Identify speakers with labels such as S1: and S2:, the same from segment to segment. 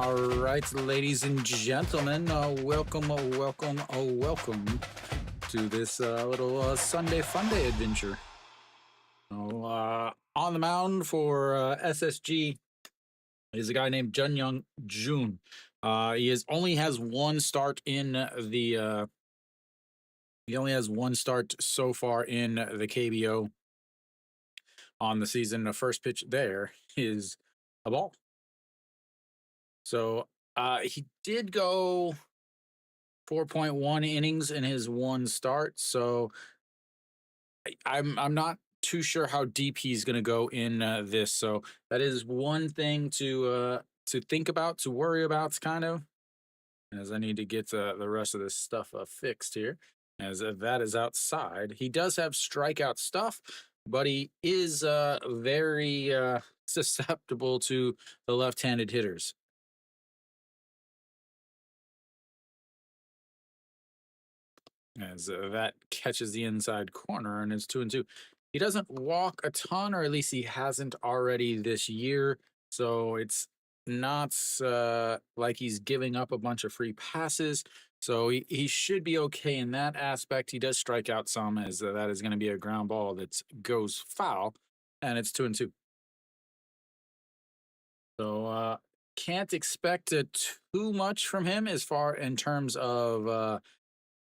S1: All right, ladies and gentlemen, welcome to this little Sunday Funday adventure. On the mound for SSG is a guy named Jun Young Jun. Only has one start in the he only has one start so far in the KBO on the season. The first pitch there is a ball. So he did go 4.1 innings in his one start. So I'm not too sure how deep he's going to go in this. So that is one thing to think about, to worry about, kind of, as I need to get the rest of this stuff fixed here. As that is outside, he does have strikeout stuff, but he is very susceptible to the left-handed hitters. As that catches the inside corner, and it's 2-2. He doesn't walk a ton, or at least he hasn't already this year. So it's not like he's giving up a bunch of free passes. So he should be okay in that aspect. He does strike out some, as that is going to be a ground ball that goes foul, and it's 2-2. So can't expect too much from him as far in terms of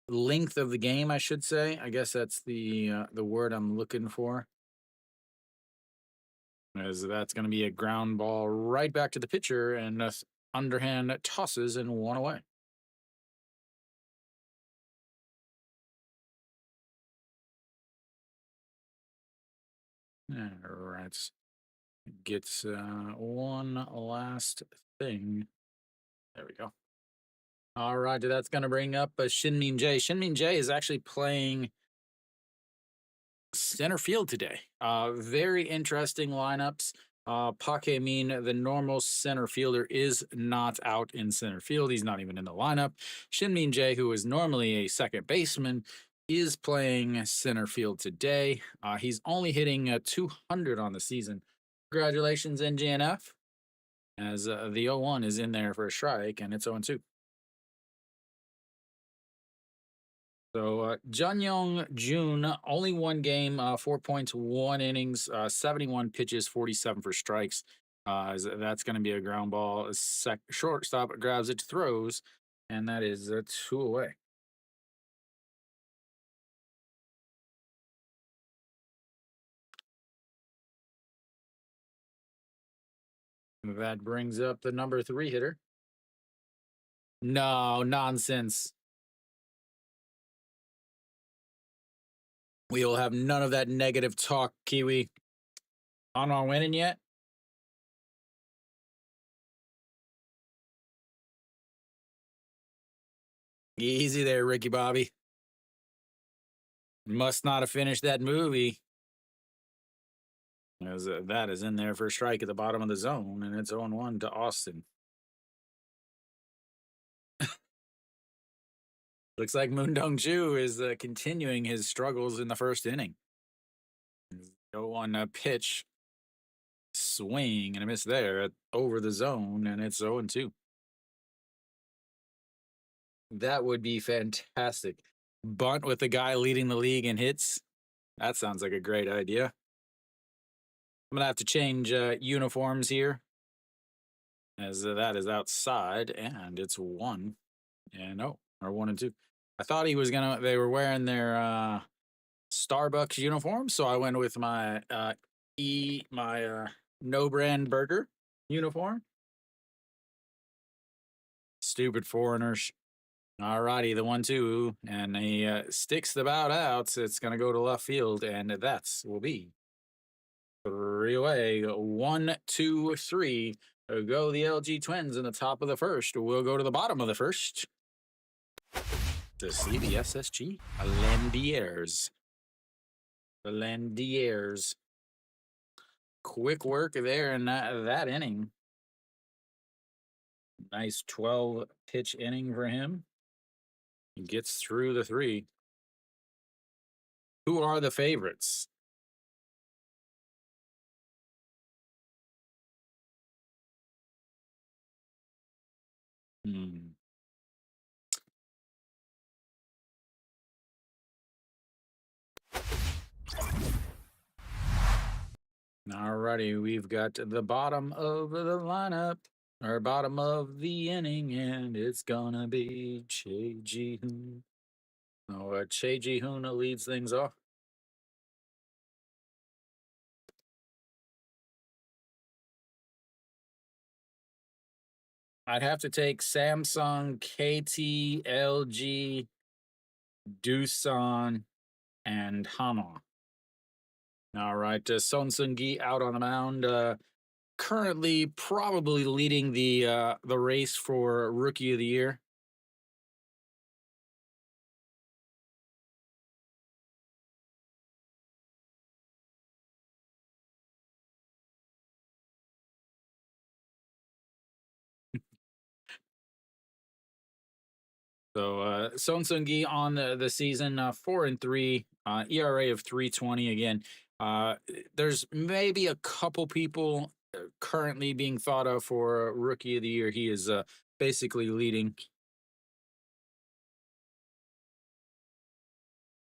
S1: length of the game, I should say. I guess that's the word I'm looking for. As that's going to be a ground ball right back to the pitcher, and underhand tosses and one away. All right. Gets one last thing. There we go. All right, that's going to bring up Shinmin Jae. Shinmin Jae is actually playing center field today. Very interesting lineups. Park Min, the normal center fielder, is not out in center field. He's not even in the lineup. Shinmin Jae, who is normally a second baseman, is playing center field today. He's only hitting 200 on the season. Congratulations, NGNF, as the 0-1 is in there for a strike, and it's 0-2. So Jun Jun, only one game, 4.1 innings, 71 pitches, 47 for strikes. That's going to be a ground ball. Shortstop grabs it, throws, and that is 2 away. That brings up the number 3 hitter. No, nonsense. We will have none of that negative talk, Kiwi. On our winning yet? Easy there, Ricky Bobby. Must not have finished that movie. As that is in there for a strike at the bottom of the zone, and it's 0-1 to Austin. Looks like Moon Dong-ju is continuing his struggles in the first inning. Go on a pitch, swing, and a miss there over the zone, and it's 0-2. That would be fantastic. Bunt with the guy leading the league in hits. That sounds like a great idea. I'm going to have to change uniforms here, as that is outside, and it's 1 and 0, or 1 and 2. I thought they were wearing their Starbucks uniform, so I went with my no brand burger uniform. Stupid foreigners. Alrighty, the 1-2, and he sticks the bat out. It's gonna go to left field, and that will be 3 away. 1, 2, 3. Go the LG Twins in the top of the first. We'll go to the bottom of the first to see the SSG Landers. The Landiers. Quick work there in that inning. Nice 12 pitch inning for him. He gets through the 3. Who are the favorites? Hmm. Alrighty, we've got the bottom of the lineup, or bottom of the inning, and it's gonna be Che Ji Hoon. Oh, Che Ji Hoon leads things off. I'd have to take Samsung, KT, LG, Doosan, and Hana. All right, Son Seung-gi out on the mound. Currently, probably leading the race for Rookie of the Year. So Son Seung-gi on the season, 4-3, ERA of 3.20 again. There's maybe a couple people currently being thought of for Rookie of the Year. He is basically leading.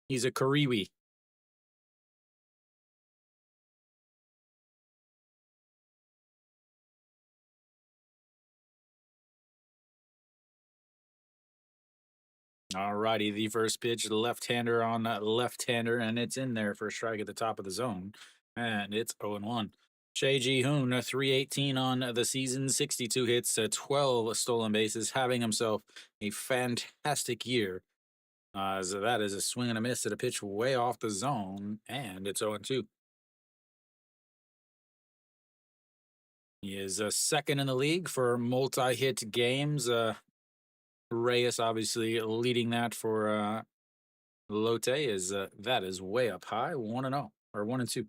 S1: He's a Kariwi. All righty, the first pitch, left-hander on left-hander, and it's in there for a strike at the top of the zone, and it's 0-1. Shea Ji Hoon, 318 on the season, 62 hits, 12 stolen bases, having himself a fantastic year. So that is a swing and a miss at a pitch way off the zone, and it's 0-2. He is second in the league for multi-hit games. Reyes obviously leading that for Lotte is that is way up high, 1-0 or 1-2.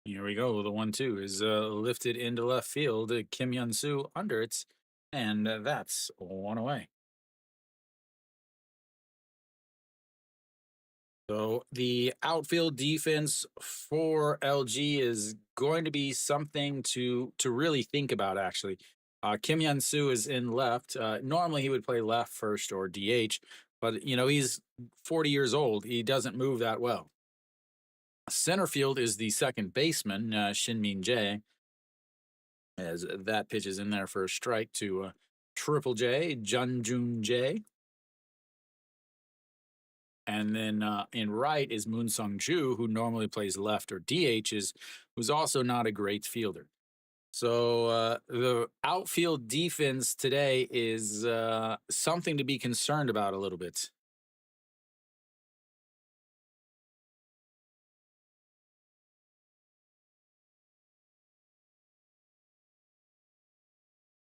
S1: Here we go. The 1-2 is lifted into left field. Kim Yun Soo under it, and that's one away. So the outfield defense for LG is going to be something to really think about. Actually, Kim Yun Soo is in left. Normally he would play left first or DH, but he's 40 years old. He doesn't move that well. Center field is the second baseman, Shin Min Jae, as that pitch is in there for a strike to Triple J, Jun Jun Jae. And then in right is Moon Sung Ju, who normally plays left or DHs, who's also not a great fielder. So the outfield defense today is something to be concerned about a little bit.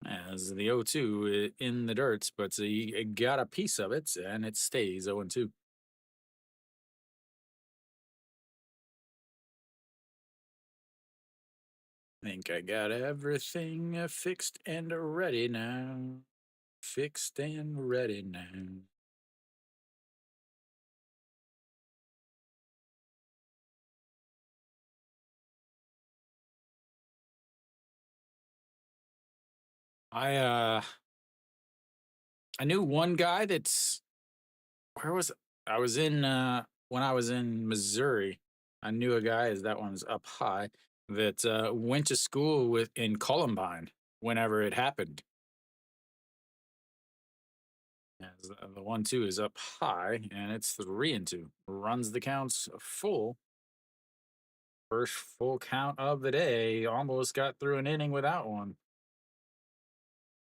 S1: As the 0-2 in the dirt, but he got a piece of it, and it stays 0-2. Think I got everything fixed and ready now. Fixed and ready now. I uh I knew one guy that's where was I was in when I was in Missouri. I knew a guy as that one's up high that went to school with in Columbine whenever it happened. As the 1-2 is up high and it's 3-2. Runs the counts full. First full count of the day. Almost got through an inning without one.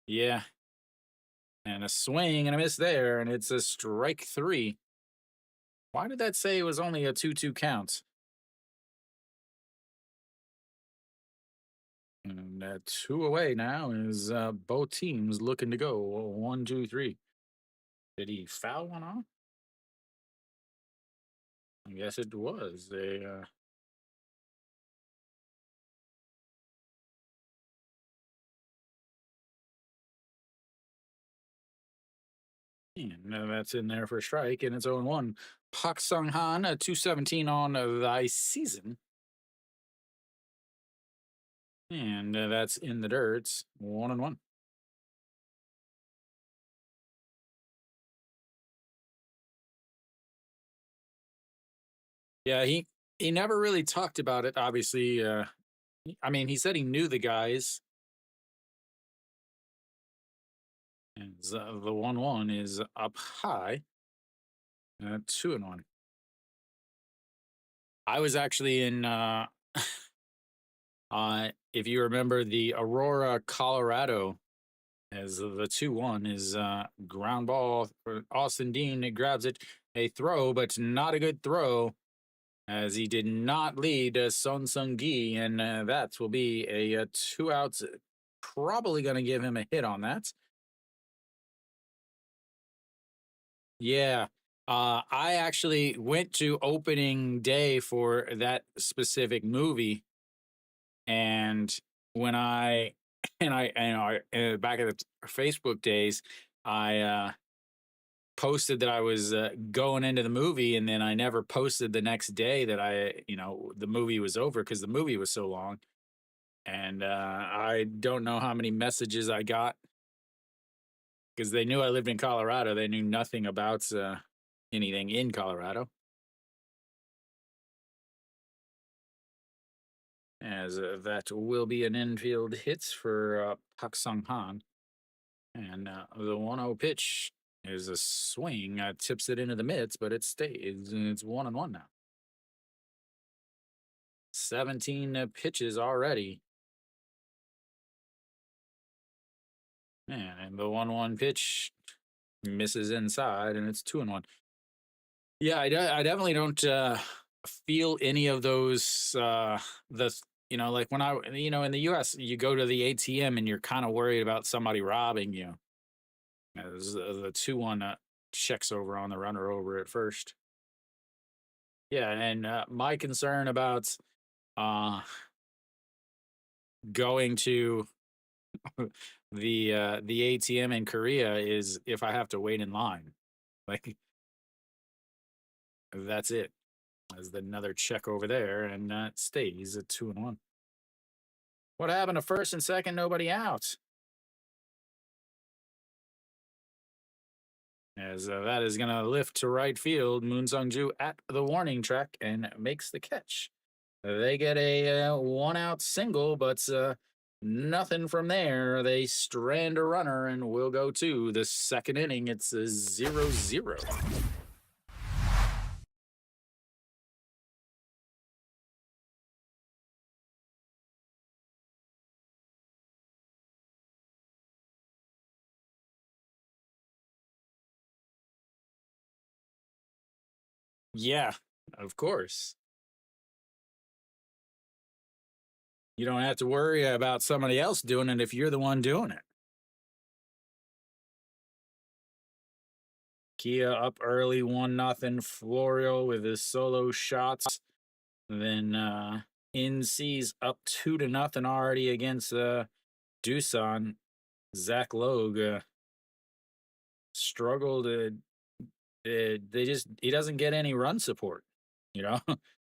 S1: Yeah. And a swing and a miss there, and it's a strike three. Why did that say it was only a 2-2 count? And two away now is both teams looking to go 1, 2, 3. Did he foul one off? I guess it was. And that's in there for a strike, and it's 0-1. Pak Sung Han, 217 on thy season. And that's in the dirt, 1-1. Yeah, he never really talked about it. Obviously, I mean, he said he knew the guys, and the 1-1 is up high, 2-1. I was actually in, if you remember, the Aurora, Colorado, as the 2-1 is ground ball for Austin Dean. It grabs it, a throw, but not a good throw, as he did not lead Son Sung Gi, and that will be a 2 outs. Probably going to give him a hit on that. Yeah. I actually went to opening day for that specific movie, and when I back at the Facebook days, I posted that I was going into the movie, and then I never posted the next day that the movie was over because the movie was so long. And I don't know how many messages I got because they knew I lived in Colorado. They knew nothing about anything in Colorado, as that will be an infield hit for Pak Sung Han. And the 1-0 pitch is a swing, tips it into the mitts, but it stays. It's 1-1 now. 17 pitches already. And the 1-1 pitch misses inside, and it's 2-1. Yeah, I definitely don't feel any of those. Like when in the U.S., you go to the ATM and you're kind of worried about somebody robbing you. As the 2-1 checks over on the runner over at first. Yeah, and my concern about uh, going to the ATM in Korea is if I have to wait in line. Like that's it. As another check over there, and that stays at 2-1. What happened to first and second? Nobody out. As that is going to lift to right field. Moon Sung Ju at the warning track and makes the catch. They get a 1-out single, but nothing from there. They strand a runner and will go to the second inning. It's a 0-0. Yeah, of course. You don't have to worry about somebody else doing it if you're the one doing it. Kia up early, 1-0. Florio with his solo shots. Then NC's up 2-0 already against Doosan. Zach Logue struggled. He doesn't get any run support. You know,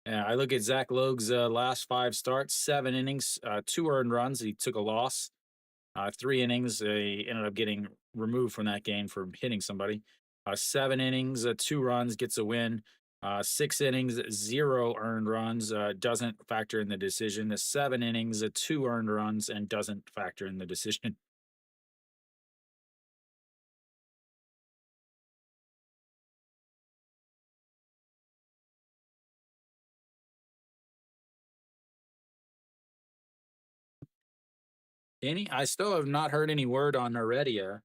S1: I look at Zach Logue's last 5 starts, 7 innings, 2 earned runs. He took a loss. 3 innings, he ended up getting removed from that game for hitting somebody. 7 innings, 2 runs, gets a win. 6 innings, 0 earned runs, doesn't factor in the decision. 7 innings, 2 earned runs, and doesn't factor in the decision. I still have not heard any word on Heredia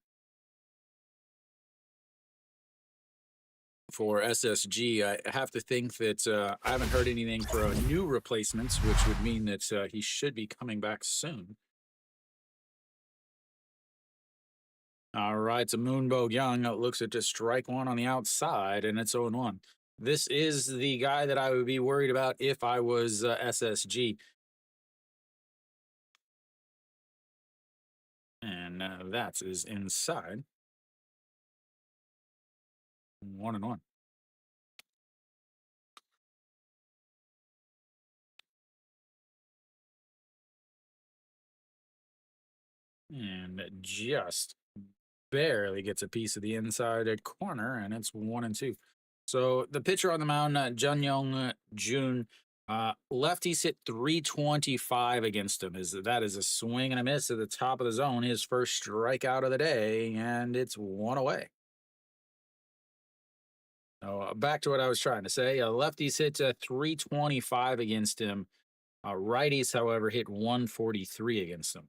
S1: for SSG. I have to think that I haven't heard anything for new replacements, which would mean that he should be coming back soon. All right, it's a Moonbo Young. Looks at just strike one on the outside, and it's 0-1. This is the guy that I would be worried about if I was SSG. And that is inside. 1-1. and just barely gets a piece of the inside corner, and it's 1-2. So the pitcher on the mound, Jun Young Jun, lefties hit 325 against him. That is a swing and a miss at the top of the zone. His first strikeout of the day, and it's one away. Back to what I was trying to say. Lefties hit 325 against him. Righties, however, hit 143 against him.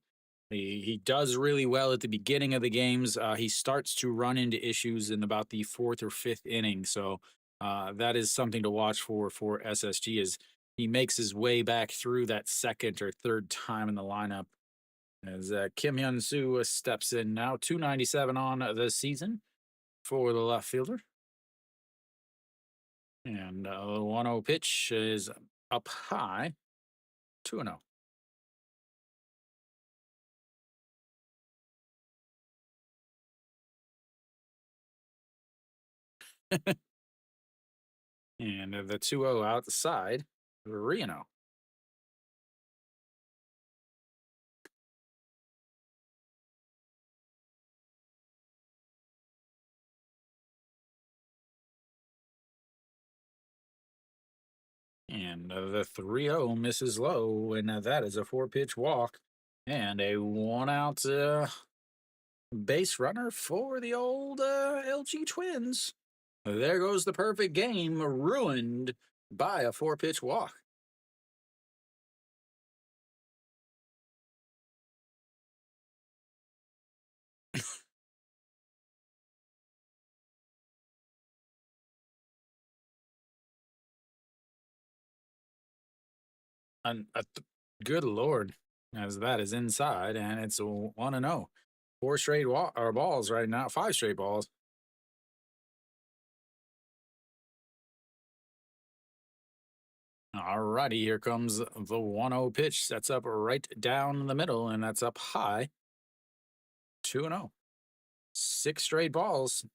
S1: He does really well at the beginning of the games. He starts to run into issues in about the fourth or fifth inning. So that is something to watch for SSG as he makes his way back through that second or third time in the lineup. As Kim Hyun Soo steps in now, 297 on the season for the left fielder. And the 1-0 pitch is up high, 2-0. And the 2-0 outside, Reno. And the 3-0 misses low, and that is a 4-pitch walk and a 1-out base runner for the old LG Twins. There goes the perfect game, ruined by a 4-pitch walk. And good lord, as that is inside, and it's 1-0. Four straight balls right now, 5 straight balls. Alrighty, here comes the 1-0 pitch. That's up right down the middle, and that's up high. 2-0. 6 straight balls.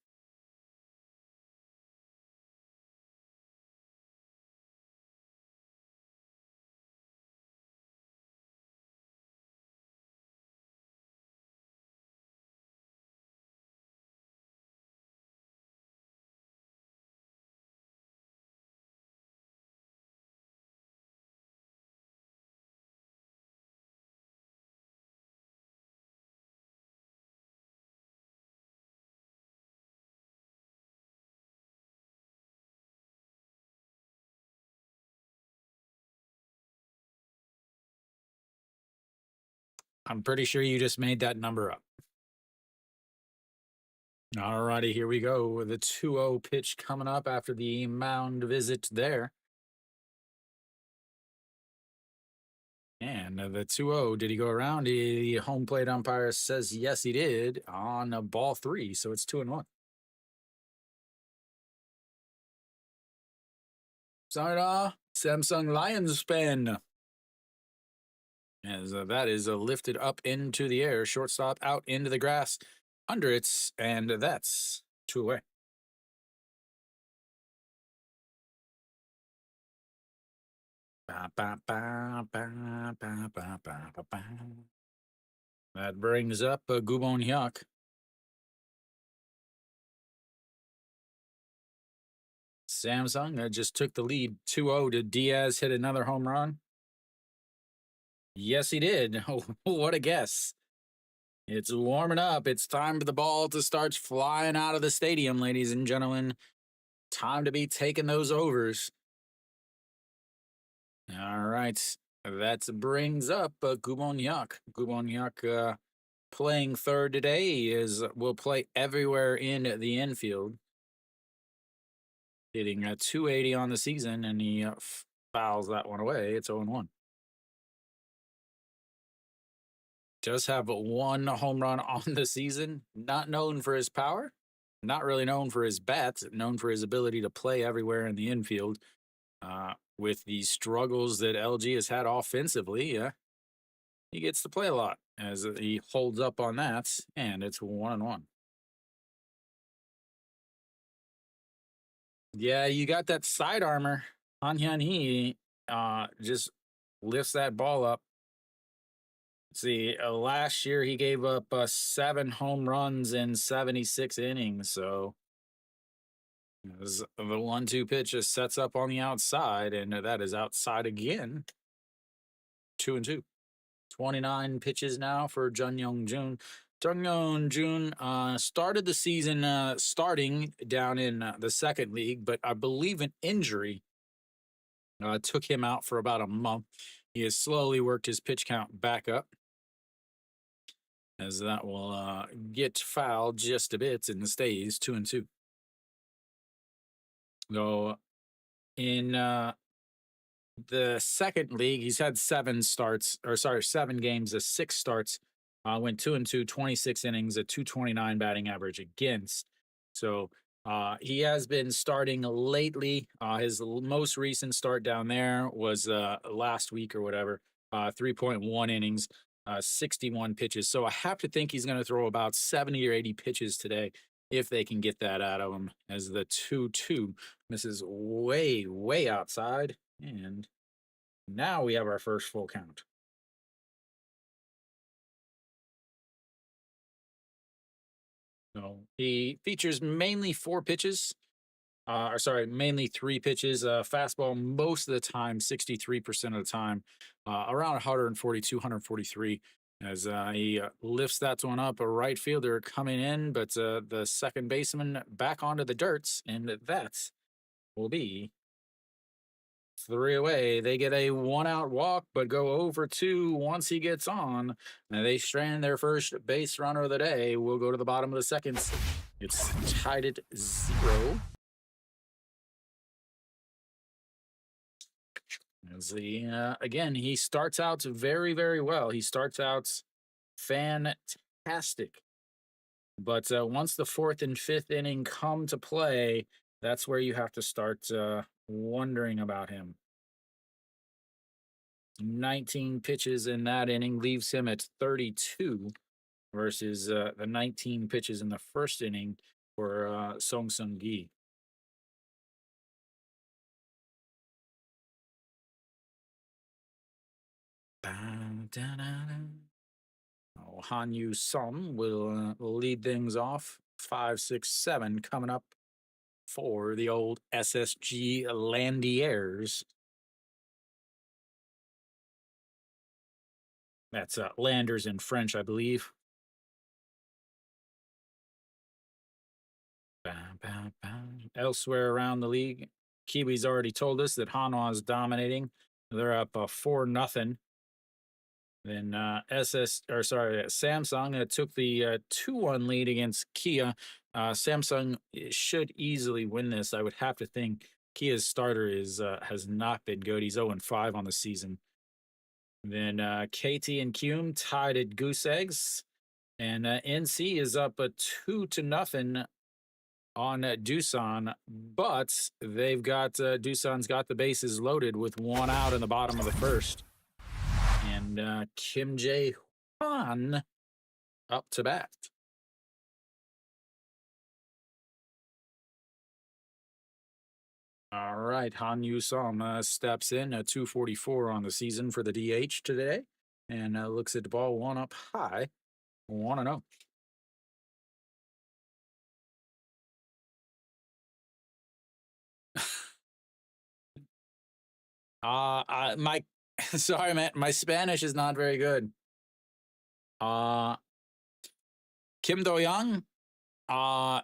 S1: I'm pretty sure you just made that number up. Alrighty, here we go. The 2-0 pitch coming up after the mound visit there. And the 2-0, did he go around? The home plate umpire says yes, he did on ball 3. So it's 2-1. Sarah, Samsung Lions spin. As that is lifted up into the air, shortstop out into the grass under it, and that's 2 away. That brings up Gubon Hyuk. Samsung just took the lead 2-0. Did Diaz hit another home run? Yes, he did. What a guess. It's warming up. It's time for the ball to start flying out of the stadium, ladies and gentlemen. Time to be taking those overs. All right. That brings up Gubon Hyuk. Gubon Hyuk playing third today will play everywhere in the infield. Hitting a 280 on the season, and he fouls that one away. It's 0-1. Does have 1 home run on the season. Not known for his power. Not really known for his bats. Known for his ability to play everywhere in the infield. With the struggles that LG has had offensively, he gets to play a lot as he holds up on that, and it's 1-1. Yeah, you got that side armor. Han Hyun Hee just lifts that ball up. See, last year he gave up 7 home runs in 76 innings. So as the 1-2 pitch just sets up on the outside, and that is outside again. 2-2. 29 pitches now for Jun Young Jun. Jun Young Jun started the season starting down in the second league, but I believe an injury took him out for about a month. He has slowly worked his pitch count back up, as that will get fouled just a bit and stays 2-2. Though in the second league, he's had 7 games, 6 starts. Went 2-2, 26 innings, a 229 batting average against. So he has been starting lately. His most recent start down there was last week or whatever, 3.1 innings, 61 pitches. So I have to think he's going to throw about 70 or 80 pitches today if they can get that out of him, as the 2-2 misses way, way outside. And now we have our first full count. So he features mainly 4 pitches, mainly 3 pitches. Fastball most of the time, 63% of the time, around 142, 143. As he lifts that one up, a right fielder coming in, but the second baseman back onto the dirts, and that will be 3 away. They get a 1-out walk, but go over 2 once he gets on. And they strand their first base runner of the day. We'll go to the bottom of the seconds. It's tied at 0. As again, he starts out very, very well. He starts out fantastic. But once the 4th and 5th inning come to play, that's where you have to start wondering about him. 19 pitches in that inning leaves him at 32 versus the 19 pitches in the first inning for Song Seung Gi. Oh, Han Yu Song will lead things off. 5, 6, 7 coming up for the old SSG Landers. That's Landers in French, I believe. Elsewhere around the league, Kiwi's already told us that Hanwha is dominating. They're up 4-0. Then Samsung took the 2-1 lead against Kia. Samsung should easily win this. I would have to think. Kia's starter has not been good. He's 0-5 on the season. Then KT and Kume tied at goose eggs. And NC is up 2-0 on Doosan, but they've got Doosan's got the bases loaded with 1 out in the bottom of the first. And Kim Jae-hwan up to bat. All right, Han Yu-sung steps in at 244 on the season for the DH today, and looks at the ball 1 up high, 1-0. My sorry, man, my Spanish is not very good. Kim Do-young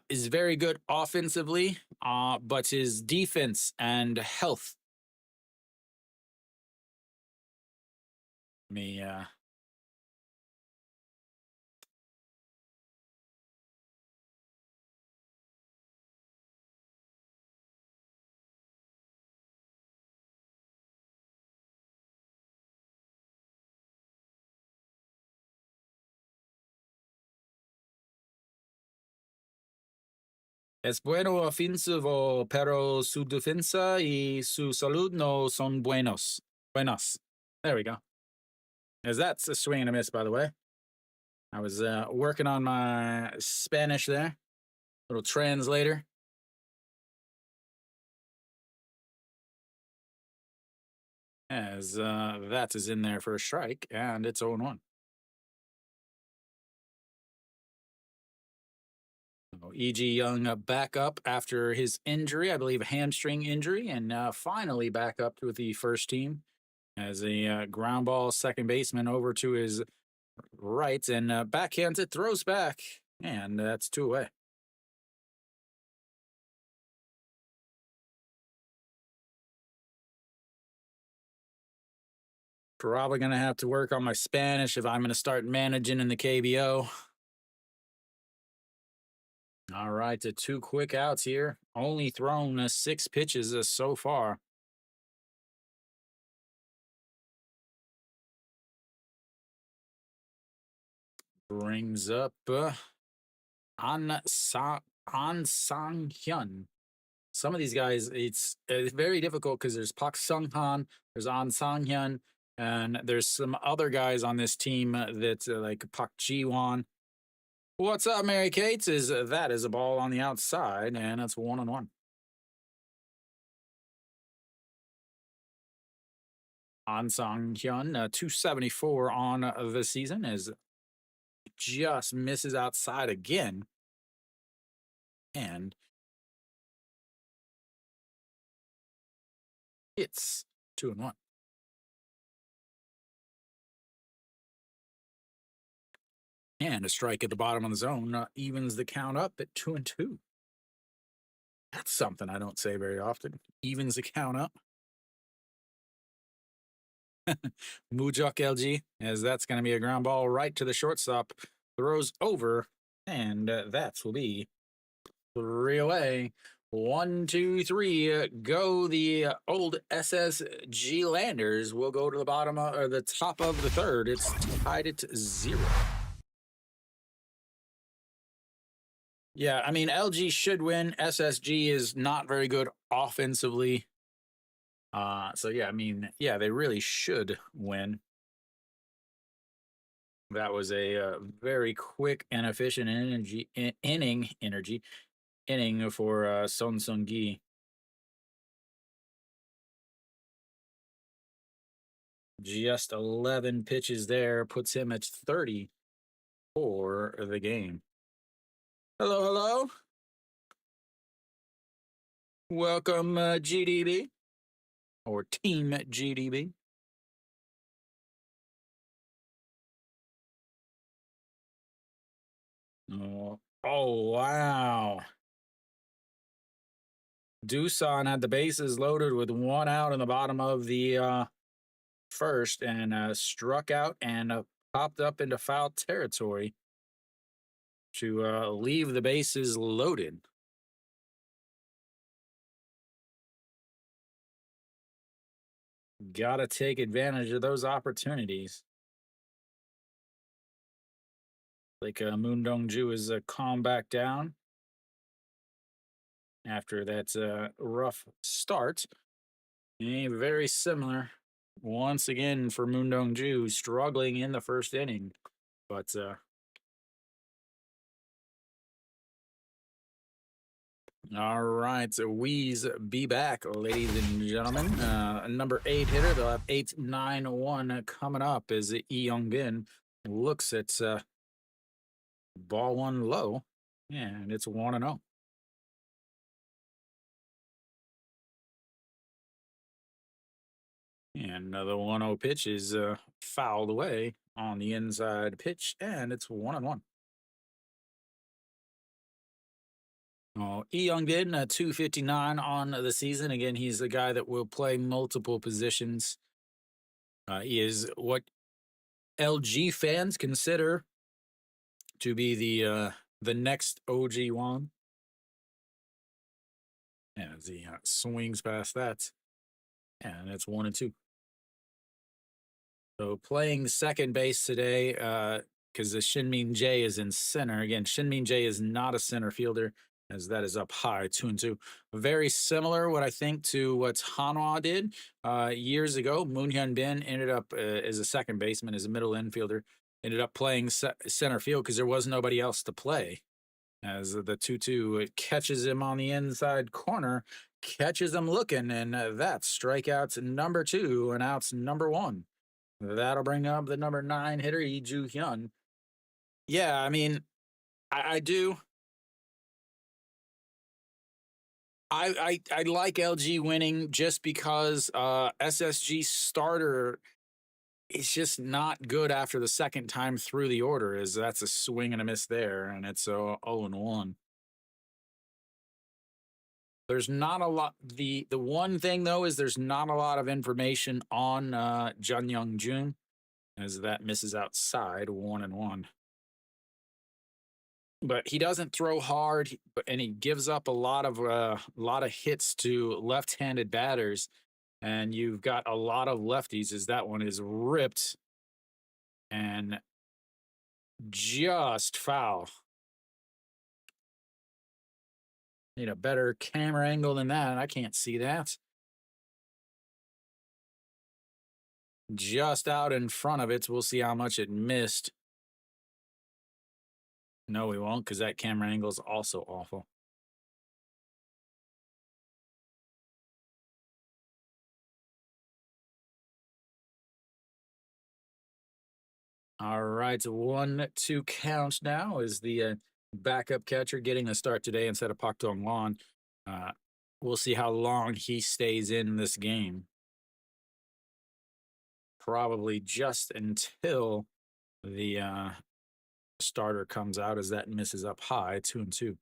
S1: is very good offensively, but his defense and health. Me, Es bueno ofensivo, pero su defensa y su salud no son buenos. Buenos. There we go. As that's a swing and a miss, by the way. I was working on my Spanish there. Little translator. As that is in there for a strike, and it's 0-1. Oh, E.G. Young back up after his injury, I believe a hamstring injury, and finally back up with the first team as a ground ball second baseman over to his right and backhands it, throws back, and that's two away. Probably going to have to work on my Spanish if I'm going to start managing in the KBO. All right, the two quick outs here. Only thrown six pitches so far. Brings up An Sang Hyun. Some of these guys, it's very difficult because there's Pak Sung Han, there's An Sang Hyun, and there's some other guys on this team that like Pak Ji Won. What's up, Mary Kate? That is a ball on the outside, and it's 1-1. An Sang Hyun, 274 on the season, is just misses outside again, and it's 2-1. And a strike at the bottom of the zone evens the count up at 2-2. That's something I don't say very often. Evens the count up. Mujuk LG, as that's going to be a ground ball right to the shortstop. Throws over, and that will be 3 away. 1, 2, 3. Go the old SSG Landers. Will go to the bottom or the top of the third. It's tied at 0. Yeah, I mean, LG should win. SSG is not very good offensively. So yeah, I mean, yeah, they really should win. That was a very quick and efficient inning for Son Sung Gi. Just 11 pitches there puts him at 30 for the game. Hello, hello. Welcome, GDB or Team GDB. Oh, wow. Doosan had the bases loaded with 1 out in the bottom of the first and struck out and popped up into foul territory to leave the bases loaded. Gotta take advantage of those opportunities. Like Moon Dong-ju is calmed back down after that rough start. Very similar once again for Moon Dong-ju, struggling in the first inning. But all right, so Weeze be back, ladies and gentlemen. Number 8 hitter, they'll have 8-9-1 coming up as Lee Young-bin looks at ball one low, and it's 1-0. And another 1-0 pitch is fouled away on the inside pitch, and it's 1-1. Oh, Lee Young-bin, 259 on the season. Again, he's a guy that will play multiple positions. He is what LG fans consider to be the next OG one. As he swings past that, and it's 1-2. So playing second base today, because the Shinmin J is in center. Again, Shinmin J is not a center fielder, as that is up high, 2-2. Very similar, what I think, to what Hanwha did years ago. Moon Hyun Bin ended up as a second baseman, as a middle infielder, ended up playing center field because there was nobody else to play. As the 2-2 catches him on the inside corner, catches him looking, and that's strikeouts number 2 and outs number 1. That'll bring up the number 9 hitter, Lee Ju Hyun. Yeah, I mean, I do. I like LG winning just because SSG starter is just not good after the second time through the order. Is that's a swing and a miss there, and it's 0-1. There's not a lot. The one thing though is there's not a lot of information on Jun Young Jun, as that misses outside 1-1. But he doesn't throw hard, and he gives up a lot of hits to left-handed batters, and you've got a lot of lefties. As that one is ripped and just foul. Need a better camera angle than that. I can't see that. Just out in front of it. We'll see how much it missed. No, we won't, because that camera angle is also awful. All right, 1-2 count now is the backup catcher getting the start today instead of Pak Dong Wan. We'll see how long he stays in this game. Probably just until the starter comes out, as that misses up high, 2-2.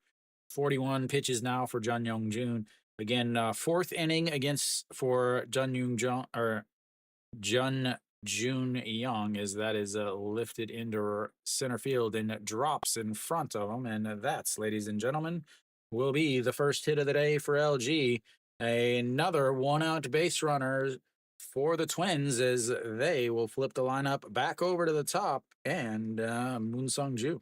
S1: 41 pitches now for Jun Young Jun. Again, fourth inning against for Jun Young Jun or Jun Jun Young, as that is lifted into center field and drops in front of him. And that's, ladies and gentlemen, will be the first hit of the day for LG. Another one-out base runner for the Twins, as they will flip the lineup back over to the top, and Moon Sung Ju.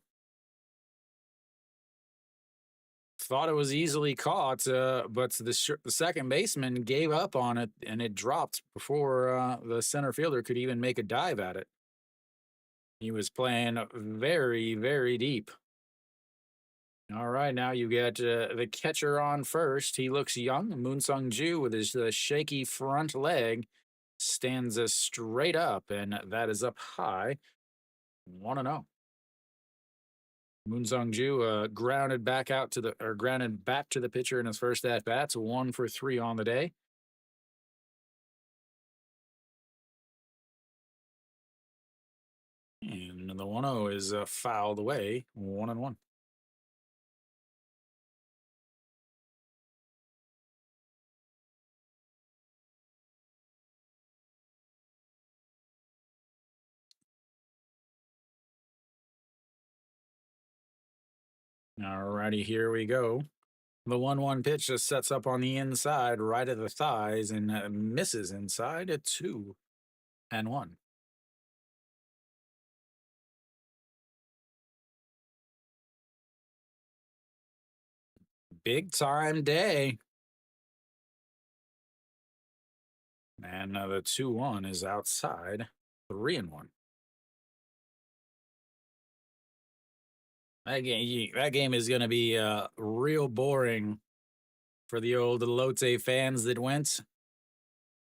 S1: Thought it was easily caught, but the second baseman gave up on it, and it dropped before the center fielder could even make a dive at it. He was playing very, very deep. All right, now you get the catcher on first. He looks young. Moon Sung Ju, with his shaky front leg, stands straight up, and that is up high. 1-0. Moon Sung Ju grounded back to the pitcher in his first at bats, 1 for 3 on the day. And the 1-0 is fouled away, 1-1. All righty, here we go. The 1-1 pitch just sets up on the inside, right at the thighs, and misses inside at 2-1. Big time day. And the 2-1 is outside, 3-1. That game is going to be real boring for the old Lotte fans that went.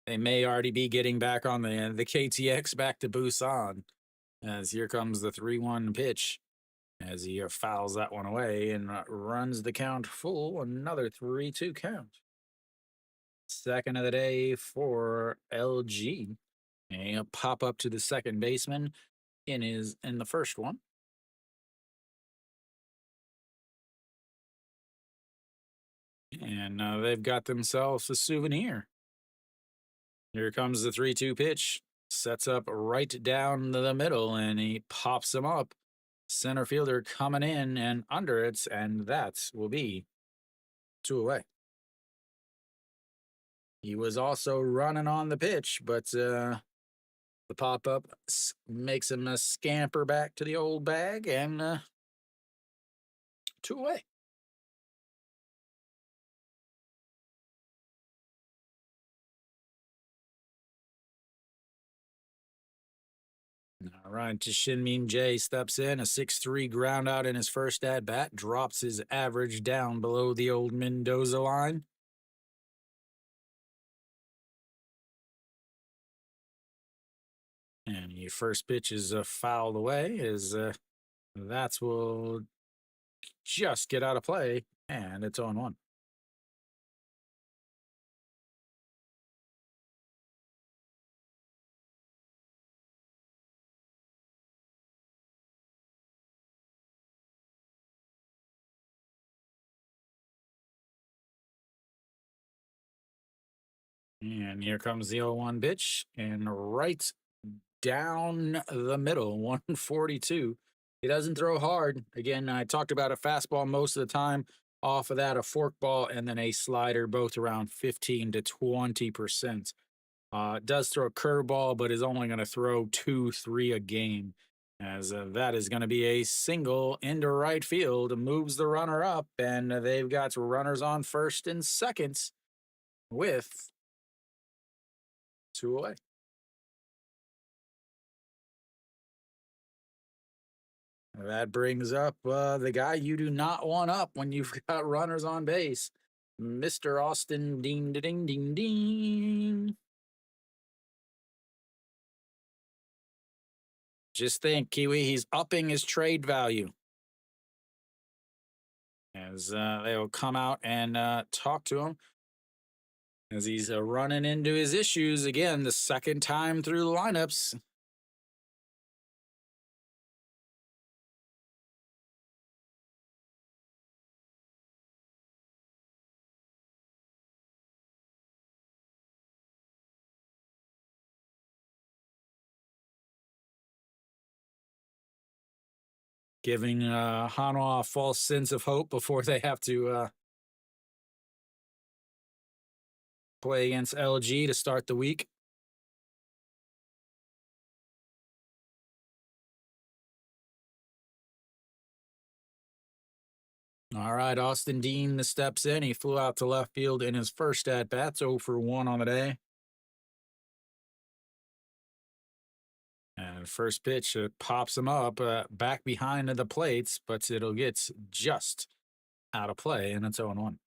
S1: They may already be getting back on the KTX back to Busan, as here comes the 3-1 pitch, as he fouls that one away and runs the count full. Another 3-2 count. Second of the day for LG. A pop up to the second baseman in the first one. And they've got themselves a souvenir. Here comes the 3-2 pitch. Sets up right down the middle, and he pops him up. Center fielder coming in and under it, and that will be 2 away. He was also running on the pitch, but the pop up makes him scamper back to the old bag, and 2 away. All right, Shin-Min Jae steps in, a 6-3 ground out in his first at bat, drops his average down below the old Mendoza line. And the first pitch is fouled away, as that will just get out of play, and it's 0-1. And here comes the 0-1 pitch, and right down the middle, 142. He doesn't throw hard. Again, I talked about a fastball most of the time. Off of that, a forkball and then a slider, both around 15 to 20%. Does throw a curveball, but is only going to throw 2, 3 a game. As that is going to be a single into right field, moves the runner up, and they've got runners on first and second with 2 away. That brings up the guy you do not want up when you've got runners on base, Mr. Austin Ding Ding Ding Ding. Just think, Kiwi, he's upping his trade value. As they'll come out and talk to him as he's running into his issues again, the second time through the lineups. Giving Hanwha a false sense of hope before they have to play against LG to start the week. All right, Austin Dean steps in. He flew out to left field in his first at bat, 0 for 1 on the day. And first pitch pops him up back behind the plates, but it'll get just out of play, and it's 0-1.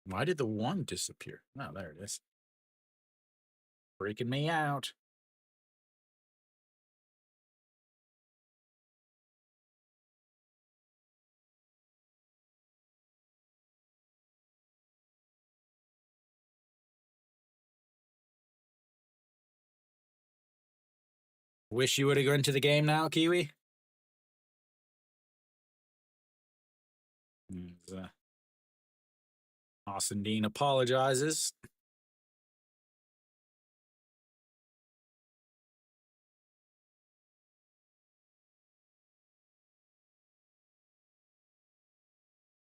S1: Why did the 1 disappear? Oh, there it is. Freaking me out. Wish you would have gone to the game now, Kiwi. Austin Dean apologizes.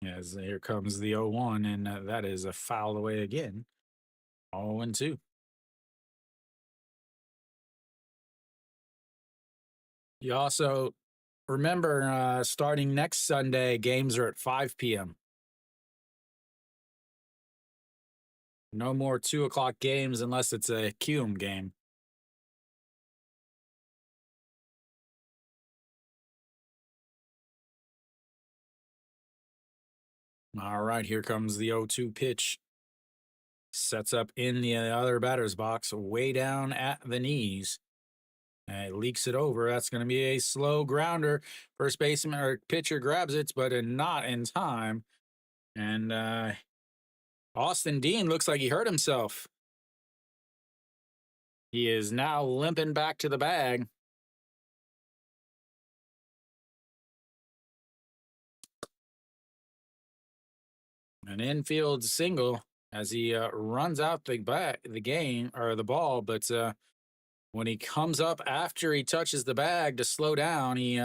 S1: As here comes the 0-1, and that is a foul away again. 0-2. You also remember starting next Sunday, games are at 5 p.m. No more 2 o'clock games unless it's a QM game. All right, here comes the 0-2 pitch. Sets up in the other batter's box, way down at the knees. It leaks it over. That's going to be a slow grounder. First baseman or pitcher grabs it, but not in time. And Austin Dean looks like he hurt himself. He is now limping back to the bag. An infield single as he runs out the ball, but when he comes up after he touches the bag to slow down, he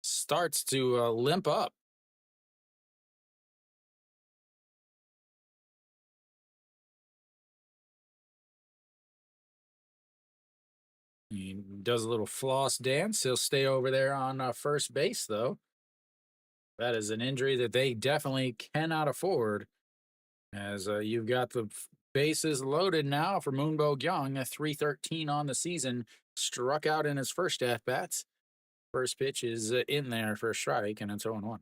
S1: starts to limp up. He does a little floss dance. He'll stay over there on first base, though. That is an injury that they definitely cannot afford, as you've got the bases loaded now for Moonbo Young, a 313 on the season, struck out in his first at-bats. First pitch is in there for a strike, and it's 0-1.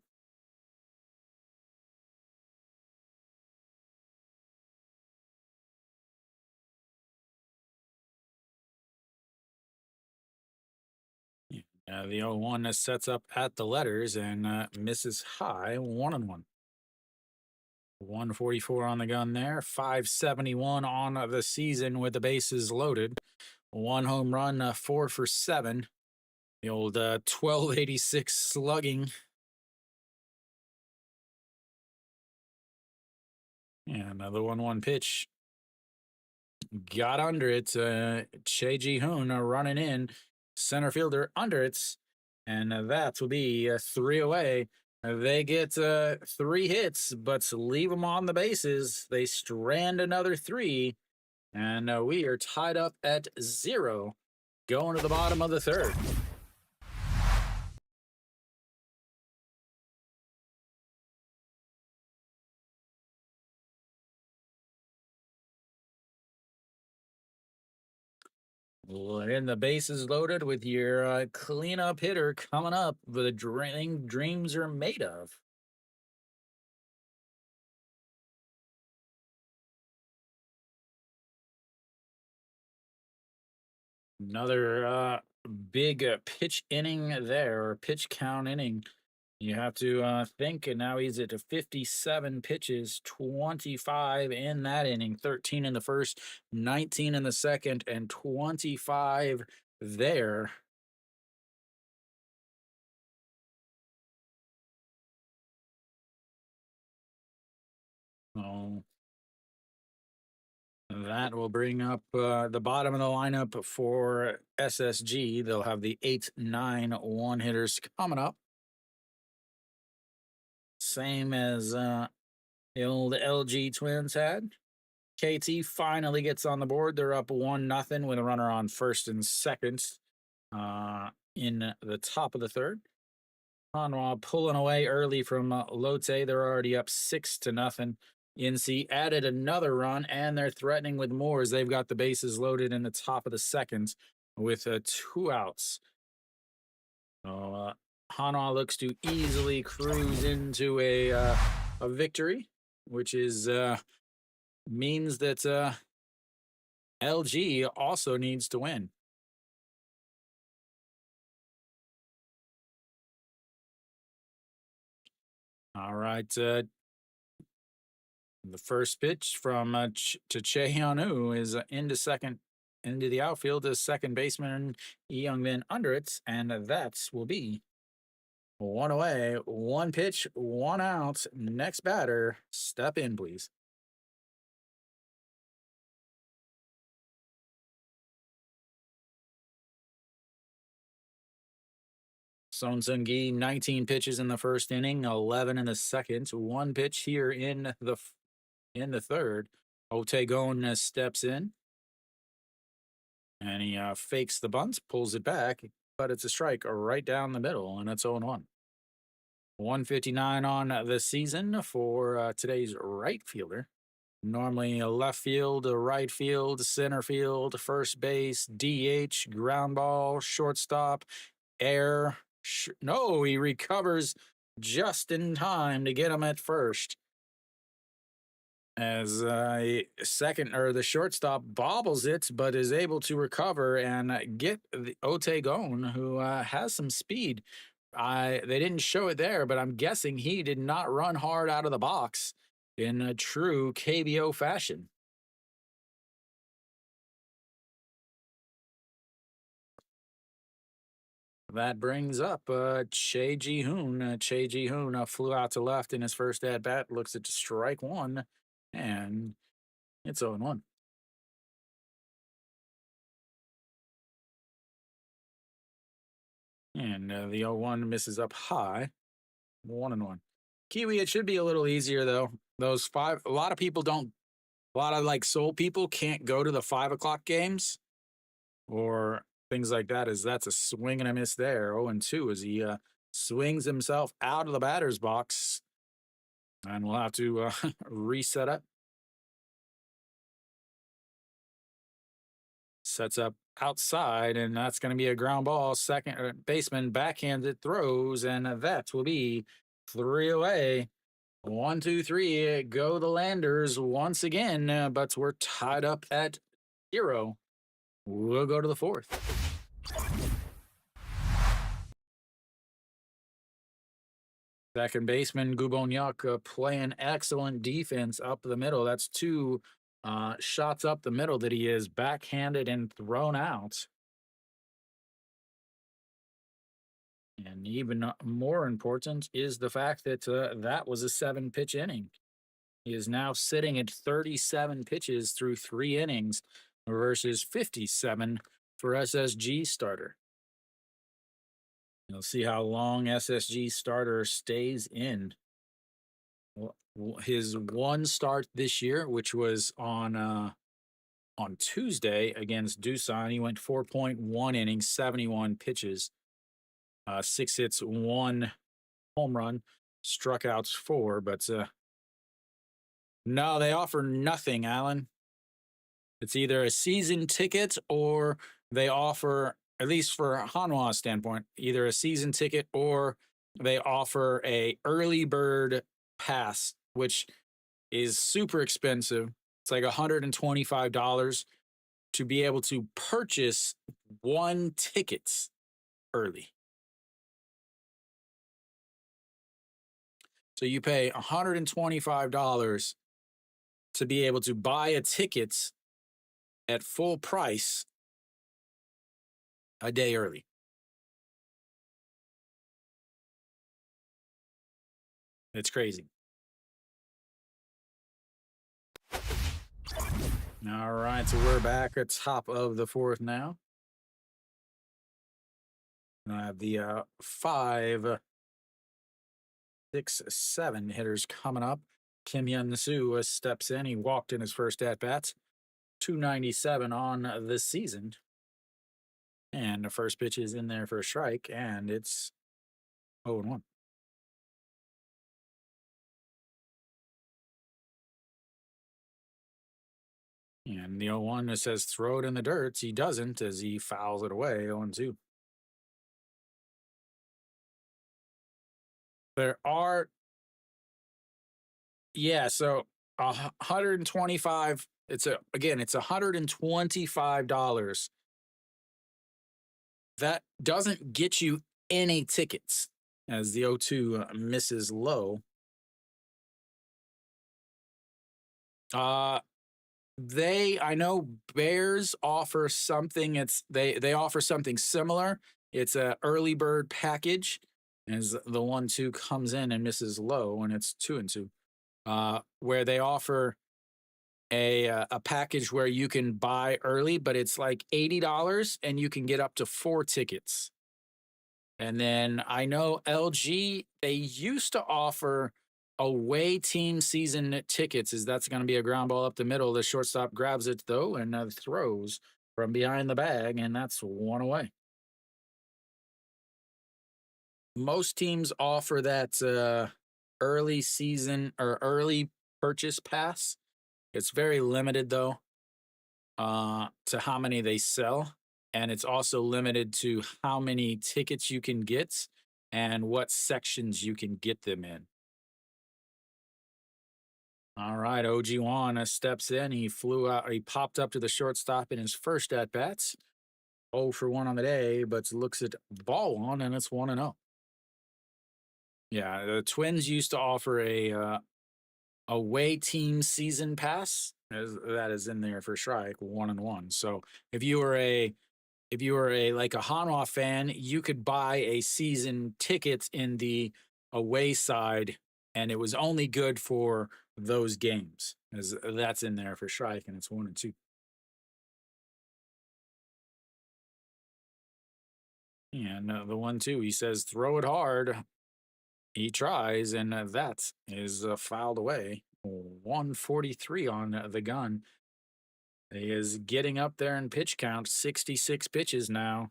S1: The 0-1 sets up at the letters and misses high, 1-1. 144 on the gun there, 571 on the season with the bases loaded. 1 home run, 4 for 7. The old 1286 slugging. Yeah, another 1-1 pitch. Got under it. Che Ji Hoon running in. Center fielder under it. And that will be 3 away. They get 3 hits, but leave them on the bases. They strand another 3. And we are tied up at 0 going to the bottom of the third. And the bases loaded with your cleanup hitter coming up. The dreams are made of. Another big pitch inning there, or pitch count inning. You have to think, and now he's at 57 pitches, 25 in that inning, 13 in the first, 19 in the second, and 25 there. Oh, that will bring up the bottom of the lineup for SSG. They'll have the 8-9 hitters coming up. Same as the old LG Twins had. KT finally gets on the board. They're up 1-0 with a runner on first and second in the top of the third. Hanwha pulling away early from Lotte. They're already up 6-0. Incy added another run, and they're threatening with more as they've got the bases loaded in the top of the second with 2 outs. So Hanwha looks to easily cruise into a victory, which is means that LG also needs to win. All right. The first pitch from to Che Hyun-woo is into the outfield as second baseman Youngmin under it, and that will be 1 away, 1 pitch, 1 out. Next batter, step in, please. Son Seung-gi, 19 pitches in the first inning, 11 in the second, 1 pitch here in the third. Otagon steps in, and he fakes the bunt, pulls it back, but it's a strike right down the middle, and it's 0-1. 159 on the season for today's right fielder. Normally a left field, a right field, center field, first base, DH, ground ball, shortstop, air. No, he recovers just in time to get him at first. As second or the shortstop bobbles it, but is able to recover and get the Otagon, who has some speed. They didn't show it there, but I'm guessing he did not run hard out of the box in a true KBO fashion. That brings up Che Ji Hoon. Che Ji Hoon flew out to left in his first at bat, looks at strike 1, and it's 0-1. And the 0-1 misses up high. 1-1. Kiwi, it should be a little easier though. Those 5, a lot of people don't, a lot of like soul people can't go to the 5 o'clock games or things like that. As that's a swing and a miss there. 0-2 as he swings himself out of the batter's box, and we'll have to reset up. Sets up outside, and that's going to be a ground ball. Second baseman backhanded throws, and that will be 3 away. 1, 2, 3. Go the Landers once again, but we're tied up at 0. We'll go to the 4th. Second baseman Gubonyak playing excellent defense up the middle. That's 2 shots up the middle that he is backhanded and thrown out. And even more important is the fact that that was a 7-pitch inning. He is now sitting at 37 pitches through 3 innings versus 57 for SSG starter. You'll see how long SSG starter stays in. His one start this year, which was on Tuesday against Doosan, he went 4.1 innings, 71 pitches, 6 hits, 1 home run, struck outs 4. But no, they offer nothing, Alan. It's either a season ticket or they offer, at least for Hanwha's standpoint, either a season ticket or they offer a early bird pass, which is super expensive. It's like $125 to be able to purchase 1 ticket early. So you pay $125 to be able to buy a ticket at full price a day early. It's crazy. All right, so we're back at top of the 4th now. I have the 5, 6, 7 hitters coming up. Kim Hyun Soo steps in. He walked in his first at bats. 297 on the season. And the first pitch is in there for a strike, and it's 0-1. And the 0-1 that says throw it in the dirt. He doesn't as he fouls it away. 0-2. There are, yeah, so 125. It's $125. That doesn't get you any tickets as the 0-2 misses low. I know Bears offer something. They offer something similar. It's a early bird package as the 1-2 comes in and misses low, and it's 2-2. Where they offer a package where you can buy early, but it's like $80 and you can get up to 4 tickets. And then I know LG, they used to offer away team season tickets. That's going to be a ground ball up the middle. The shortstop grabs it though and throws from behind the bag, and that's 1 away. Most teams offer that early season or early purchase pass. It's very limited though to how many they sell, and it's also limited to how many tickets you can get and what sections you can get them in. All right, OG Juan steps in. He flew out. He popped up to the shortstop in his first at bats. 0 for 1 on the day, but looks at ball 1 and it's 1-0. Yeah, the Twins used to offer a away team season pass. That is in there for strike 1-1. So if you were a like a Hanwha fan, you could buy a season ticket in the away side, and it was only good for those games. As that's in there for strike, and it's 1-2. And the 1-2, he says, throw it hard. He tries, and that is fouled away. 143 on the gun. He is getting up there in pitch count, 66 pitches now.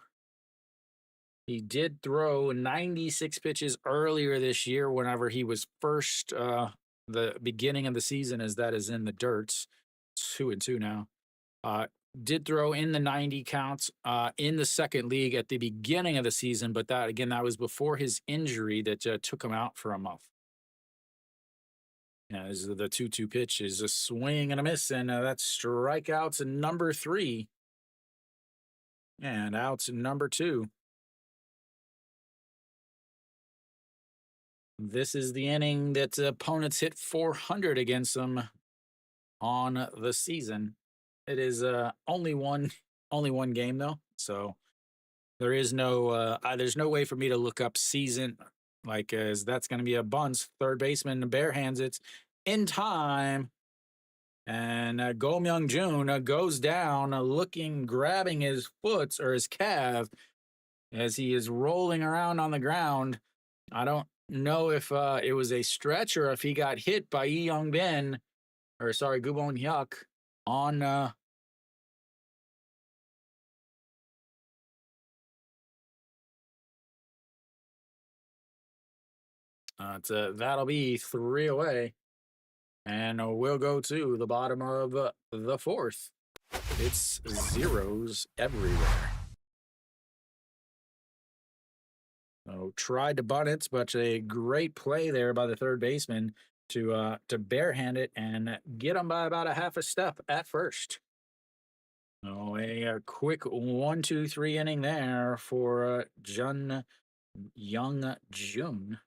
S1: He did throw 96 pitches earlier this year whenever he was first, the beginning of the season, as that is in the dirt. 2-2 now. Did throw in the 90 counts in the second league at the beginning of the season, but that was before his injury that took him out for a month. Yeah, this is the 2-2 pitch is a swing and a miss, and that's strikeouts number 3. And outs number 2. This is the inning that opponents hit 400 against them on the season. It is only one game though, so there is there's no way for me to look up season, like as that's going to be a bunt. Third baseman barehands it, in time. And Go Myung Jun goes down, looking, grabbing his foot or his calf as he is rolling around on the ground. I don't know if it was a stretch or if he got hit by Lee Young Bin, or sorry, Gubon Hyuk on. That'll be 3 away, and we'll go to the bottom of the fourth. It's zeros everywhere. So tried to bunt it, but a great play there by the third baseman to barehand it and get him by about a half a step at first. Oh, a quick 1-2-3 inning there for Jun Young Jun.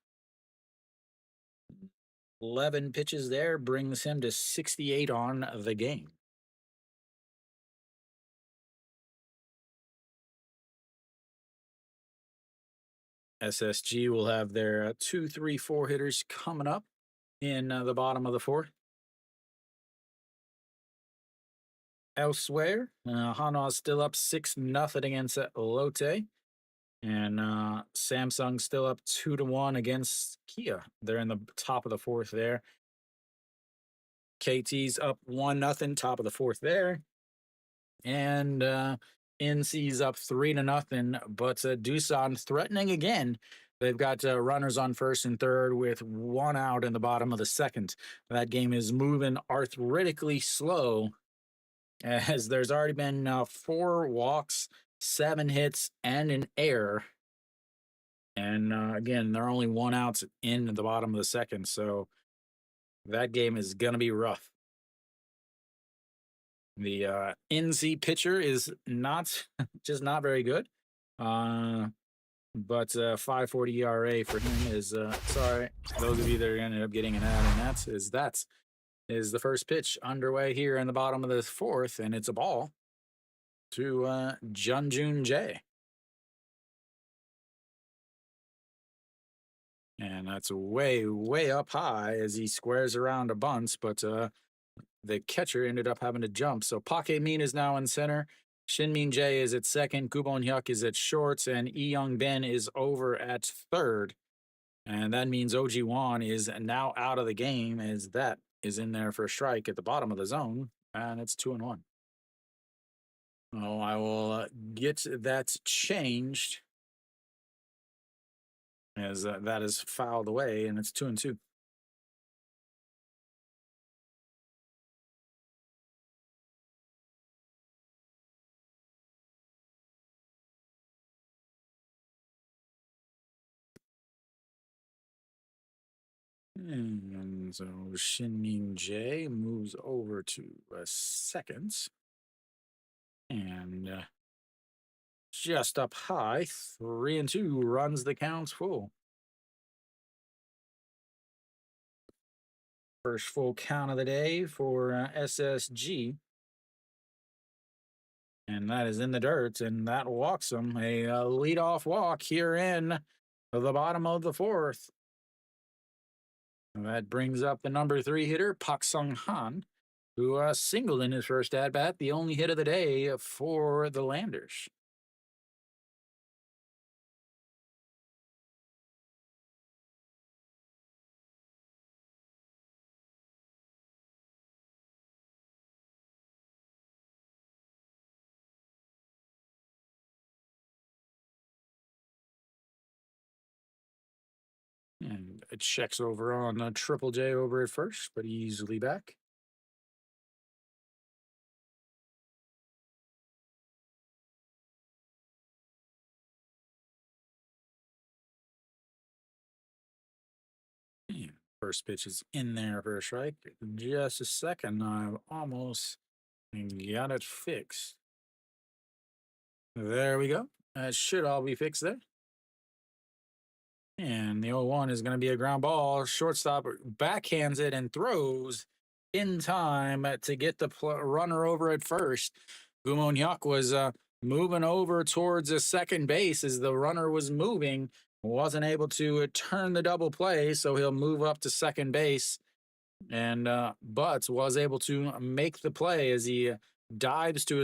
S1: 11 pitches there brings him to 68 on the game. SSG will have their 2, 3, 4 hitters coming up in the bottom of the fourth. Elsewhere, Hanwha still up 6-0 against Lotte. And Samsung still up 2-1 against Kia. They're in the top of the fourth there. KT's up 1-0, top of the fourth there. And NC's up 3-0. But Doosan threatening again. They've got runners on first and third with 1 out in the bottom of the second. That game is moving arthritically slow, as there's already been 4 walks, 7 hits, and an error. And again, they're only 1 out in the bottom of the second, so that game is going to be rough. The NC pitcher is not just not very good, but 5.40 ERA for him is sorry. Those of you that ended up getting an ad, and that is the first pitch underway here in the bottom of the fourth, and it's a ball to Jun Jae. And that's way, way up high as he squares around a bunt, but the catcher ended up having to jump. So Park Min is now in center. Shin Min Jae is at second. Gubon Hyuk is at shorts, and Lee Young Bin is over at third. And that means OG Won is now out of the game, as that is in there for a strike at the bottom of the zone, and it's 2-1. Oh, I will get that changed, as that is fouled away, and it's 2-2. And so Shin Min Jae moves over to second. And just up high, 3-2 runs the counts full. First full count of the day for SSG. And that is in the dirt, and that walks him. A leadoff walk here in the bottom of the fourth. That brings up the number 3 hitter, Pak Sung Han, who singled in his first at-bat, the only hit of the day for the Landers. And it checks over on Triple J over at first, but easily back. And first pitch is in there for a strike. Just a second, I've almost got it fixed. There we go. That should all be fixed there. And the 0-1 is going to be a ground ball. Shortstop backhands it and throws in time to get the runner over at first. Gumon Hyuk was moving over towards the second base as the runner was moving. Wasn't able to turn the double play, so he'll move up to second base. and Butts was able to make the play as he dives to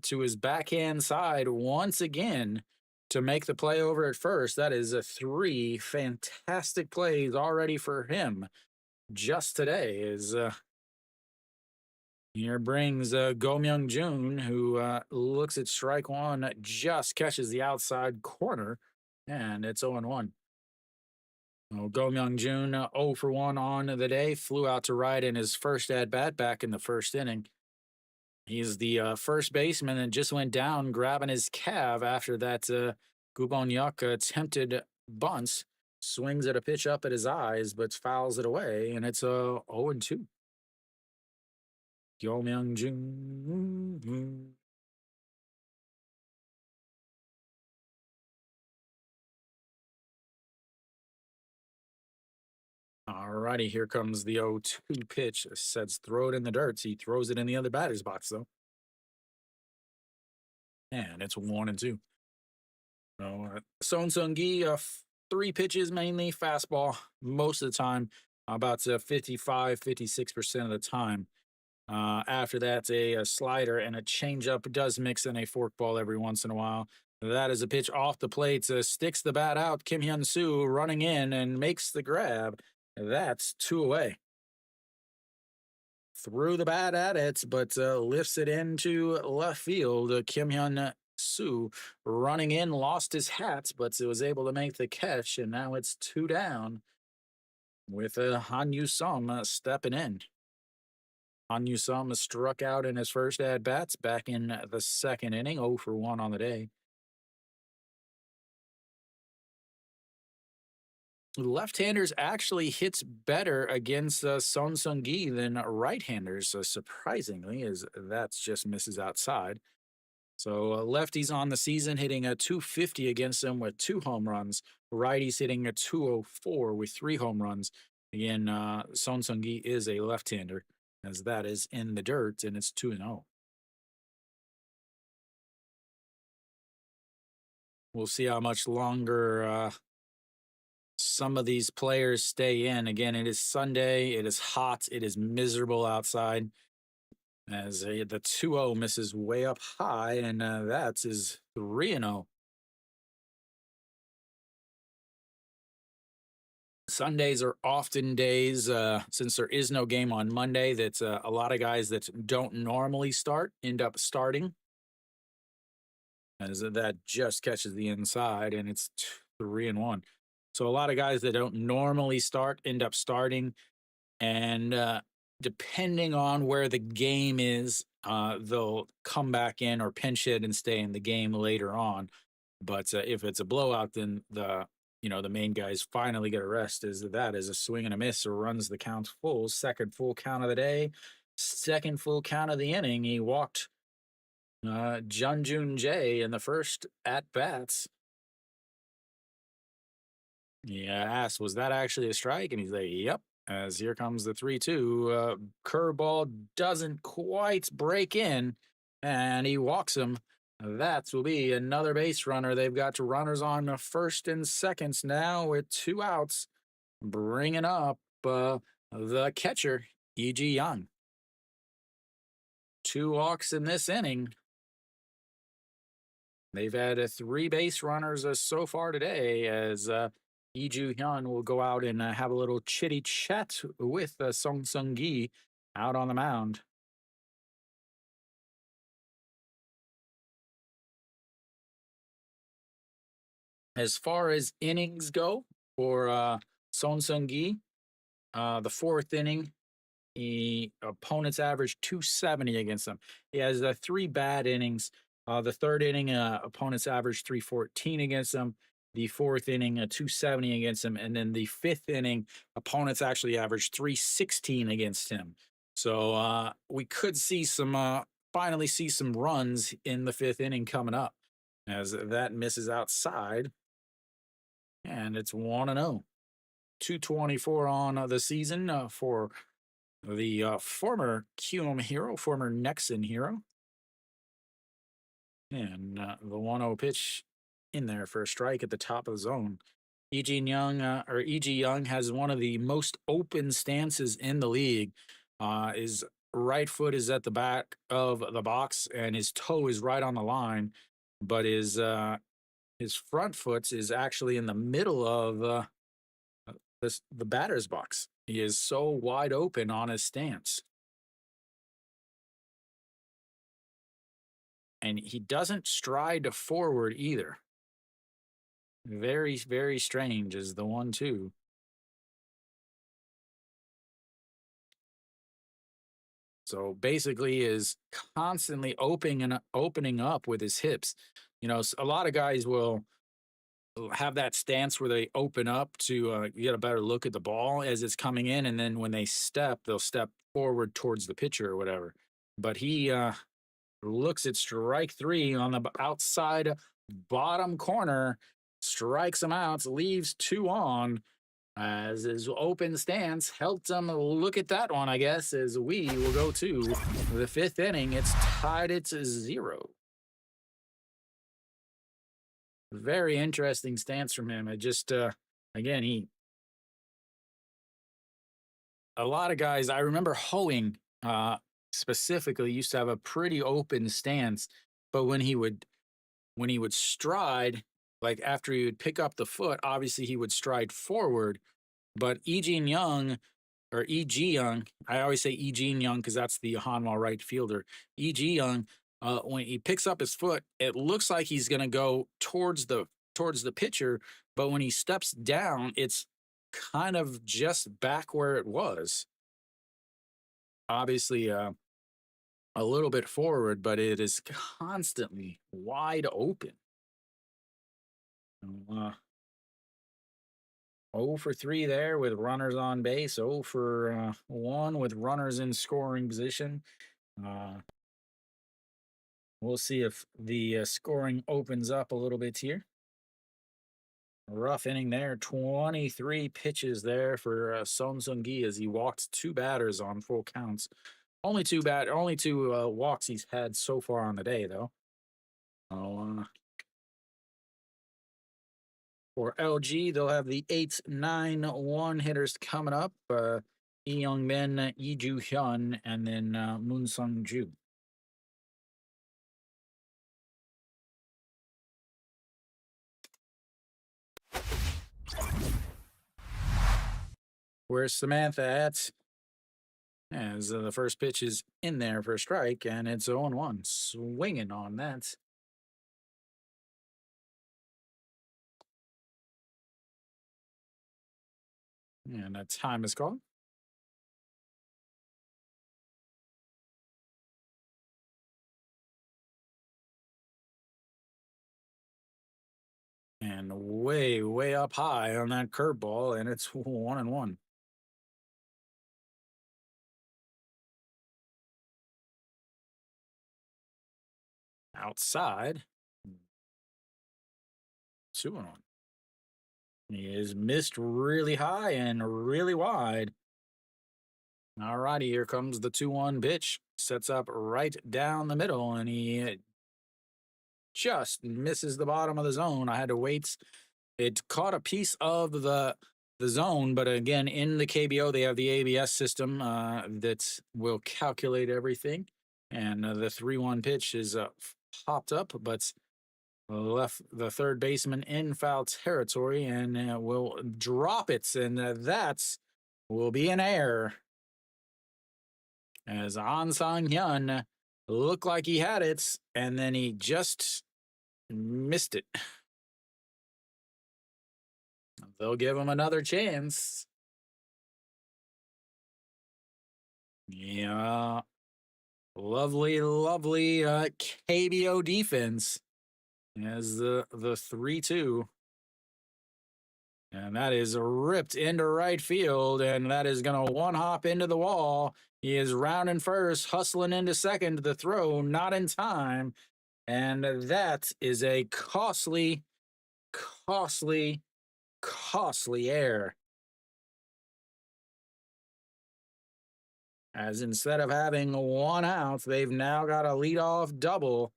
S1: to his backhand side once again to make the play over at first. That is a three fantastic plays already for him just today. Is Here brings Go Myung Jun, who looks at strike one, just catches the outside corner, and it's 0 1. Oh, Go Myung Jun, 0 for 1 on the day, flew out to right in his first at bat back in the first inning. He's the first baseman and just went down grabbing his calf after that Gubonyak attempted bunts. Swings at a pitch up at his eyes, but fouls it away, and it's a 0 2. Go Myung Jun. All righty, here comes the 0-2 pitch. Says throw it in the dirt. He throws it in the other batter's box, though. And it's 1 2. So, Son Sung Gi, three pitches mainly, fastball most of the time, about 55, 56% of the time. After that, a slider and a changeup does mix in a forkball every once in a while. That is a pitch off the plate, sticks the bat out. Kim Hyun Soo running in and makes the grab. That's two away. Threw the bat at it, but lifts it into left field. Kim Hyun Soo running in, lost his hat, but was able to make the catch, and now it's two down with Han Yu Sum stepping in. Han Yu Sum struck out in his first at bats back in the second inning, 0 for 1 on the day. Left-handers actually hits better against Son Sung Gi than right-handers, surprisingly, as that just misses outside. So lefties on the season hitting a 250 against them with 2 home runs. Righties hitting a 204 with 3 home runs. Again, Son Sung Gi is a left-hander, as that is in the dirt, and it's 2-0. We'll see how much longer some of these players stay in. Again, it is Sunday. It is hot. It is miserable outside. As the 2-0 misses way up high, and that's his 3-0. Sundays are often days, since there is no game on Monday, that a lot of guys that don't normally start end up starting. As that just catches the inside, and it's 3-1. So a lot of guys that don't normally start end up starting, and depending on where the game is, they'll come back in or pinch hit and stay in the game later on. But if it's a blowout, then the main guys finally get a rest. Is that is a swing and a miss or runs the count full. Second full count of the day, second full count of the inning. He walked Jun Jun Jae in the first at bats. Yeah, asked, was that actually a strike? And he's like, yep. As here comes the 3-2. Curveball doesn't quite break in, and he walks him. That will be another base runner. They've got runners on first and seconds now with 2 outs, bringing up the catcher, E.G. Young. 2 walks in this inning. They've had 3 base runners so far today, as Lee Hyun will go out and have a little chitty chat with Song Sung Gi out on the mound. As far as innings go for Song Sung Gi, the fourth inning, the opponents averaged 270 against him. He has 3 bad innings. The third inning, opponents averaged 314 against him. The fourth inning, 270 against him. And then the fifth inning, opponents actually averaged 316 against him. So we could see finally see some runs in the fifth inning coming up, as that misses outside. And it's 1-0. 224 on the season for the former QM hero, former Nexon hero. And the 1-0 pitch in there for a strike at the top of the zone. E.G. Young has one of the most open stances in the league. His right foot is at the back of the box, and his toe is right on the line, but his front foot is actually in the middle of the batter's box. He is so wide open on his stance, and he doesn't stride forward either. Very, very strange is the 1-2. So basically, is constantly opening up with his hips. A lot of guys will have that stance where they open up to get a better look at the ball as it's coming in, and then when they step, they'll step forward towards the pitcher or whatever. But he looks at strike three on the outside bottom corner, strikes him out, leaves two on. As his open stance helped him look at that one, I guess, as we will go to the fifth inning. It's tied at 0. Very interesting stance from him. It just, again, a lot of guys, I remember Hoeing specifically used to have a pretty open stance, but when he would stride, like after he would pick up the foot, obviously he would stride forward. But E.G. Young, I always say E.G. Young because that's the Hanwha right fielder. E.G. Young, when he picks up his foot, it looks like he's going to go towards the pitcher, but when he steps down, it's kind of just back where it was. Obviously, a little bit forward, but it is constantly wide open. 0 for 3 there with runners on base. 0 for 1 with runners in scoring position. We'll see if the scoring opens up a little bit here. Rough inning there. 23 pitches there for Son Seung-gi as he walked 2 batters on full counts. Only two walks he's had so far on the day, though. For LG, they'll have the 8-9-1 hitters coming up. Lee Young-min, Lee Ju-hyun, and then Moon Sung-ju. Where's Samantha at? As the first pitch is in there for a strike, and it's 0-1. Swinging on that. And a time is called. And way, way up high on that curveball, and it's 1-1. Outside, 2-1. He is missed really high and really wide. All righty, here comes the 2-1 pitch. Sets up right down the middle, and he just misses the bottom of the zone. I had to wait. It caught a piece of the zone, but again, in the KBO, they have the ABS system that will calculate everything. And the 3-1 pitch is popped up, but left the third baseman in foul territory and will drop it. And that will be an error. As An Sang-hyun looked like he had it, and then he just missed it. They'll give him another chance. Yeah. Lovely, lovely KBO defense as the 3-2. And that is ripped into right field, and that is going to one-hop into the wall. He is rounding first, hustling into second. The throw not in time. And that is a costly, costly, costly error. As instead of having 1 out, they've now got a leadoff double.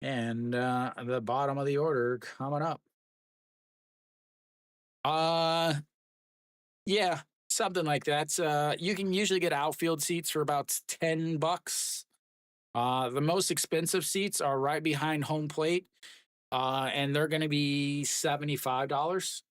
S1: And the bottom of the order coming up. Uh, yeah, something like that. You can usually get outfield seats for about $10. The most expensive seats are right behind home plate, and they're going to be $75.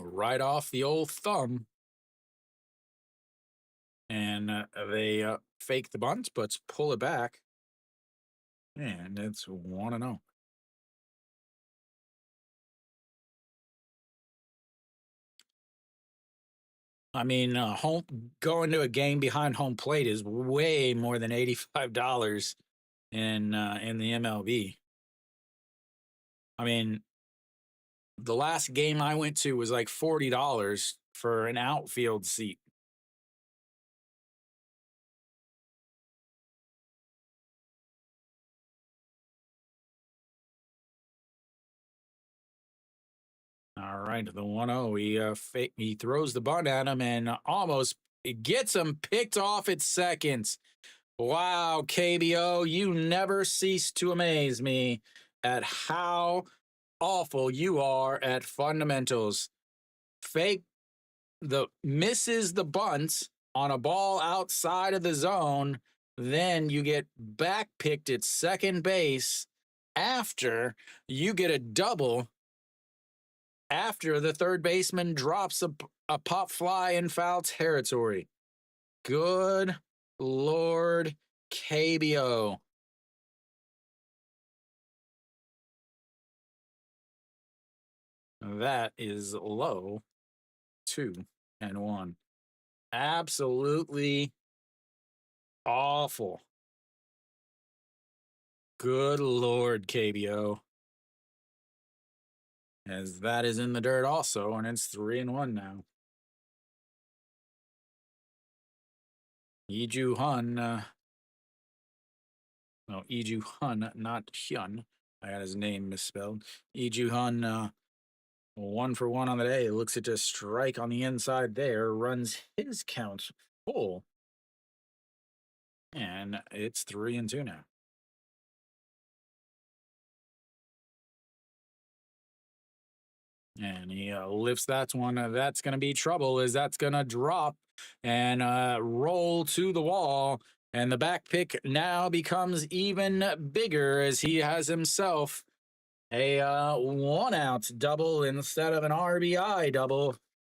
S1: Right off the old thumb. And they fake the bunt, but pull it back. And it's 1-0. I mean, home going to a game behind home plate is way more than $85 in the MLB. I mean, the last game I went to was like $40 for an outfield seat. All right, the 1-0. He throws the bunt at him and almost it gets him picked off at second. Wow, KBO, you never cease to amaze me at how awful you are at fundamentals. Fake the misses the bunt on a ball outside of the zone, then you get back picked at second base after you get a double after the third baseman drops a pop fly in foul territory. Good Lord, KBO. That is low 2-1. Absolutely awful. Good Lord, KBO. As that is in the dirt also, and it's 3-1 now. Iju Hun, no, Iju Hun, not Hyun. I had his name misspelled. Iju Hun, 1 for 1 on the day. Looks at a strike on the inside there, runs his count full, and it's 3-2 now. And he lifts that one. That's going to be trouble as that's going to drop and roll to the wall. And the back pick now becomes even bigger as he has himself a 1-out double instead of an RBI double.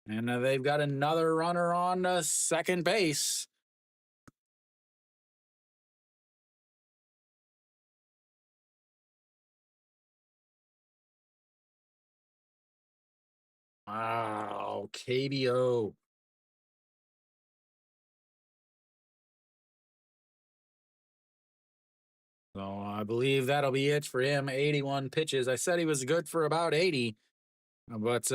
S1: And they've got another runner on second base. Wow, KBO. So I believe that'll be it for him. 81 pitches. I said he was good for about 80, but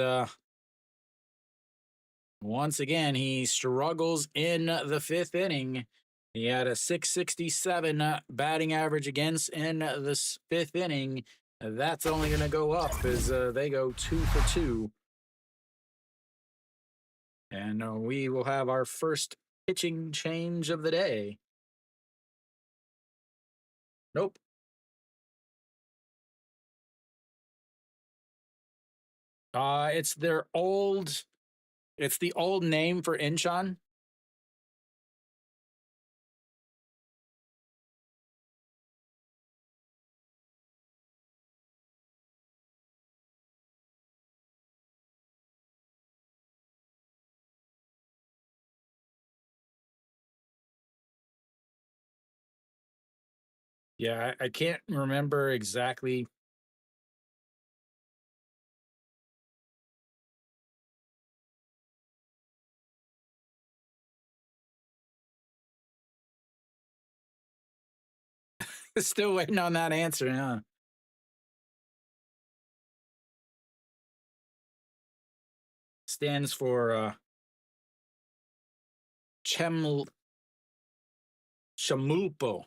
S1: once again, he struggles in the fifth inning. He had a 667 batting average against in this fifth inning. That's only going to go up as they go 2 for 2. And we will have our first pitching change of the day. Nope. It's their old, it's the old name for Incheon. Yeah, I can't remember exactly. Still waiting on that answer, huh? Stands for Chem Chamulpo.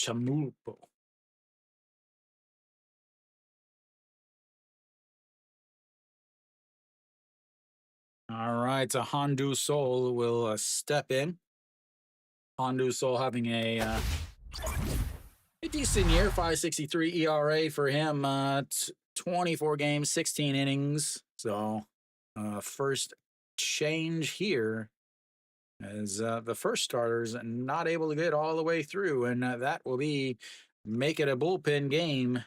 S1: Chamulpo. All right, Hondu Sol will step in. Hondu Sol having a decent year, 5.63 ERA for him. 24 games, 16 innings. So, first change here as the first starters not able to get all the way through, and that will be make it a bullpen game,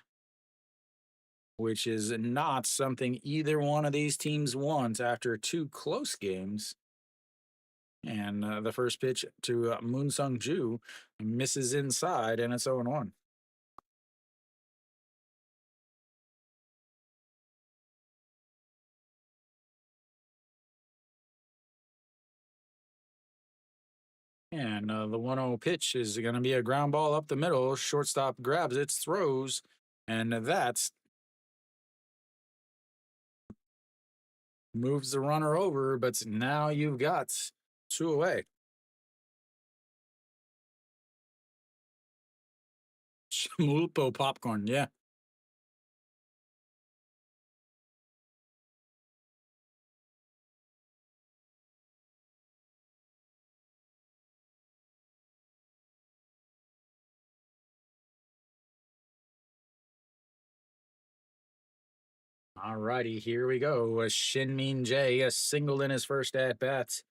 S1: which is not something either one of these teams wants after two close games. And the first pitch to Moon Sung Ju misses inside, and it's 0-1. And the 1-0 pitch is going to be a ground ball up the middle. Shortstop grabs it, throws, and that's moves the runner over. But now you've got two away. Mulpo popcorn, yeah. All righty, here we go. Shin Min Jae, a single in his first at bats,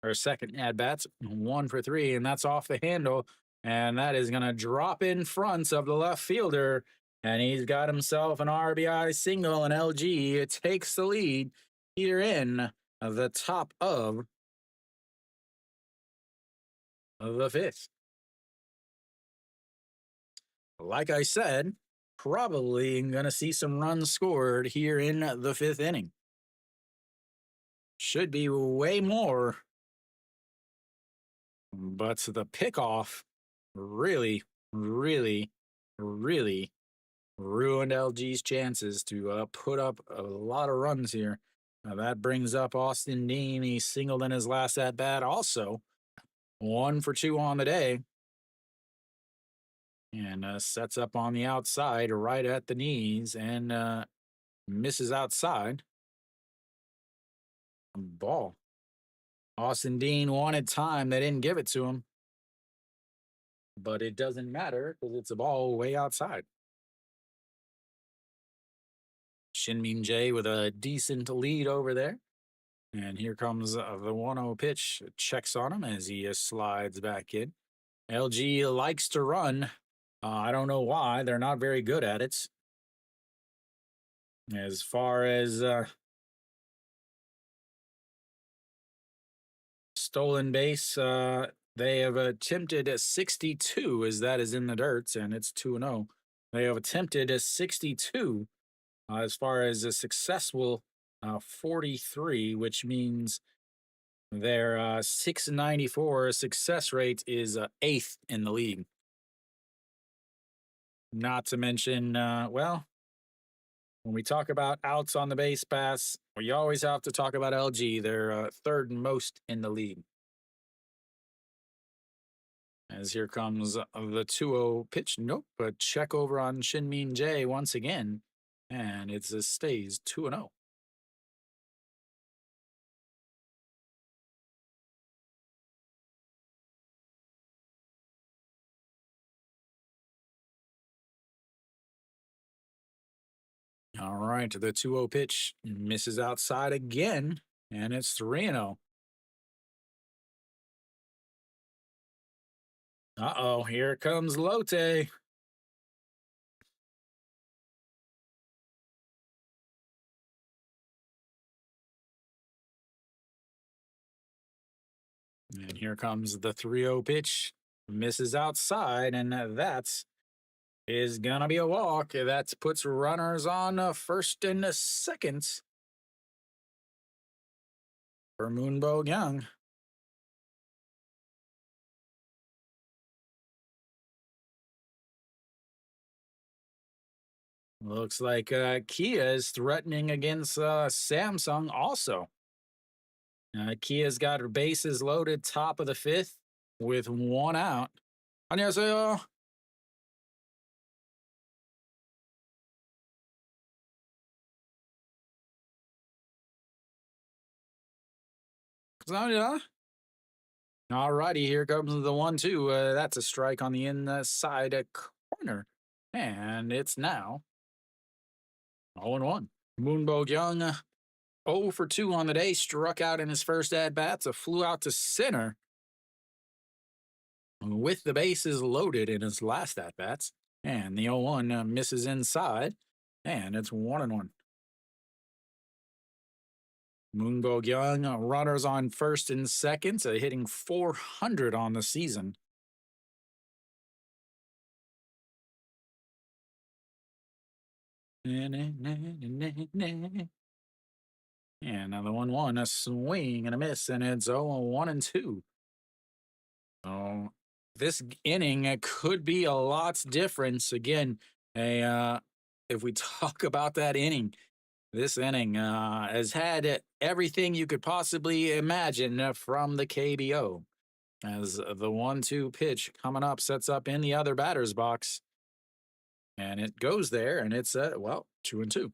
S1: or second at bats, 1 for 3, and that's off the handle. And that is going to drop in front of the left fielder. And he's got himself an RBI single, and LG takes the lead here in the top of the fifth. Like I said, probably going to see some runs scored here in the fifth inning. Should be way more. But the pickoff really, really, really ruined LG's chances to put up a lot of runs here. That brings up Austin Dean. He singled in his last at bat, also 1 for 2 on the day. And sets up on the outside right at the knees and misses outside. Ball. Austin Dean wanted time. They didn't give it to him. But it doesn't matter because it's a ball way outside. Shin Min Jae with a decent lead over there. And here comes the 1-0 pitch. Checks on him as he slides back in. LG likes to run. I don't know why. They're not very good at it. As far as stolen base, they have attempted 62, as that is in the dirt, and it's 2-0. They have attempted 62 as far as a successful 43, which means their 694 success rate is 8th in the league. Not to mention, well, when we talk about outs on the base pass, we always have to talk about LG. They're third most in the league. As here comes the 2-0 pitch. Nope, a check over on Shin Min Jae once again. And it stays 2-0. All right, the 2-0 pitch misses outside again, and it's 3-0. Uh-oh, here comes Lotte. And here comes the 3-0 pitch. Misses outside, and that is going to be a walk. That puts runners on first and second for Moonbo Young. Looks like Kia is threatening against Samsung also. Kia's got her bases loaded, top of the fifth with 1 out. 안녕하세요. So, yeah. All righty, here comes the 1-2. That's a strike on the inside corner. And it's now 0-1. Moonbo Young, 0 for 2 on the day, struck out in his first at bats, flew out to center with the bases loaded in his last at bats. And the 0-1 misses inside, and it's 1-1. Moonbo Young, runners on first and second, hitting .400 on the season. And another 1-1, a swing and a miss, and it's 0-1-2. Oh, this inning could be a lot different. Again, if we talk about that inning, this inning has had everything you could possibly imagine from the KBO. As the 1-2 pitch coming up sets up in the other batter's box. And it goes there, and it's, 2-2.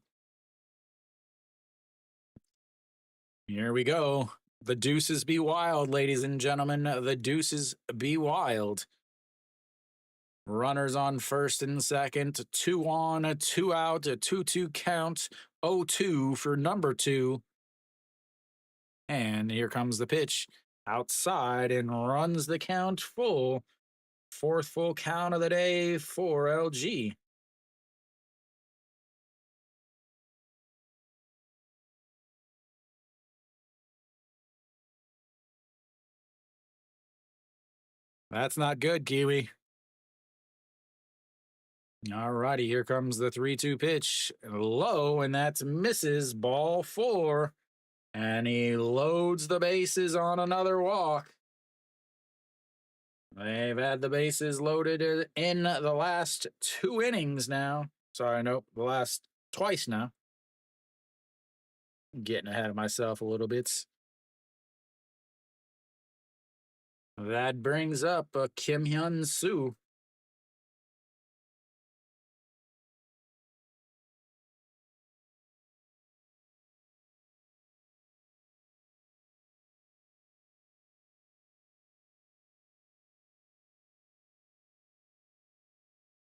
S1: Here we go. The deuces be wild, ladies and gentlemen. The deuces be wild. Runners on first and second, 2 on, 2 out, a 2-2 count, 0-2 for number 2. And here comes the pitch outside and runs the count full. Fourth full count of the day for LG. That's not good, Kiwi. All righty, here comes the 3-2 pitch. Low, and that's misses, ball 4. And he loads the bases on another walk. They've had the bases loaded in the last 2 innings now. Sorry, nope, the last twice now. Getting ahead of myself a little bit. That brings up Kim Hyun Soo.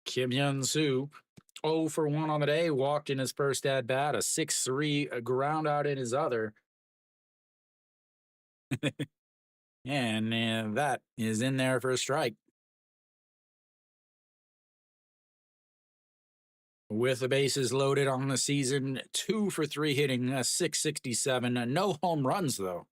S1: Kim Hyun Soo, 0 for 1 on the day, walked in his first at bat, a 6-3 ground out in his other. And that is in there for a strike. With the bases loaded on the season, 2 for 3 hitting, a 667. No home runs, though.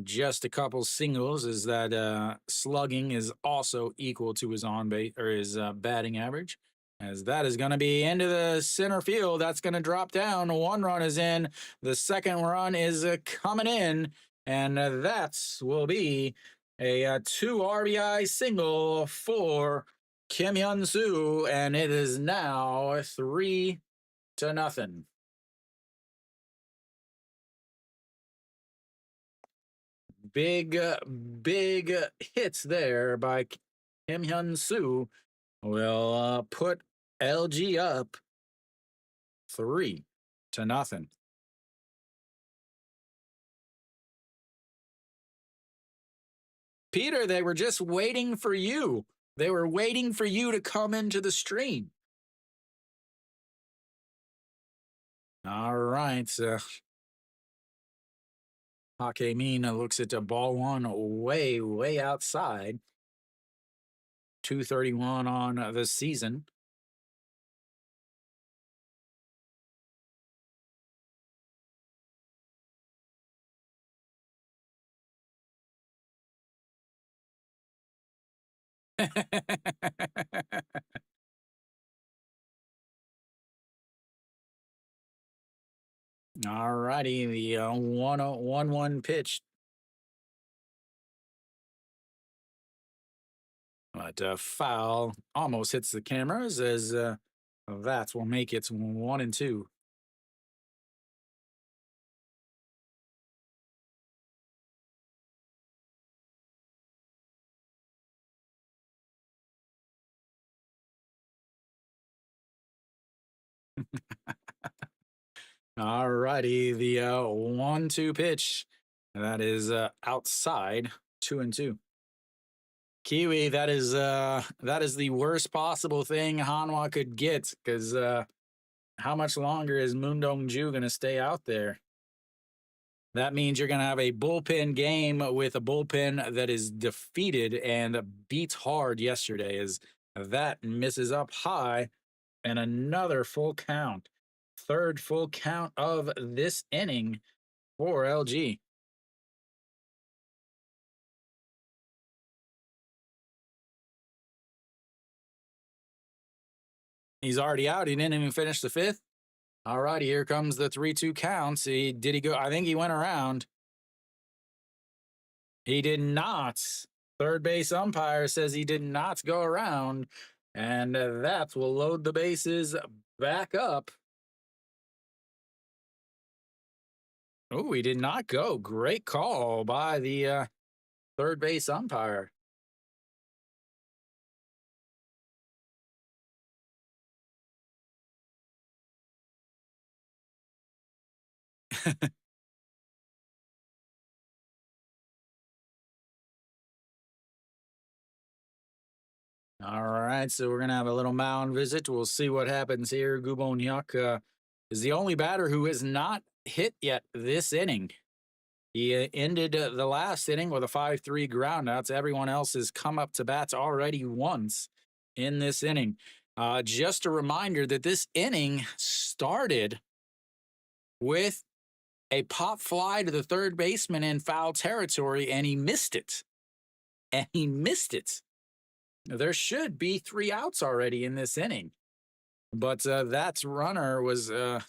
S1: Just a couple singles, as that slugging is also equal to his on base or his batting average. As that is going to be into the center field. That's going to drop down. 1 run is in. The second run is coming in. And that will be a 2 RBI single for Kim Hyun Soo. And it is now 3-0. Big hits there by Kim Hyun Soo will put LG up 3-0. Peter, they were just waiting for you. They were waiting for you to come into the stream. All right. Hakemina looks at the ball 1 way outside. 231 on the season. All righty, the 1-1 pitch. But foul almost hits the cameras as that will make it 1-2. All righty, the 1-2 pitch. That is outside 2-2. Kiwi, that is the worst possible thing Hanwha could get because how much longer is Moondong Ju gonna stay out there? That means you're gonna have a bullpen game with a bullpen that is defeated and beats hard yesterday as that misses up high and another full count. Third full count of this inning for LG. He's already out. He didn't even finish the fifth. All righty, here comes the 3-2 counts. Did he go? I think he went around. He did not. Third base umpire says he did not go around, and that will load the bases back up. Oh, he did not go. Great call by the third base umpire. All right, so we're gonna have a little mound visit. We'll see what happens here. Gubon is the only batter who has not hit yet this inning. He ended the last inning with a 5-3 groundouts. Everyone else has come up to bats already once in this inning. Just a reminder that this inning started with a pop fly to the third baseman in foul territory, and he missed it. There should be 3 outs already in this inning, but that runner was, or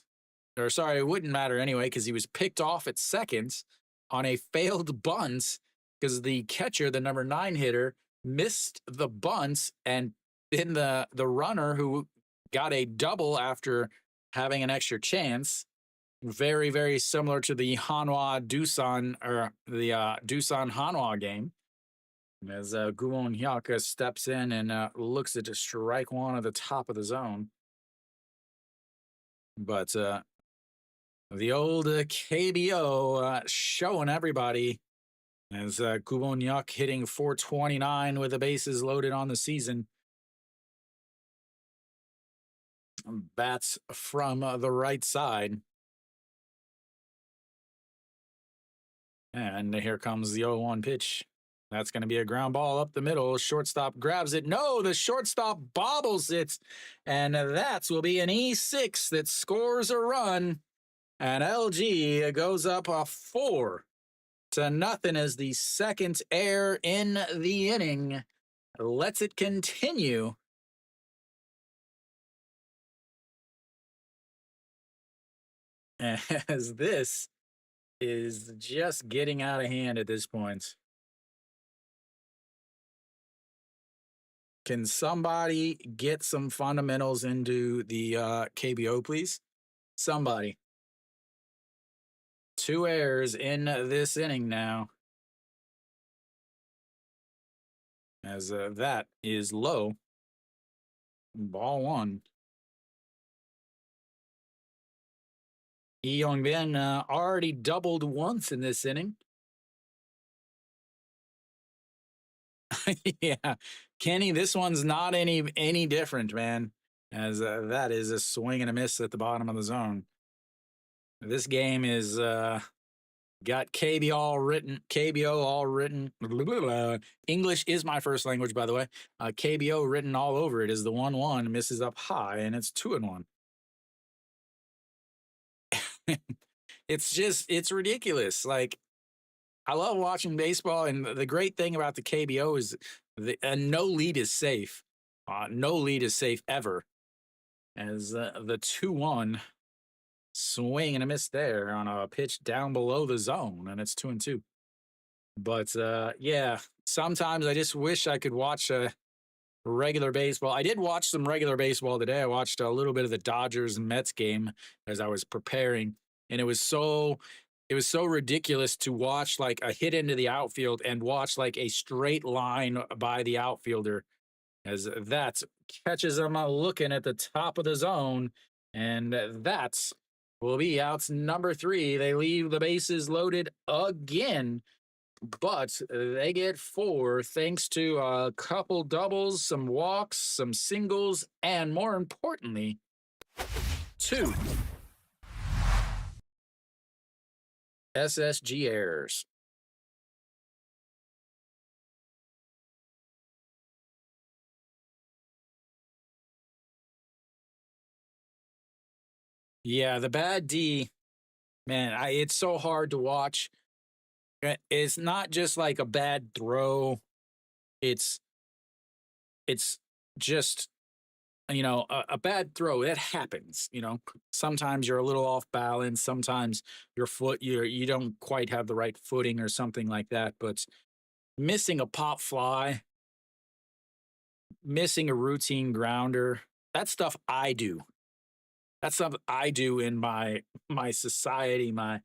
S1: sorry, it wouldn't matter anyway because he was picked off at second on a failed bunt because the catcher, the number 9 hitter, missed the bunt, and then the runner who got a double after having an extra chance. Very, very similar to the Hanwha Doosan or the Doosan Hanwha game. As Guwon Hyaka steps in and looks at strike one at the top of the zone. But the old KBO showing everybody as Guwon Hyuk hitting 429 with the bases loaded on the season. Bats from the right side. And here comes the 0-1 pitch. That's going to be a ground ball up the middle. Shortstop grabs it. No, the shortstop bobbles it. And that will be an E6 that scores a run. And LG goes up a 4-0 as the second error in the inning lets it continue. As this is just getting out of hand at this point. Can somebody get some fundamentals into the KBO, please? Somebody. 2 errors in this inning now. As that is low. Ball 1. Lee Young-bin already doubled once in this inning. Yeah, Kenny, this one's not any different, man. As that is a swing and a miss at the bottom of the zone. This game is got KBO all written. Blah, blah, blah. English is my first language, by the way. KBO written all over it is the 1-1 misses up high, and it's 2-1. It's ridiculous. Like, I love watching baseball, and the great thing about the KBO is no lead is safe. No lead is safe ever. As the 2-1 swing and a miss there on a pitch down below the zone, and it's 2-2. But yeah, sometimes I just wish I could watch regular baseball. I did watch some regular baseball today. I watched a little bit of the Dodgers and Mets game as I was preparing, and it was so ridiculous to watch like a hit into the outfield and watch like a straight line by the outfielder as that catches him looking at the top of the zone, and that's will be outs number 3. They leave the bases loaded again, but they get 4 thanks to a couple doubles, some walks, some singles, and more importantly, 2 SSG errors. Yeah, the bad D, man, it's so hard to watch. It's not just like a bad throw. It's it's just a bad throw that happens. Sometimes you're a little off balance. Sometimes your foot you don't quite have the right footing or something like that. But missing a pop fly, missing a routine grounder, that stuff I do. That's something I do in my society, my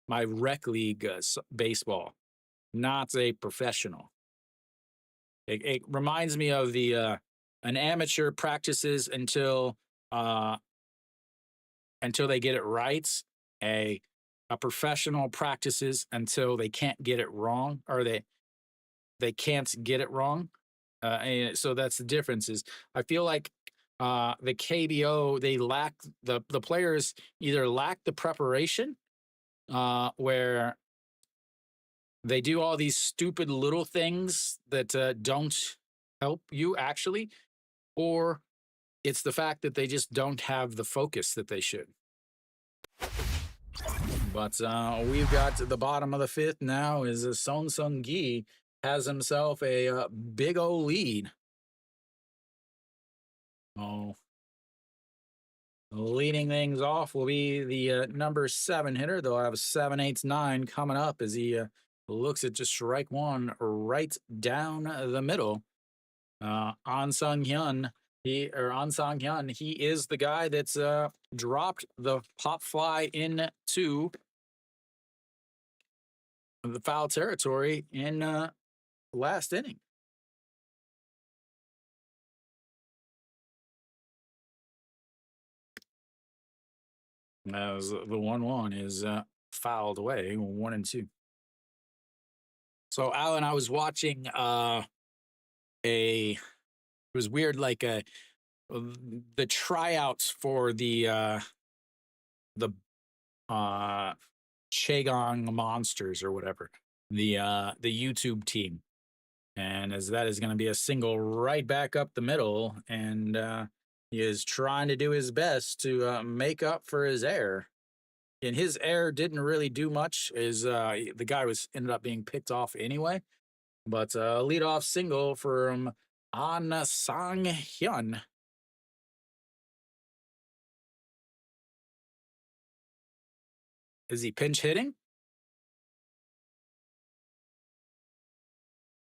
S1: rec league baseball, not a professional. It reminds me of the an amateur practices uh, until they get it right. A a professional practices until they can't get it wrong, or they can't get it wrong. And so that's the difference. Is I feel like the KBO, they lack the players either lack the preparation, where they do all these stupid little things that don't help you actually, or it's the fact that they just don't have the focus that they should. But we've got to the bottom of the 5th now. Is Son Sung Gi has himself a big old lead. Oh, leading things off will be the number 7 hitter. They'll have 7, 8, 9 coming up as he looks at just strike one right down the middle. An Sung Hyun, he is the guy that's dropped the pop fly into the foul territory in last inning. As the 1-1 is fouled away, 1-2. So, Alan, I was watching it was weird, like the tryouts for the uh Chagong Monsters or whatever, the YouTube team. And as that is going to be a single right back up the middle, and he is trying to do his best to make up for his error. And his error didn't really do much. Is the guy was ended up being picked off anyway. But a leadoff single from An Sang Hyun. Is he pinch hitting?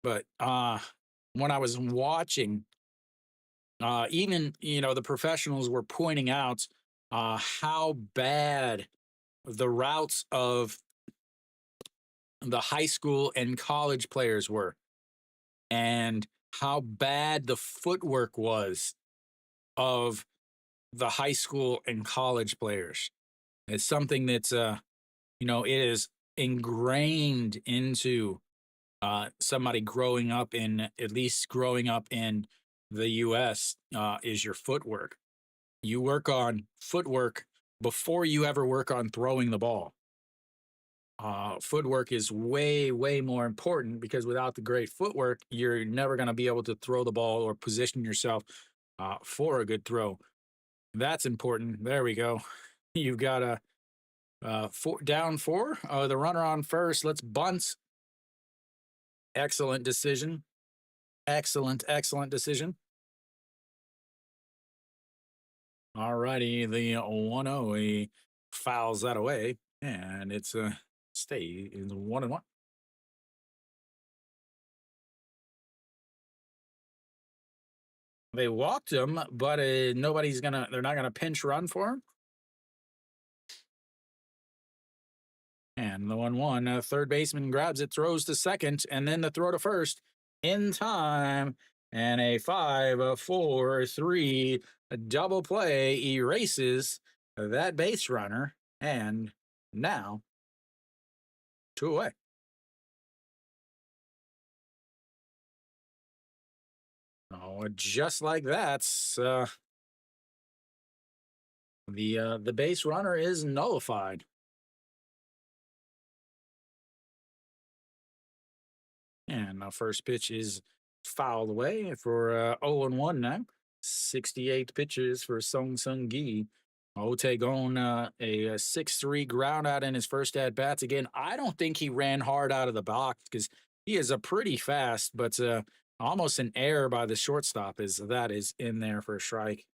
S1: But when I was watching, even the professionals were pointing out how bad the routes of the high school and college players were, and how bad the footwork was of the high school and college players. It's something that's it is ingrained into somebody growing up in, at least growing up in the US, is your footwork. You work on footwork before you ever work on throwing the ball. Footwork is way, way more important, because without the great footwork, you're never going to be able to throw the ball or position yourself for a good throw. That's important. There we go. You've got a down 4. The runner on first. Let's bunt. Excellent decision. Excellent, excellent decision. All righty, the 1-0, he fouls that away, and it's a stay in the 1-1. They walked him, but they're not gonna pinch run for him. And the 1-1, third baseman grabs it, throws to second, and then the throw to first in time. And a 5-4-3 double play erases that base runner. And now, two away. Oh, just like that, the base runner is nullified. And the first pitch is fouled away for 0-1 now. 68 pitches for Song Sung Gi. Will take on a 6-3 ground out in his first at bats. Again, I don't think he ran hard out of the box because he is a pretty fast, but almost an error by the shortstop is that is in there for a strike.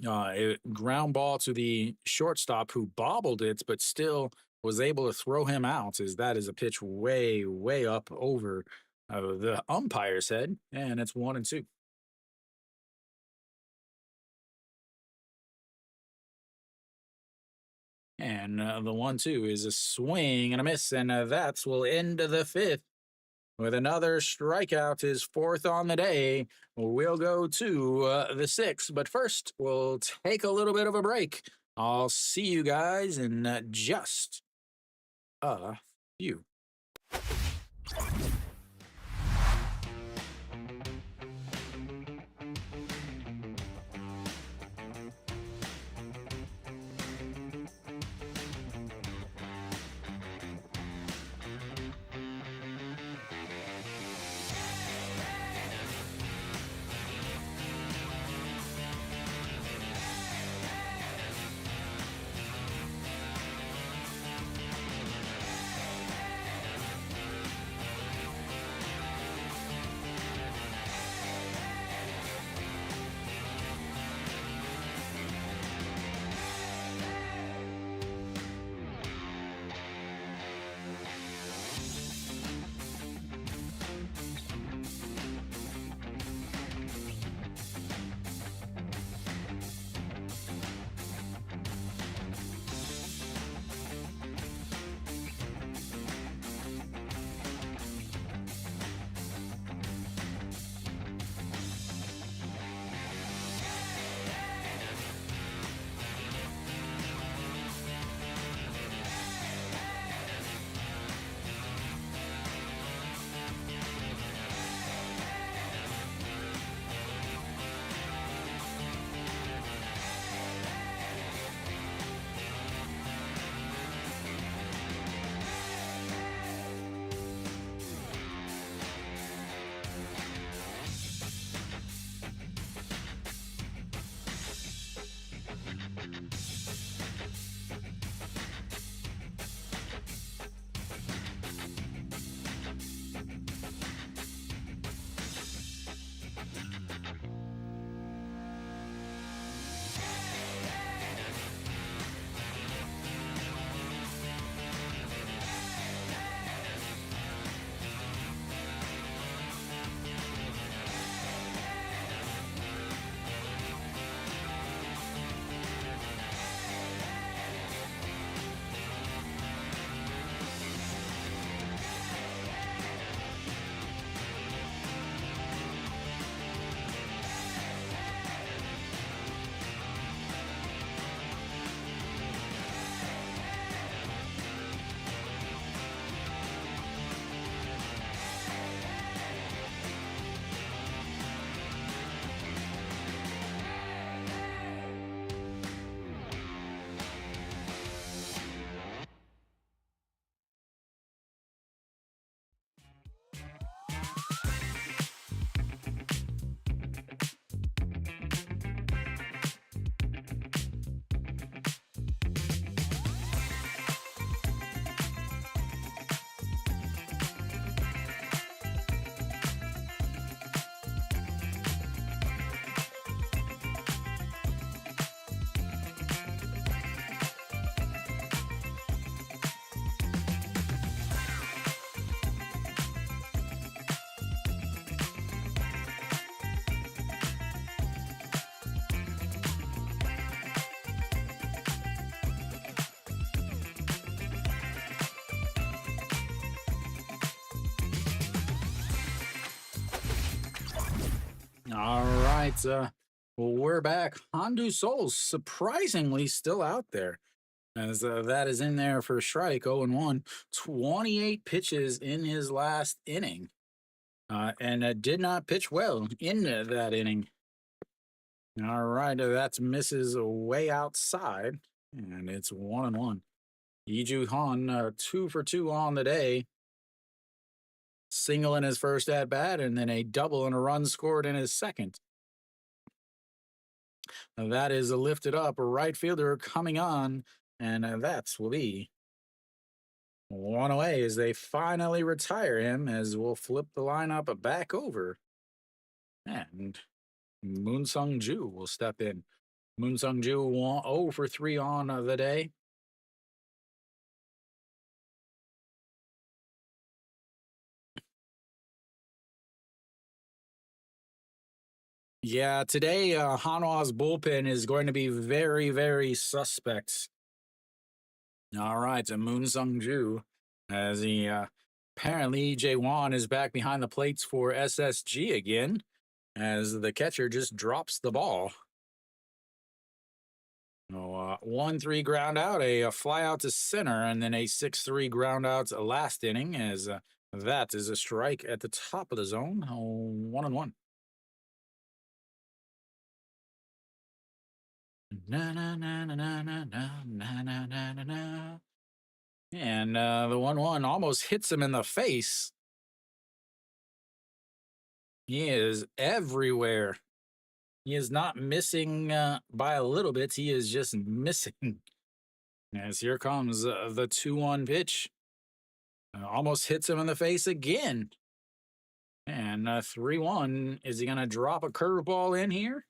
S1: A ground ball to the shortstop who bobbled it, but still was able to throw him out. As that is a pitch way, way up over the umpire's head, and it's 1-2. And the 1-2 is a swing and a miss, and that's will end the fifth with another strikeout, his fourth on the day. We'll go to the sixth, but first we'll take a little bit of a break. I'll see you guys in just a few. All right. Well, we're back. Handu Souls surprisingly still out there, as that is in there for strike 0 and 1. 28 pitches in his last inning, and did not pitch well in that inning. All right, that's misses way outside, and it's 1 and 1. Yiju Han, 2 for 2 on the day. Single in his first at bat, and then a double and a run scored in his second. That is a lifted up right fielder coming on, and that will be one away as they finally retire him, as we'll flip the lineup back over. And Moon Sung Ju will step in. Moon Sung Ju 0 for 3 on the day. Yeah, today Hanwha's bullpen is going to be very, very suspect. All right, Moon Sung Ju, as he apparently Jae-won is back behind the plates for SSG again, as the catcher just drops the ball. 1-3 ground out, a fly out to center, and then a 6-3 ground out last inning, as that is a strike at the top of the zone. 1 and 1. Na na na na na na na na na na na na. And the 1-1 almost hits him in the face. He is everywhere. He is not missing by a little bit. He is just missing. As here comes the 2-1 pitch. Almost hits him in the face again. And 3-1. Is he going to drop a curveball in here?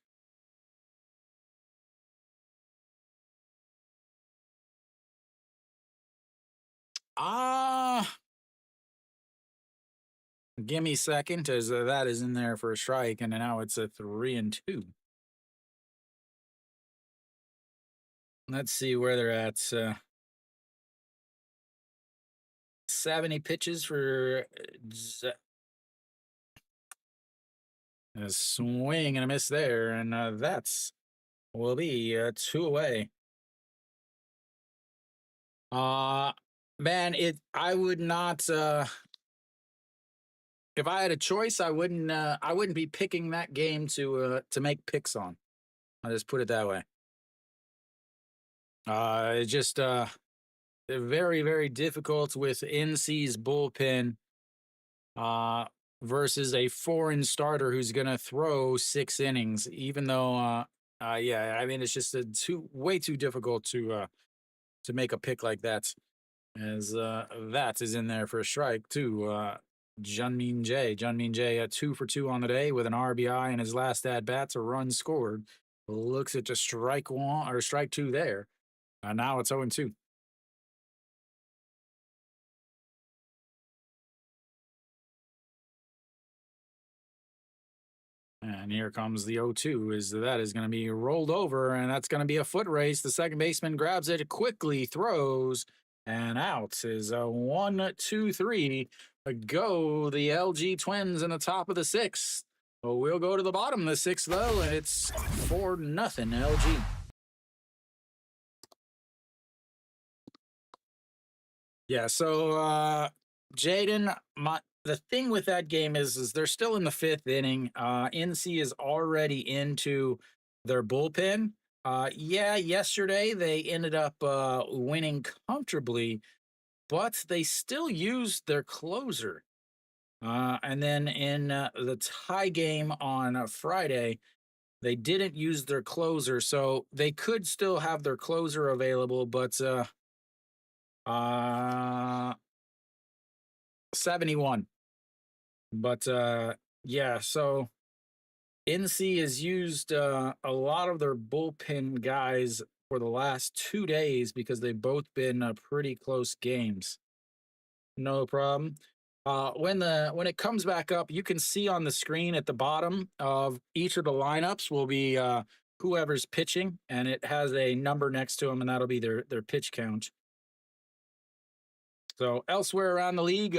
S1: Give me a second, as that is in there for a strike, and now it's a 3-2. Let's see where they're at. 70 pitches for a swing and a miss there, and that's will be 2 away. Man, I would not. If I had a choice, I wouldn't be picking that game to make picks on. I'll just put it that way. It's just very, very difficult with NC's bullpen versus a foreign starter who's going to throw 6 innings, even though, yeah, I mean, it's just way too difficult to make a pick like that, as that is in there for a strike too. Junmin Jae, 2 for 2 on the day with an RBI in his last at bats, a run scored. Looks at just strike 1 or strike 2 there. Now it's 0-2. And here comes the 0-2. That is going to be rolled over, and that's going to be a foot race. The second baseman grabs it quickly, throws, and out is a 1-2-3. Go the LG Twins in the top of the 6th. We'll go to the bottom of the 6th, though, and it's 4-0 LG. Yeah, so Jaden, the thing with that game is they're still in the 5th inning. NC is already into their bullpen. Yeah, yesterday they ended up winning comfortably, but they still used their closer. And then in the tie game on Friday, they didn't use their closer, so they could still have their closer available, but 71. But yeah, so NC has used a lot of their bullpen guys for the last 2 days because they've both been pretty close games. No problem. When it comes back up, you can see on the screen at the bottom of each of the lineups will be whoever's pitching, and it has a number next to them, and that'll be their pitch count. So elsewhere around the league,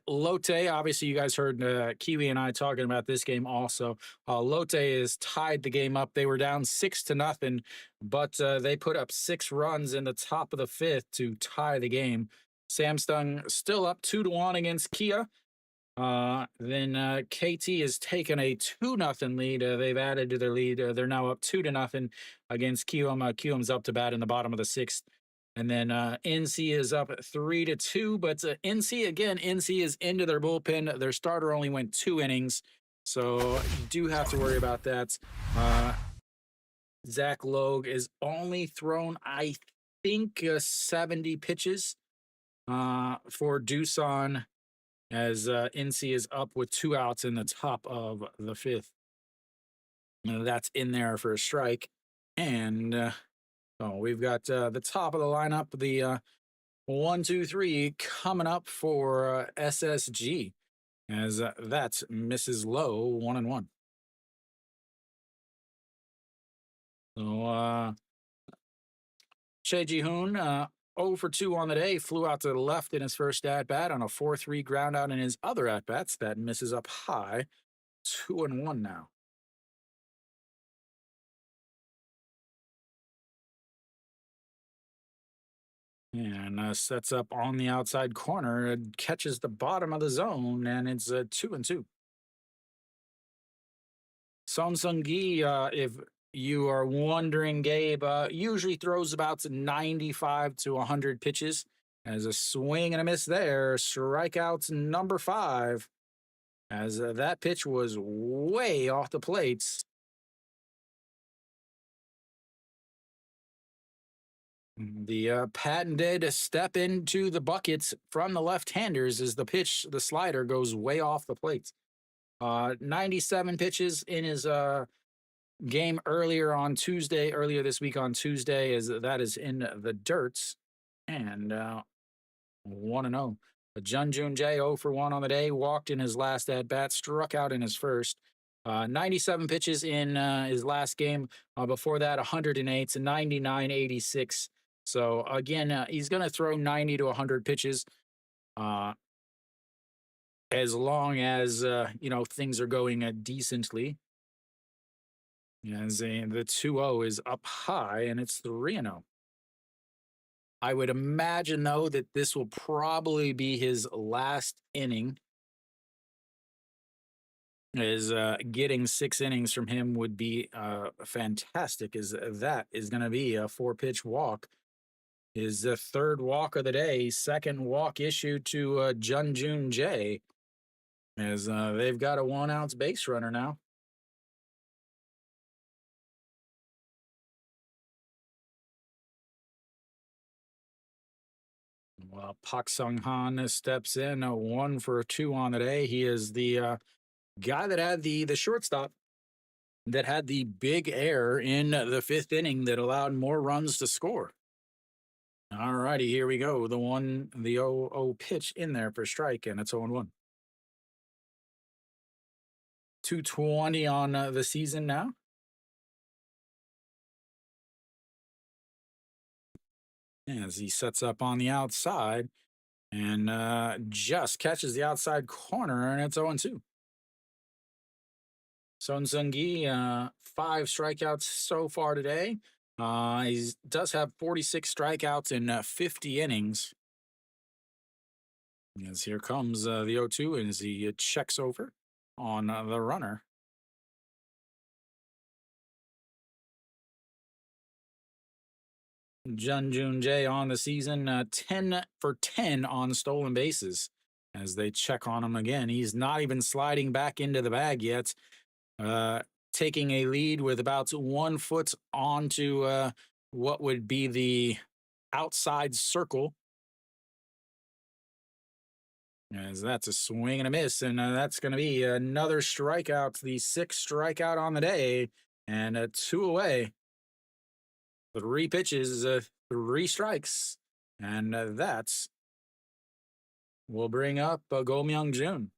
S1: Lotte, obviously you guys heard Kiwi and I talking about this game also. Lotte is tied the game up. They were down 6-0, but they put up 6 runs in the top of the fifth to tie the game. Samsung still up 2-1 against Kia. Then KT has taken a 2-0 lead. They've added to their lead. They're now up 2-0 against QM. QM's up to bat in the bottom of the sixth. And then NC is up 3-2. But NC, again, NC is into their bullpen. Their starter only went 2 innings. So you do have to worry about that. Zach Logue is only thrown, I think, 70 pitches for Doosan, as NC is up with 2 outs in the top of the fifth. That's in there for a strike. And we've got the top of the lineup, the 1, 2, 3 coming up for SSG, as that's Mrs. Lowe 1-1. So Che Ji-hoon, 0 for 2 on the day, flew out to the left in his first at-bat on a 4-3 ground out in his other at-bats. That misses up high. 2-1 now. And sets up on the outside corner. It catches the bottom of the zone, and it's 2-2. Son Seung-gi, if you are wondering, Gabe, usually throws about 95 to 100 pitches. As a swing and a miss there. Strikeouts number 5. As that pitch was way off the plates. The patented step into the buckets from the left-handers as the pitch, the slider, goes way off the plate. 97 pitches in his game earlier this week on Tuesday, as that is in the dirt. And 1-0. Jun Jun Jae 0 for 1 on the day, walked in his last at-bat, struck out in his first. 97 pitches in his last game. Before that, 108 to 99, 86. So again, he's going to throw 90 to 100 pitches, as long as things are going decently. As the 2-0 is up high, and it's 3-0. I would imagine, though, that this will probably be his last inning. As getting 6 innings from him would be fantastic, as that is going to be a 4-pitch walk. His third walk of the day, second walk issued to Jun Jun Jae, as they've got a 1-ounce base runner now. Well, Pak Sung Han steps in, 1 for 2 on the day. He is the guy that had the shortstop that had the big error in the 5th inning that allowed more runs to score. All righty, here we go. The 0-0 pitch in there for strike, and it's 0-1. 220 on the season now. As he sets up on the outside and just catches the outside corner, and it's 0-2. Son Seung-gi, 5 strikeouts so far today. He does have 46 strikeouts in 50 innings. As here comes the 0-2, and as he checks over on the runner. Jun Jun Jae on the season, 10 for 10 on stolen bases. As they check on him again, he's not even sliding back into the bag yet. Taking a lead with about 1 foot onto what would be the outside circle. As that's a swing and a miss, and that's going to be another strikeout, the 6th strikeout on the day, and 2 away. 3 pitches, 3 strikes, and that's will bring up Go Myung Jun.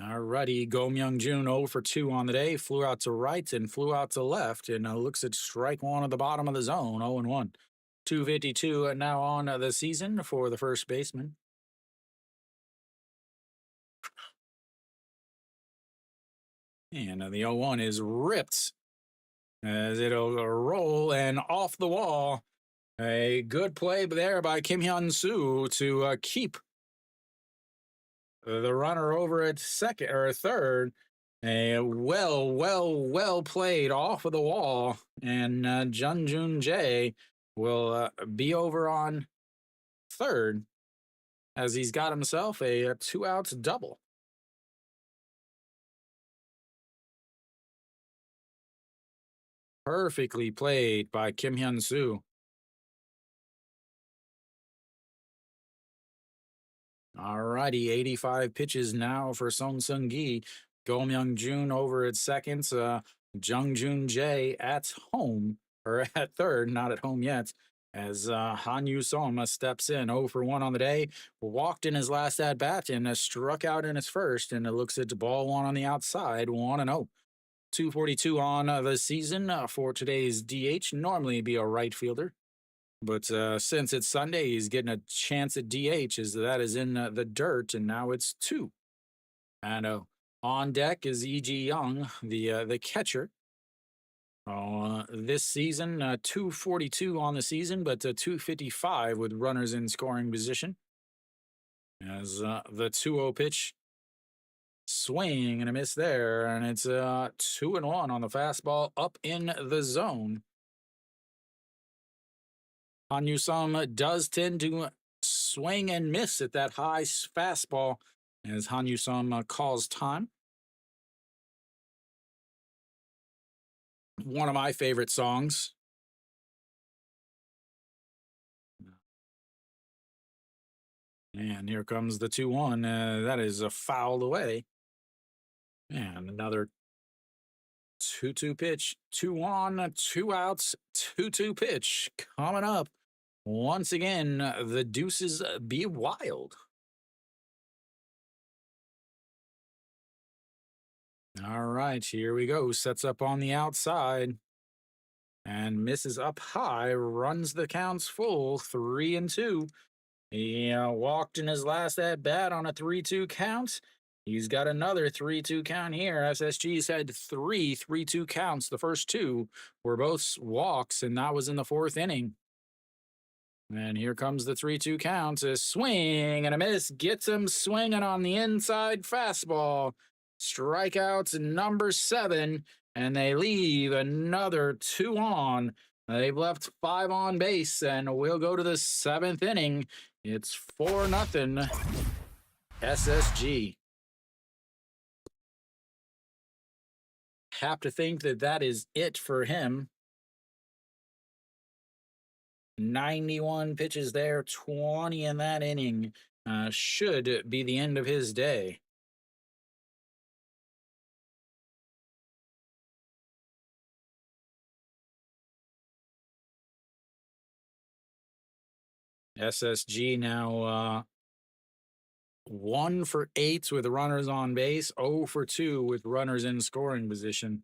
S1: Alrighty, Go Myung Jun 0 for 2 on the day. Flew out to right and flew out to left, and looks at strike one at the bottom of the zone. 0 and 1. 252 now on the season for the first baseman. And the 0-1 is ripped as it'll roll and off the wall. A good play there by Kim Hyun Soo to keep the runner over at second or third. A well played off of the wall, and Jun Jun Jae will be over on third as he's got himself a 2-out double. Perfectly played by Kim Hyun Soo. Alrighty, 85 pitches now for Song Seung Gi. Go Myung Jun over at second. Jung Jun Jae at home, or at third, not at home yet, as Han Yu Song steps in. 0 for 1 on the day. Walked in his last at bat and struck out in his first. And it looks at ball one on the outside, 1 and 0. 242 on the season for today's DH. Normally be a right fielder. But since it's Sunday, he's getting a chance at DH, as that is in the dirt, and now it's 2. And on deck is E.G. Young, the catcher. This season, 242 on the season, but 255 with runners in scoring position. As the 2-0 pitch, swing and a miss there, and it's 2 and 1 on the fastball up in the zone. Han Yu-sung does tend to swing and miss at that high fastball as Han Yu-sung calls time. One of my favorite songs. And here comes the 2-1. That is fouled away. And another 2-2 pitch. 2-1, 2 outs, 2-2 pitch coming up. Once again, the deuces be wild. All right, here we go. Sets up on the outside and misses up high. Runs the counts full, 3 and 2. He walked in his last at bat on a 3-2 count. He's got another 3-2 count here. SSG's had 3 3-2 counts. The first 2 were both walks, and that was in the 4th inning. And here comes the 3-2 count. A swing and a miss. Gets him swinging on the inside fastball. Strikeouts number 7, and they leave another 2 on. They've left 5 on base, and we'll go to the 7th inning. It's 4-0 SSG. Have to think that is it for him. 91 pitches there, 20 in that inning. Should be the end of his day. SSG now 1 for 8 with runners on base, 0 for 2 with runners in scoring position.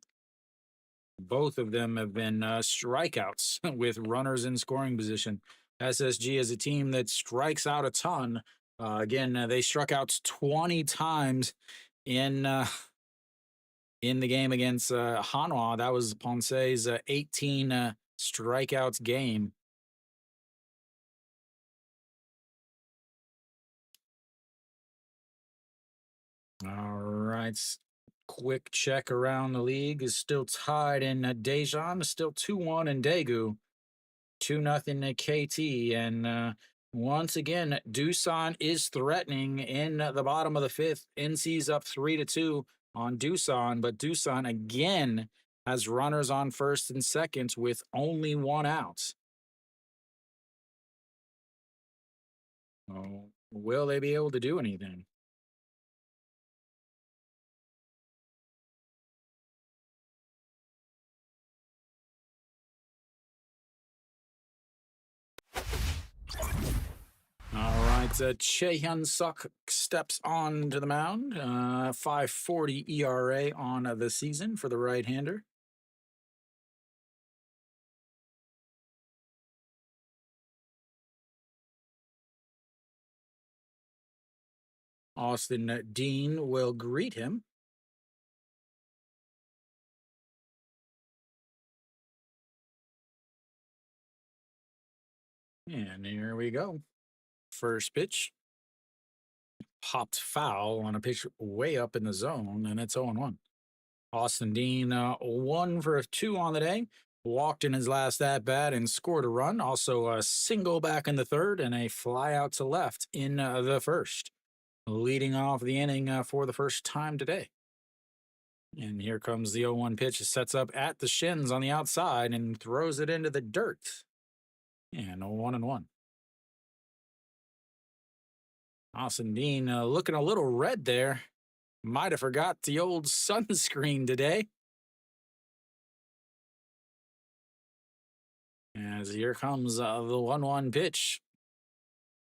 S1: Both of them have been strikeouts with runners in scoring position. SSG is a team that strikes out a ton. Again, they struck out 20 times in the game against Hanwha. That was Ponce's 18 strikeouts game. All right. Quick check around the league is still tied in Daejeon, still 2-1 in Daegu, 2-0 KT, and once again, Doosan is threatening in the bottom of the 5th. NC's up 3-2 on Doosan, but Doosan again has runners on first and second with only 1 out. Oh, will they be able to do anything? All right, It's Che Hyun Suk steps on to the mound. 5.40 ERA on the season for the right-hander. Austin Dean will greet him. And here we go. First pitch. Popped foul on a pitch way up in the zone, and it's 0-1. Austin Dean, 1 for 2 on the day. Walked in his last at bat and scored a run. Also, a single back in the third and a fly out to left in the first. Leading off the inning for the first time today. And here comes the 0-1 pitch. It sets up at the shins on the outside and throws it into the dirt. And 1-1. Austin Dean looking a little red there. Might have forgot the old sunscreen today. As here comes the 1-1 pitch.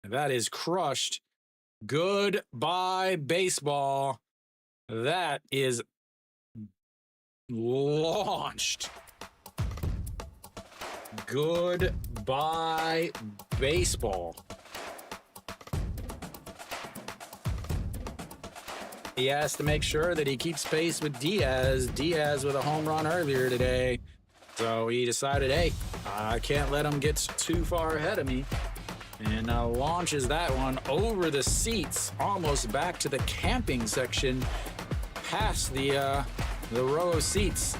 S1: That is crushed. Goodbye, baseball. That is launched. Goodbye, baseball. He has to make sure that he keeps pace with Diaz. Diaz with a home run earlier today. So he decided, hey, I can't let him get too far ahead of me. And launches that one over the seats, almost back to the camping section, past the row of seats.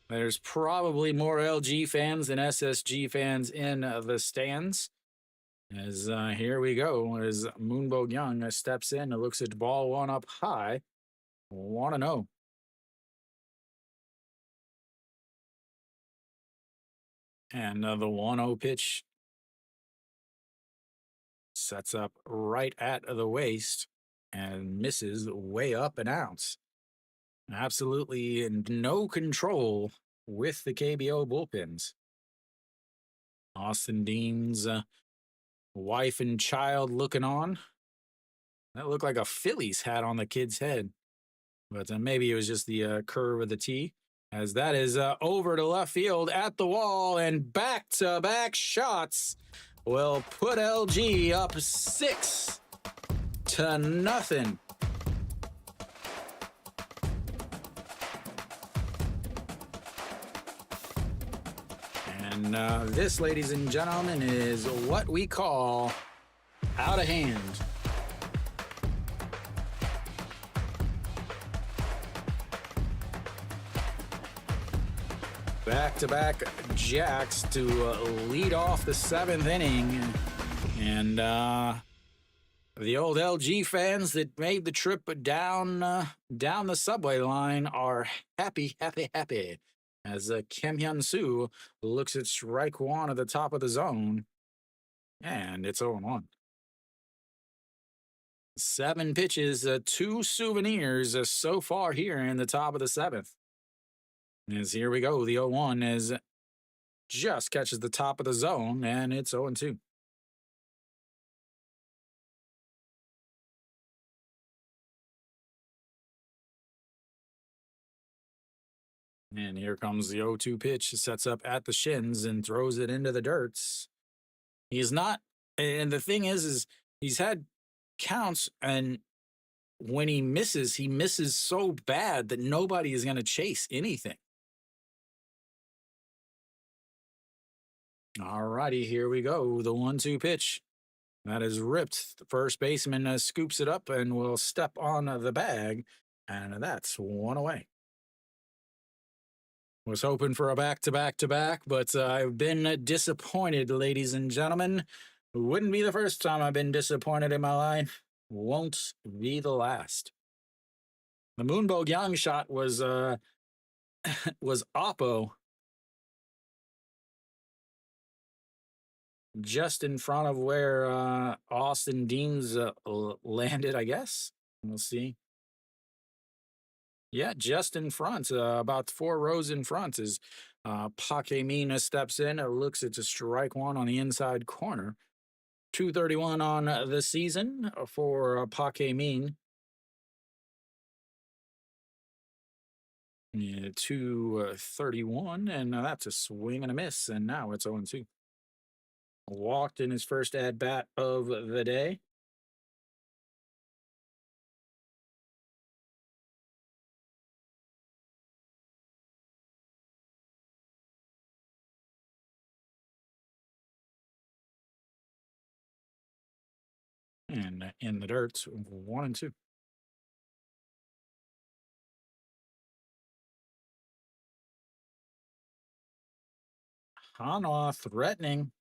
S1: There's probably more LG fans than SSG fans in the stands. As here we go, as Moonbo Young steps in and looks at ball one up high. 1-0. And the 1-0 pitch sets up right at the waist and misses way up and out. Absolutely no control with the KBO bullpens. Austin Dean's wife and child looking on. That looked like a Phillies hat on the kid's head. But maybe it was just the curve of the tee. As that is over to left field at the wall, and back-to-back shots will put LG up 6-0. And this, ladies and gentlemen, is what we call out of hand. Back-to-back jacks to lead off the 7th inning. And the old LG fans that made the trip down the subway line are happy. As Kim Hyun-soo looks at strike one at the top of the zone. And it's 0-1. 7 pitches, 2 souvenirs so far here in the top of the 7th. As here we go, the 0-1 is just catches the top of the zone, and it's 0-2. And here comes the 0-2 pitch. Sets up at the shins and throws it into the dirt. He's not, and the thing is he's had counts, and when he misses so bad that nobody is going to chase anything. All righty, here we go. The 1-2 pitch. That is ripped. The first baseman scoops it up and will step on the bag, and that's 1 away. Was hoping for a back-to-back-to-back, but I've been disappointed, ladies and gentlemen. Wouldn't be the first time I've been disappointed in my life. Won't be the last. The Moonbo Yang shot was was Oppo. Just in front of where Austin Dean's landed, I guess. We'll see. Yeah, just in front, about 4 rows in front is Pakemina steps in, looks at to strike one on the inside corner. 231 on the season for Pakemin. Yeah, 231, and that's a swing and a miss, and now it's 0 2. Walked in his first at bat of the day. And in the dirt, 1 2. Hanwha threatening.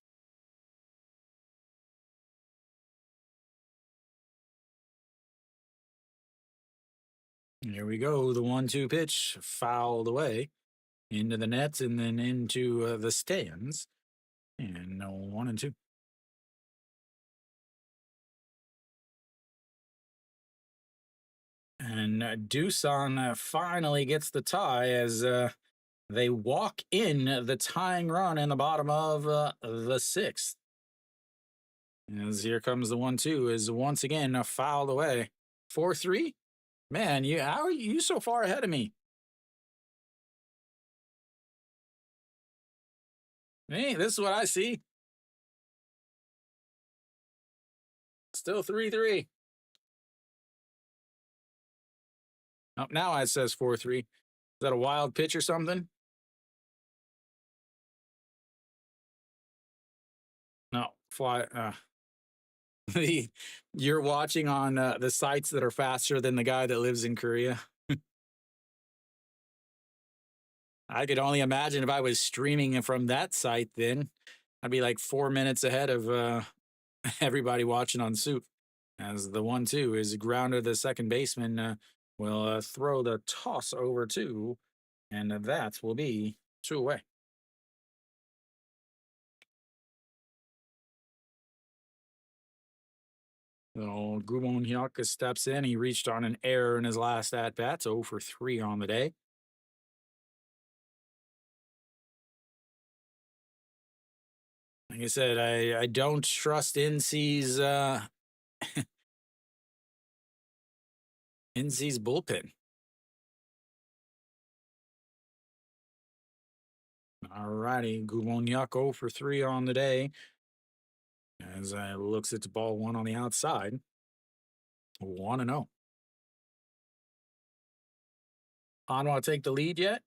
S1: Here we go. The 1 2 pitch fouled away into the nets and then into the stands. And 1 2. And Doosan finally gets the tie as they walk in the tying run in the bottom of the sixth. As here comes the 1 2 is once again fouled away. 4 3. Man, how are you so far ahead of me? Hey, this is what I see. Still 3 3. Oh, now it says 4 3. Is that a wild pitch or something? No, fly. The you're watching on the sites that are faster than the guy that lives in Korea. I could only imagine if I was streaming from that site. Then I'd be like 4 minutes ahead of everybody watching on Soup. As the 1 2 is grounded, the second baseman will throw the toss over to, and that will be 2 away. So Gubon Hyuk steps in. He reached on an error in his last at bat, 0 for 3 on the day. Like I said, I don't trust NC's bullpen. All righty, Gubon 0 for 3 on the day. As I looks at the ball one on the outside, 1 0. Hanwha take the lead yet?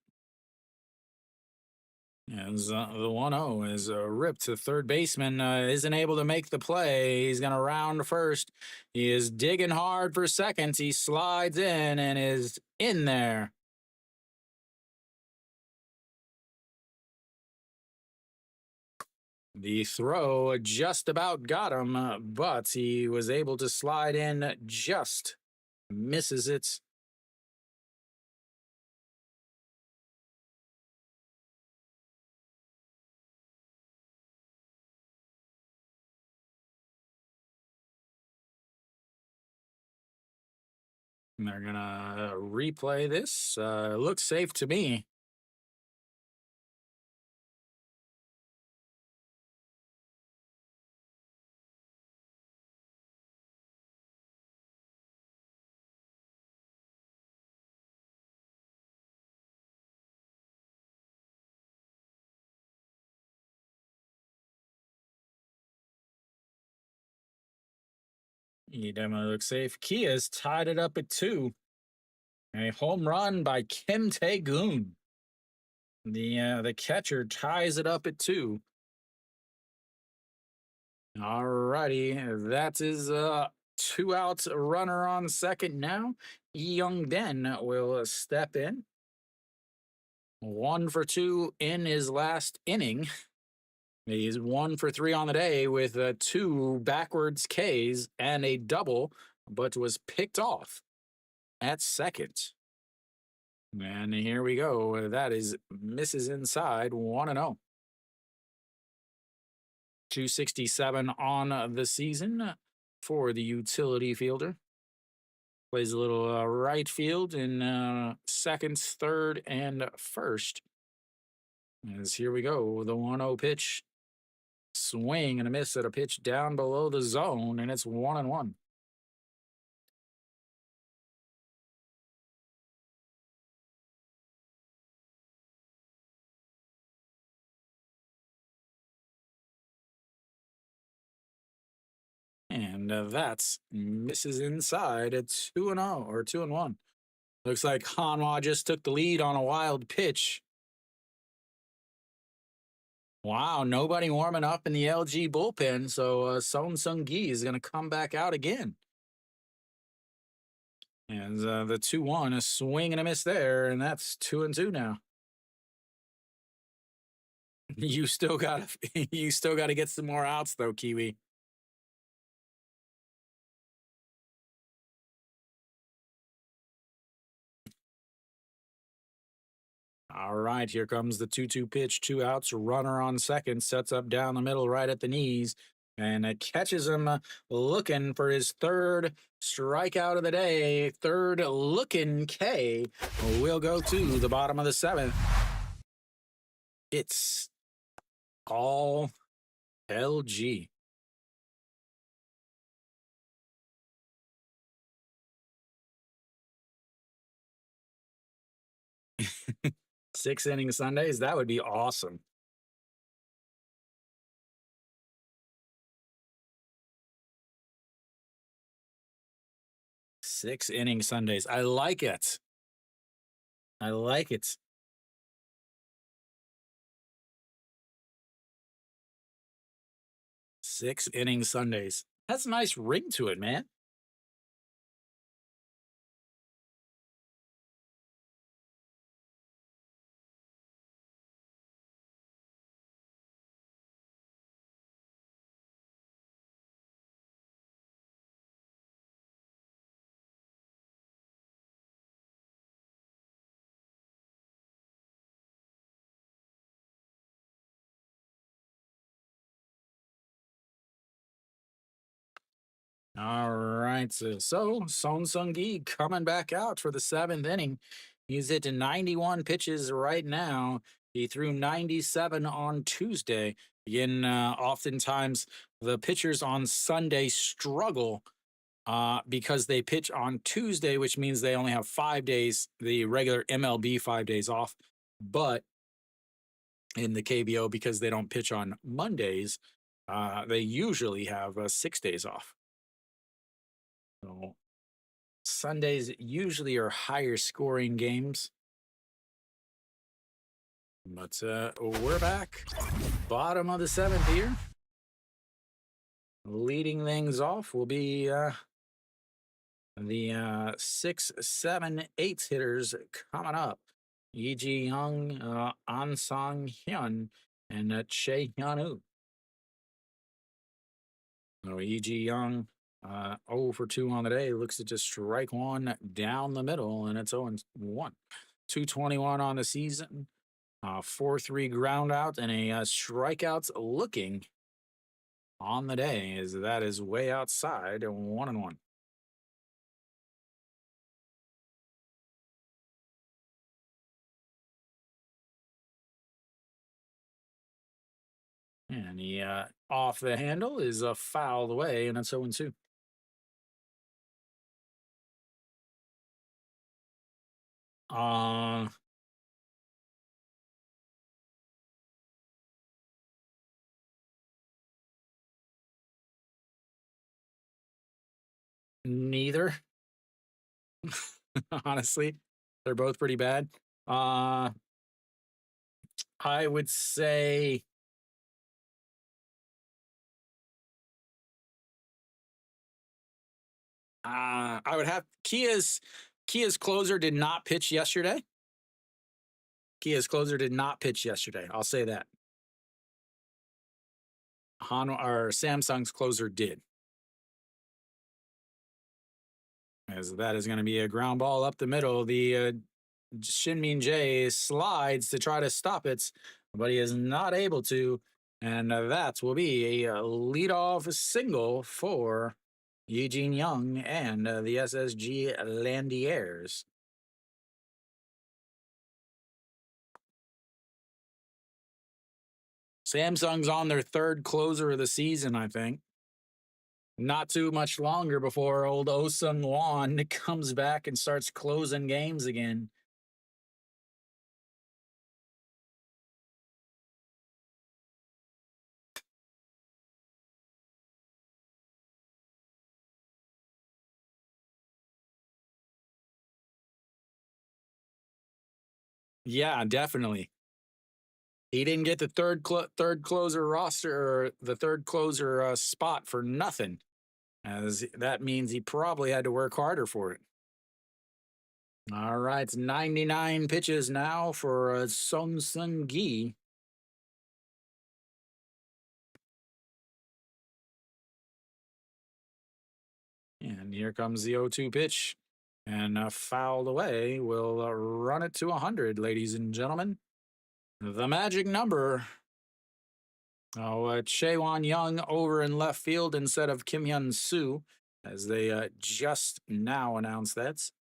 S1: As the 1 0 is ripped to third baseman, isn't able to make the play. He's going to round first. He is digging hard for second. He slides in and is in there. The throw just about got him, but he was able to slide in, just misses it. And they're going to replay this. Looks safe to me. He definitely looks safe. Kia's tied it up at 2. A home run by Kim Tae-goon. The catcher ties it up at 2. All righty, that is 2 outs, runner on second now. Young Den will step in. 1 for 2 in his last inning. He's 1 for 3 on the day with 2 backwards Ks and a double, but was picked off at second. And here we go. That is misses inside, 1 0. 267 on the season for the utility fielder. Plays a little right field in seconds, third, and first. As here we go, the 1-0 pitch, swing and a miss at a pitch down below the zone, and it's 1-1. And that's misses inside at 2-0 or 2-1. Looks like Hanwha just took the lead on a wild pitch. Wow, nobody warming up in the LG bullpen, so Son Sung Gi is going to come back out again. And the 2-1, a swing and a miss there, and that's 2-2 now. You still got you still got to get some more outs though, Kiwi. All right, here comes the 2-2 pitch, two outs, runner on second, sets up down the middle right at the knees, and it catches him looking for his third strikeout of the day. Third looking K will go to the bottom of the seventh. It's all LG. Six inning Sundays, that would be awesome. Six inning Sundays. I like it. I like it. Six inning Sundays. That's a nice ring to it, man. All right. So Son Sung Gi coming back out for the seventh inning. He's hit 91 pitches right now. He threw 97 on Tuesday. Again, oftentimes the pitchers on Sunday struggle because they pitch on Tuesday, which means they only have 5 days, the regular MLB 5 days off. But in the KBO, because they don't pitch on Mondays, they usually have 6 days off. So Sundays usually are higher scoring games. But we're back. Bottom of the seventh here. Leading things off will be the 6, 7, 8 hitters coming up. Yi Ji Young, An Sang Hyun, and Che Hyun-woo. So Yi Ji Young, 0 for 2 on the day, looks to just strike one down the middle, and it's 0-1. 221 on the season, 4-3 ground out, and a strikeouts looking on the day, as that is way outside, 1-1. And he off the handle is fouled away, and it's 0-2. Uh, Neither. Honestly, they're both pretty bad. I would say I would have Kia's closer did not pitch yesterday. Kia's closer did not pitch yesterday. I'll say that. Or Samsung's closer did. As that is going to be a ground ball up the middle. The Shinmin Jae slides to try to stop it, but he is not able to. And that will be a leadoff single for Eugene Young, and the SSG Landers. Samsung's on their third closer of the season, I think. Not too much longer before old Oh-Sung Won comes back and starts closing games again. Yeah, definitely. He didn't get the third closer roster or the third closer spot for nothing, as that means he probably had to work harder for it. All right, it's 99 pitches now for Song Seung Gi. And here comes the 0-2 pitch. And fouled away. We'll run it to 100, ladies and gentlemen. The magic number. Oh, Chaewon Young over in left field instead of Kim Hyun Soo, as they just now announced that.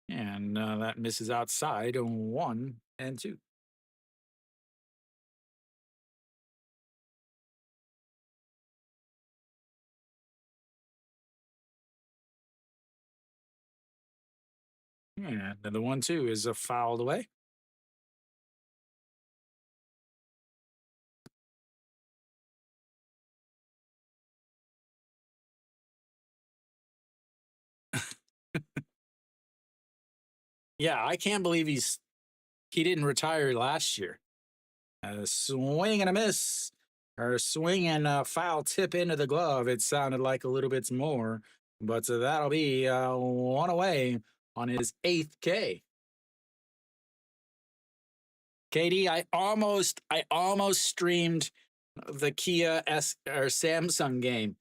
S1: And that misses outside 1-2. And the 1-2 is fouled away. Yeah, I can't believe he didn't retire last year. A swing and a miss, or swing and a foul tip into the glove. It sounded like a little bit more, but that'll be one away on his eighth K. KD, I almost streamed the Kia S or Samsung game,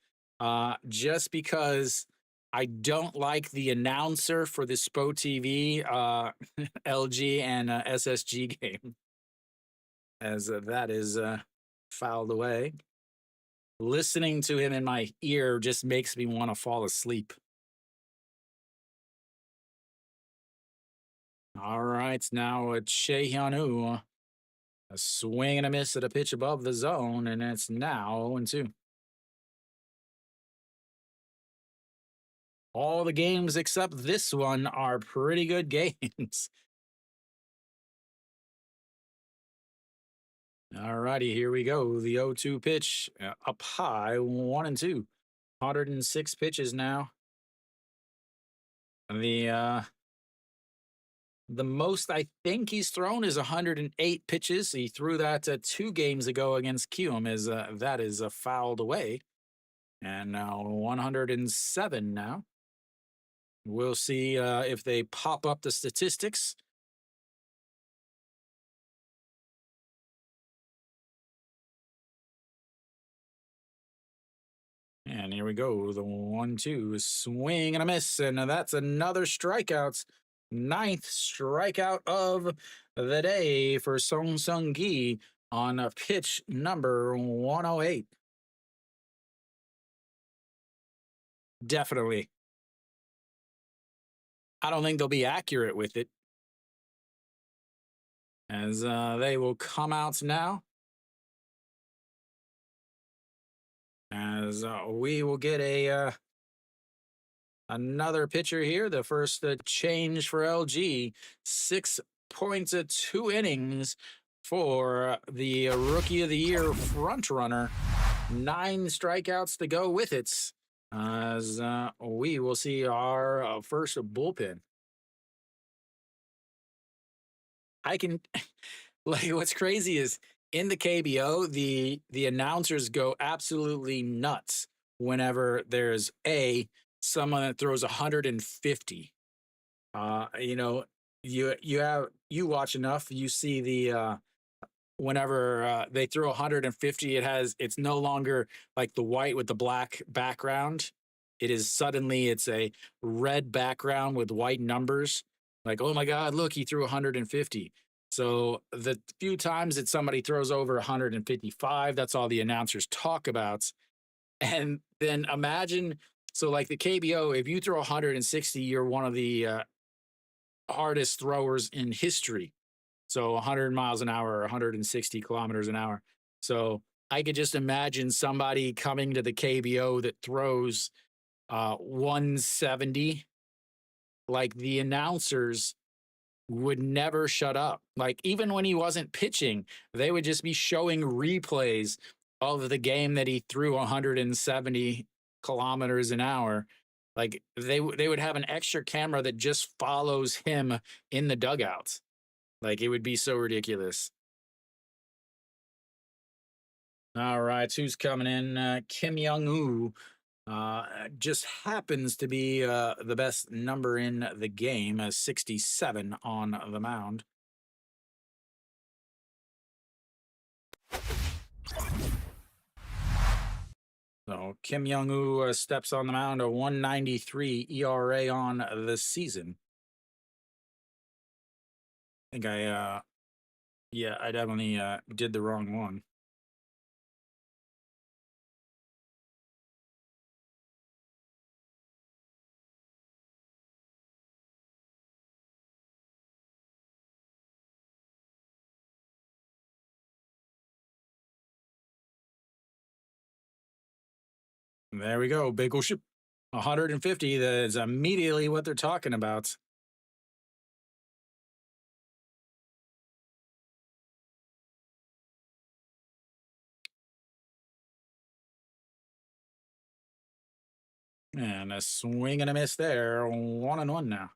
S1: just because I don't like the announcer for the Spo TV LG and SSG game, as that is fouled away. Listening to him in my ear just makes me want to fall asleep. All right, now Che Hyun-woo, a swing and a miss at a pitch above the zone, and it's now 0-2. All the games except this one are pretty good games. All righty, here we go. The 0-2 pitch up high, 1-2. 106 pitches now. The most I think he's thrown is 108 pitches. He threw that 2 games ago against Kium, as that is fouled away. And now 107 now. We'll see if they pop up the statistics. And here we go. The 1-2 swing and a miss. And that's another strikeout. 9th strikeout of the day for Song Seung Gi on pitch number 108. Definitely. I don't think they'll be accurate with it, as they will come out now. As we will get another pitcher here. The first change for LG, 6 points at 2 innings for the Rookie of the Year front runner. 9 strikeouts to go with it, as we will see our first bullpen. I can, like, what's crazy is in the KBO, the announcers go absolutely nuts whenever there's someone that throws 150. You know, you watch enough, you see the whenever they throw 150, it's no longer like the white with the black background. It's a red background with white numbers. Like, oh my God, look, he threw 150. So the few times that somebody throws over 155, that's all the announcers talk about. And then imagine, so like the KBO, if you throw 160, you're one of the hardest throwers in history. So 100 miles an hour, 160 kilometers an hour. So I could just imagine somebody coming to the KBO that throws 170. Like the announcers would never shut up. Like even when he wasn't pitching, they would just be showing replays of the game that he threw 170 kilometers an hour. Like they would have an extra camera that just follows him in the dugouts. Like it would be so ridiculous. All right, who's coming in? Kim Young Woo just happens to be the best number in the game, 67 on the mound. So Kim Young Woo steps on the mound, a 193 ERA on the season. I think yeah, I definitely did the wrong one. There we go, big ship. 150. That is immediately what they're talking about. And a swing and a miss there. 1-1 now.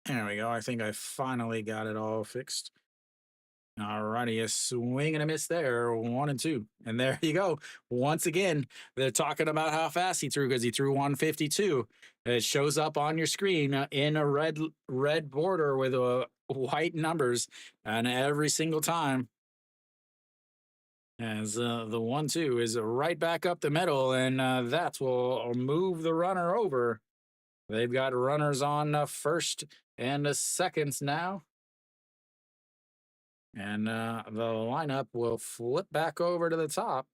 S1: There we go. I think I finally got it all fixed. All righty, a swing and a miss there, 1-2. And there you go. Once again, they're talking about how fast he threw because he threw 152. It shows up on your screen in a red border with white numbers, and every single time, as the 1-2 is right back up the middle, and that will move the runner over. They've got runners on first and seconds now. And the lineup will flip back over to the top.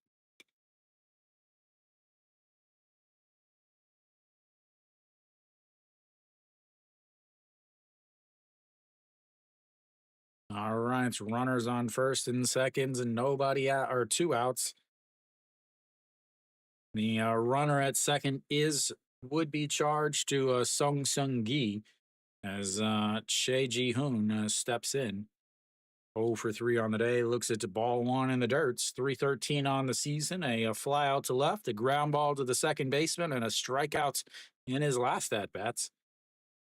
S1: All right, it's runners on first and seconds, and nobody out or two outs. The runner at second would be charged to Sung Sung Gi as Che Ji Hoon steps in. 0 for 3 on the day. Looks at the ball one in the dirts. 313 on the season. A fly out to left, a ground ball to the second baseman, and a strikeout in his last at bats.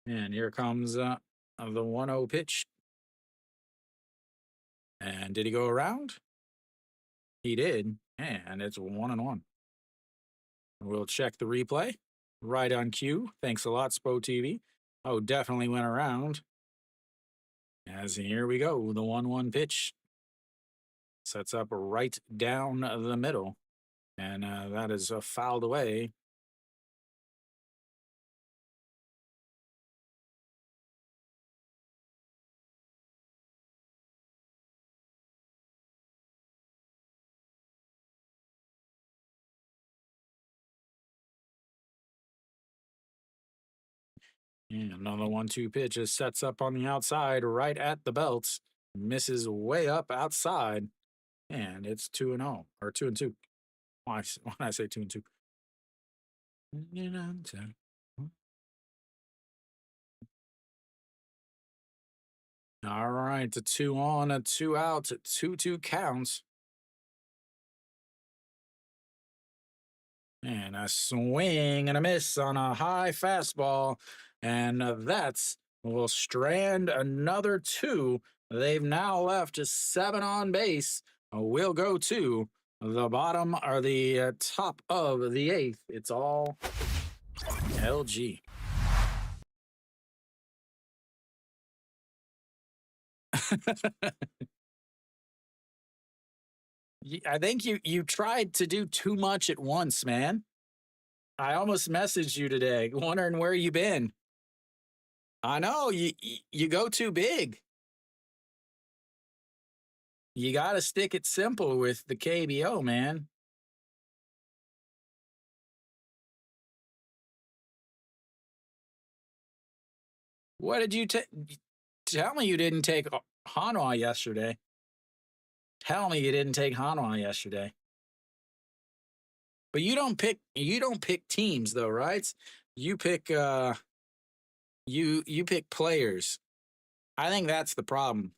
S1: And here comes the 1-0 pitch. And did he go around? He did. And it's 1-1. We'll check the replay. Right on cue. Thanks a lot, Spo TV. Oh, definitely went around. As here we go. The 1-1 pitch sets up right down the middle. And that is fouled away. And another 1-2 pitch is sets up on the outside right at the belt. Misses way up outside. And it's 2-0 or 2-2. Why I say 2-2? All right, a 2 on, a 2 out, 2-2 counts. And a swing and a miss on a high fastball. And that's will strand another 2. They've now left 7 on base. We'll go to the bottom or the top of the 8th. It's all LG. I think you tried to do too much at once, man. I almost messaged you today, wondering where you been. I know you go too big. You got to stick it simple with the KBO, man. What did you take? Tell me you didn't take Hanwha yesterday. Tell me you didn't take Hanwha yesterday. But you don't pick teams though, right? You pick you pick players. I think that's the problem.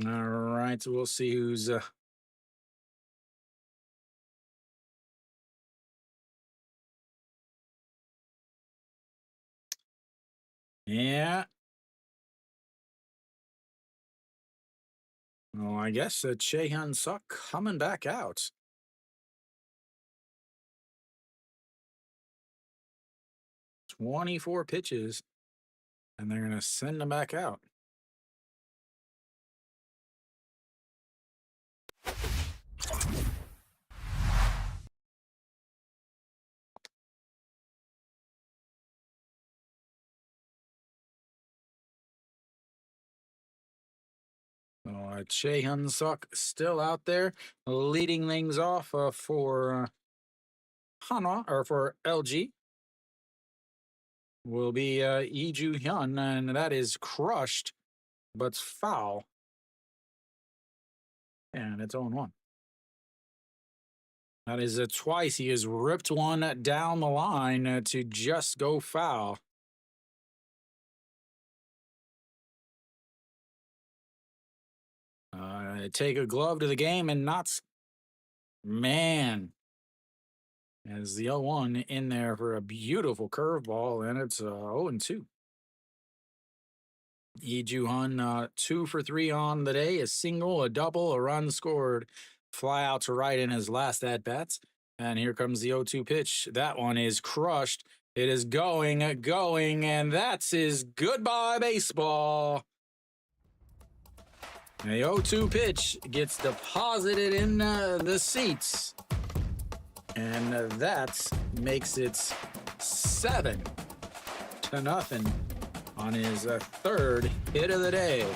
S1: All right, so we'll see who's yeah. Well, I guess Chehan Suk coming back out. 24 pitches, and they're gonna send him back out. Chehan Suk still out there, leading things off for Hanwha or for LG will be Lee Ju Hyun, and that is crushed, but foul, and it's 0-1. That is twice he has ripped one down the line to just go foul. Take a glove to the game and not, man, as the 0-1 in there for a beautiful curveball, and it's 0-2. Lee Ju Hyun 2 for 3 on the day, a single, a double, a run scored, fly out to right in his last at bats. And here comes the 0-2 pitch. That one is crushed. It is going, and that's his goodbye baseball. The 0-2 pitch gets deposited in the seats. And that makes it 7-0 on his third hit of the day.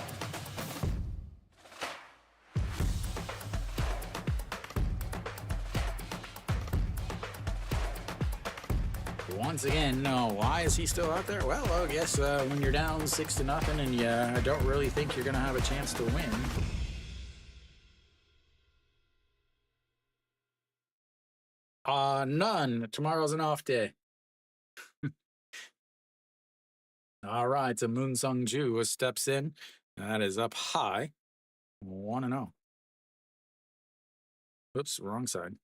S1: Once again, no. Why is he still out there? Well, I guess when you're down 6-0 and you don't really think you're going to have a chance to win. None. Tomorrow's an off day. All right, so Moon Sung Ju steps in. That is up high. 1-0. Oops, wrong side.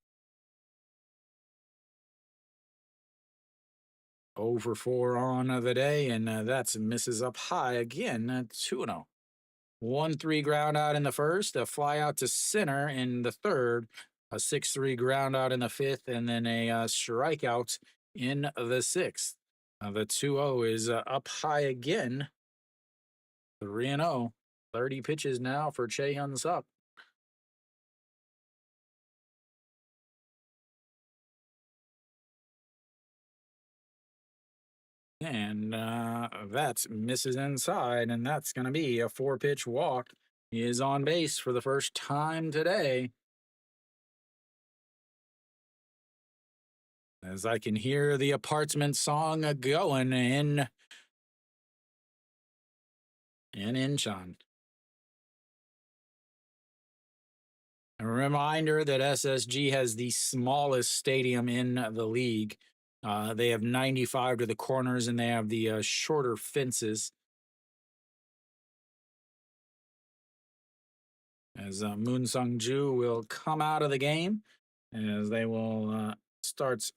S1: 0 for 4 on the day, and that's misses up high again. 2-0. 1-3 ground out in the first, a fly out to center in the third, a 6-3 ground out in the fifth, and then a strikeout in the sixth. The 2-0 is up high again. 3-0. 30 pitches now for Chehan Suk. And that misses inside, and that's going to be a 4-pitch walk. He is on base for the first time today. As I can hear the apartment song going in Incheon. A reminder that SSG has the smallest stadium in the league. They have 95 to the corners, and they have the shorter fences. As Moon Sung Ju will come out of the game, as they will start.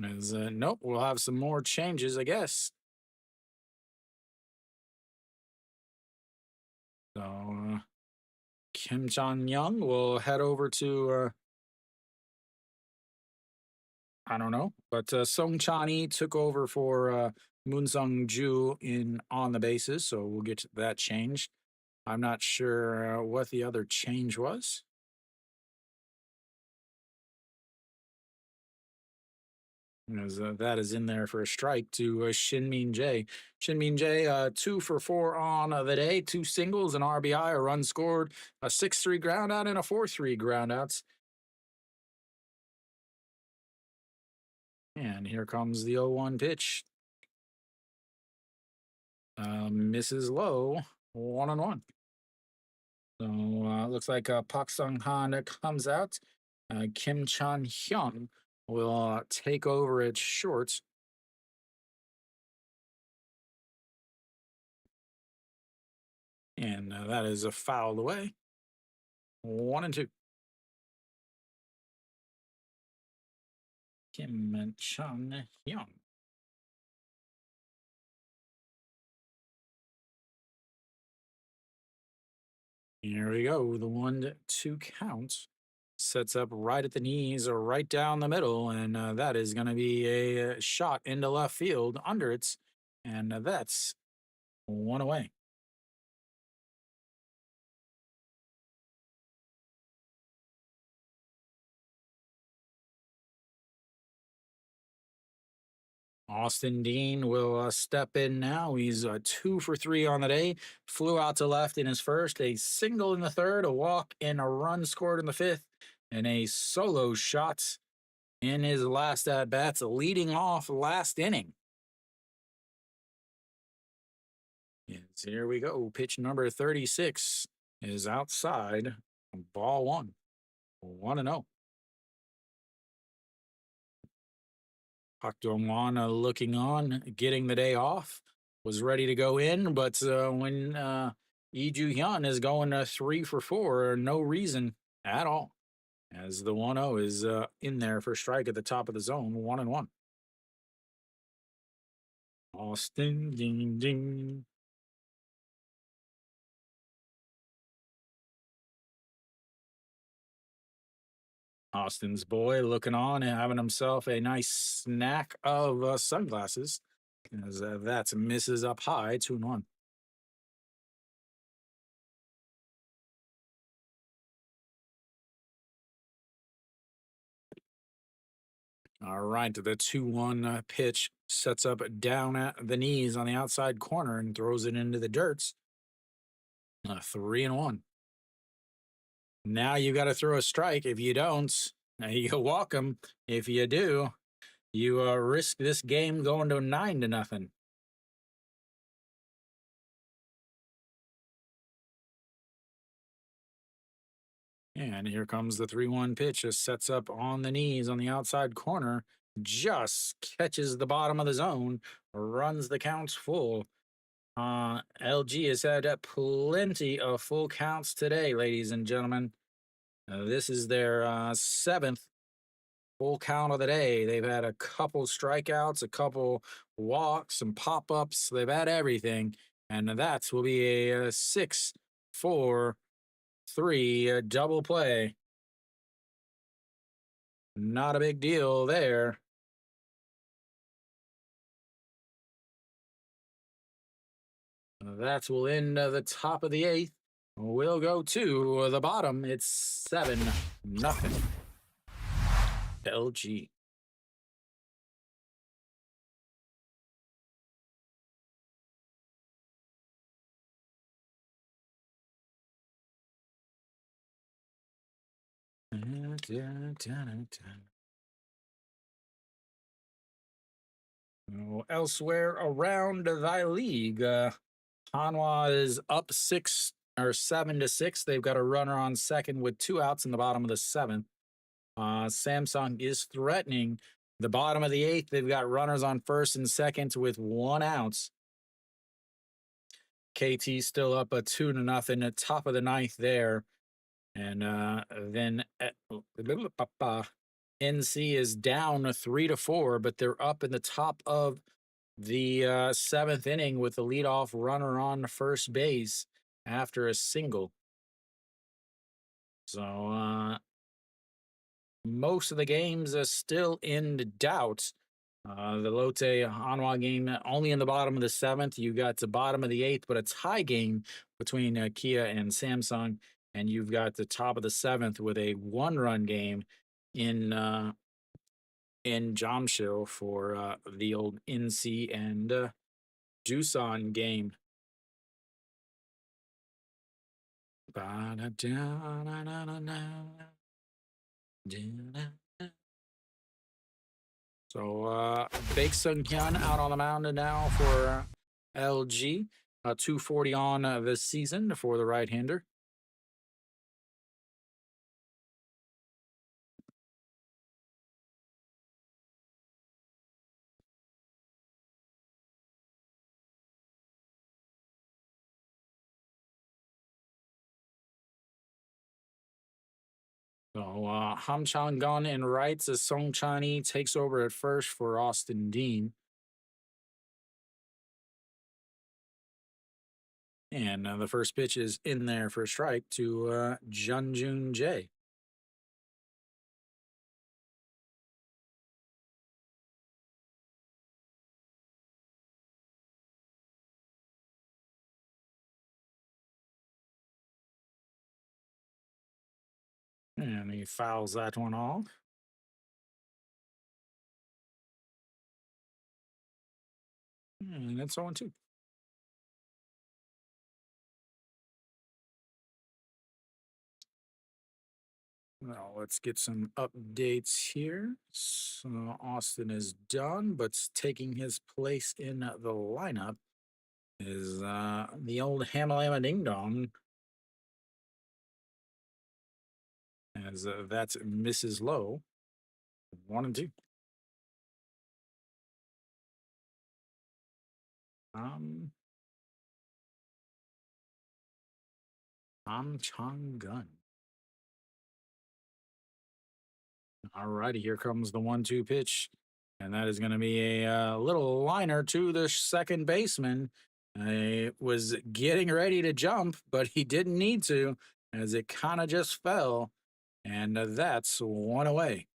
S1: As nope, we'll have some more changes, I guess. So Kim Chan Young will head over to I don't know, but Song Chani took over for Moon Sung Ju in on the bases, so we'll get to that change. I'm not sure what the other change was. As that is in there for a strike to Shin Min Jae. Shin Min Jae, 2 for 4 on the day, two singles, an RBI, a run scored, a 6-3 ground out, and a 4-3 ground outs. And here comes the 0-1 pitch. Misses low, 1-1. So looks like Pak Sung Han comes out. Kim Chan Hyun will take over at short. And that is a foul away. 1-2. Kim Chan Hyun. Here we go. The 1-2 count sets up right at the knees or right down the middle. And that is going to be a shot into left field under it. And that's one away. Austin Dean will step in now. He's 2 for 3 on the day. Flew out to left in his first, a single in the third, a walk, and a run scored in the fifth, and a solo shot in his last at bats, leading off last inning. Yes, here we go. Pitch number 36 is outside. Ball one. 1-0. Park Dong-won looking on, getting the day off, was ready to go in, but when Lee Ju-hyun is going 3 for 4, no reason at all, as the 1-0 is in there for strike at the top of the zone, 1-1. Austin, ding, ding. Austin's boy looking on and having himself a nice snack of sunglasses, as that misses up high, 2-1. All right, the 2-1 pitch sets up down at the knees on the outside corner and throws it into the dirt. 3-1. Now you got to throw a strike. If you don't, you're welcome. If you do, you risk this game going to 9-0. And here comes the 3-1 pitch. It sets up on the knees on the outside corner. Just catches the bottom of the zone. Runs the counts full. LG has had plenty of full counts today, ladies and gentlemen. This is their 7th full count of the day. They've had a couple strikeouts, a couple walks, some pop-ups. They've had everything. And that will be a 6-4-3 double play. Not a big deal there. That will end the top of the 8th. We'll go to the bottom. It's 7-0. LG. Elsewhere around thy league, Hanwha is up 7-6. They've got a runner on second with 2 outs in the bottom of the 7th. Samsung is threatening the bottom of the 8th. They've got runners on first and second with 1 out. KT still up a 2-0 at top of the 9th there. And then NC is down 3-4, but they're up in the top of the 7th inning with the leadoff runner on first base after a single. So most of the games are still in doubt. The Lotte Hanwha game only in the bottom of the seventh. You got the bottom of the eighth, but a tie game between Kia and Samsung, and you've got the top of the seventh with a one-run game in Jamshil for the old NC and Doosan game. So Baek Sung Hyun out on the mound now for LG. 240 on this season for the right-hander. So Ham Chang-gun in rights as Song Chani takes over at first for Austin Dean. And the first pitch is in there for a strike to Jun Jun Jae. And he fouls that one off. And it's 0-2. Well, let's get some updates here. So Austin is done, but taking his place in the lineup is the old Hamalama Ding Dong. As that's Mrs. Lowe. 1-2. Ham Chang-gun. All righty, here comes the 1-2 pitch. And that is going to be a little liner to the second baseman. Was getting ready to jump, but he didn't need to as it kind of just fell. And that's one away.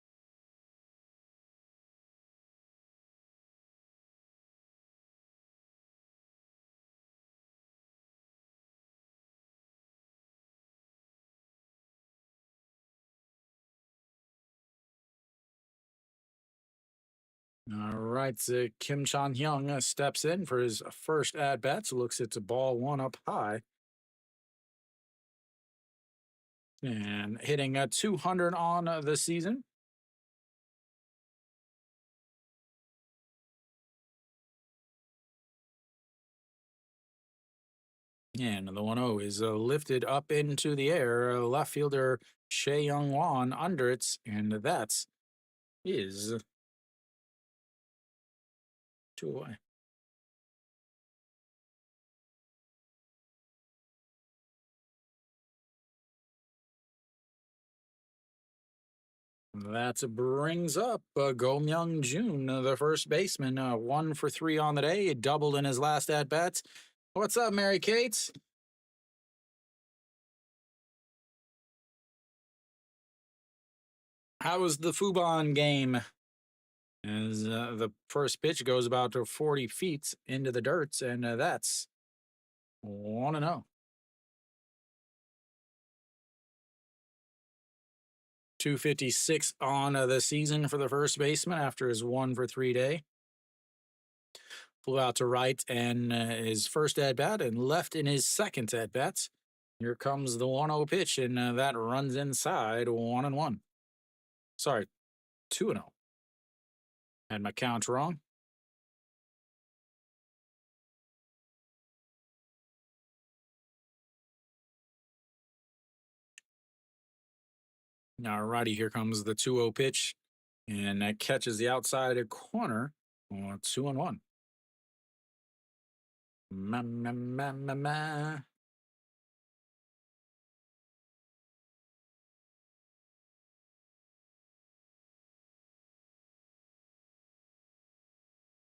S1: All right, so Kim Chan Hyung steps in for his first at bat. Looks at the ball one up high. And hitting a 200 on the season. And the 1-0 is lifted up into the air. Left fielder Shea Young Won under it. And that's is 2 away. That brings up Go Myung Jun, the first baseman, 1 for 3 on the day, doubled in his last at bat. What's up, Mary Kate? How was the Fubon game? As the first pitch goes about 40 feet into the dirt, and that's 1-0. 256 on the season for the first baseman after his 1 for 3 day. Flew out to right and his first at bat and left in his second at bat. Here comes the 1-0 pitch, and that runs inside 1-1. Sorry, 2-0. Had my count wrong. All righty, here comes the 2-0 pitch, and that catches the outside corner. 2-1. Ma, ma, ma, ma, ma.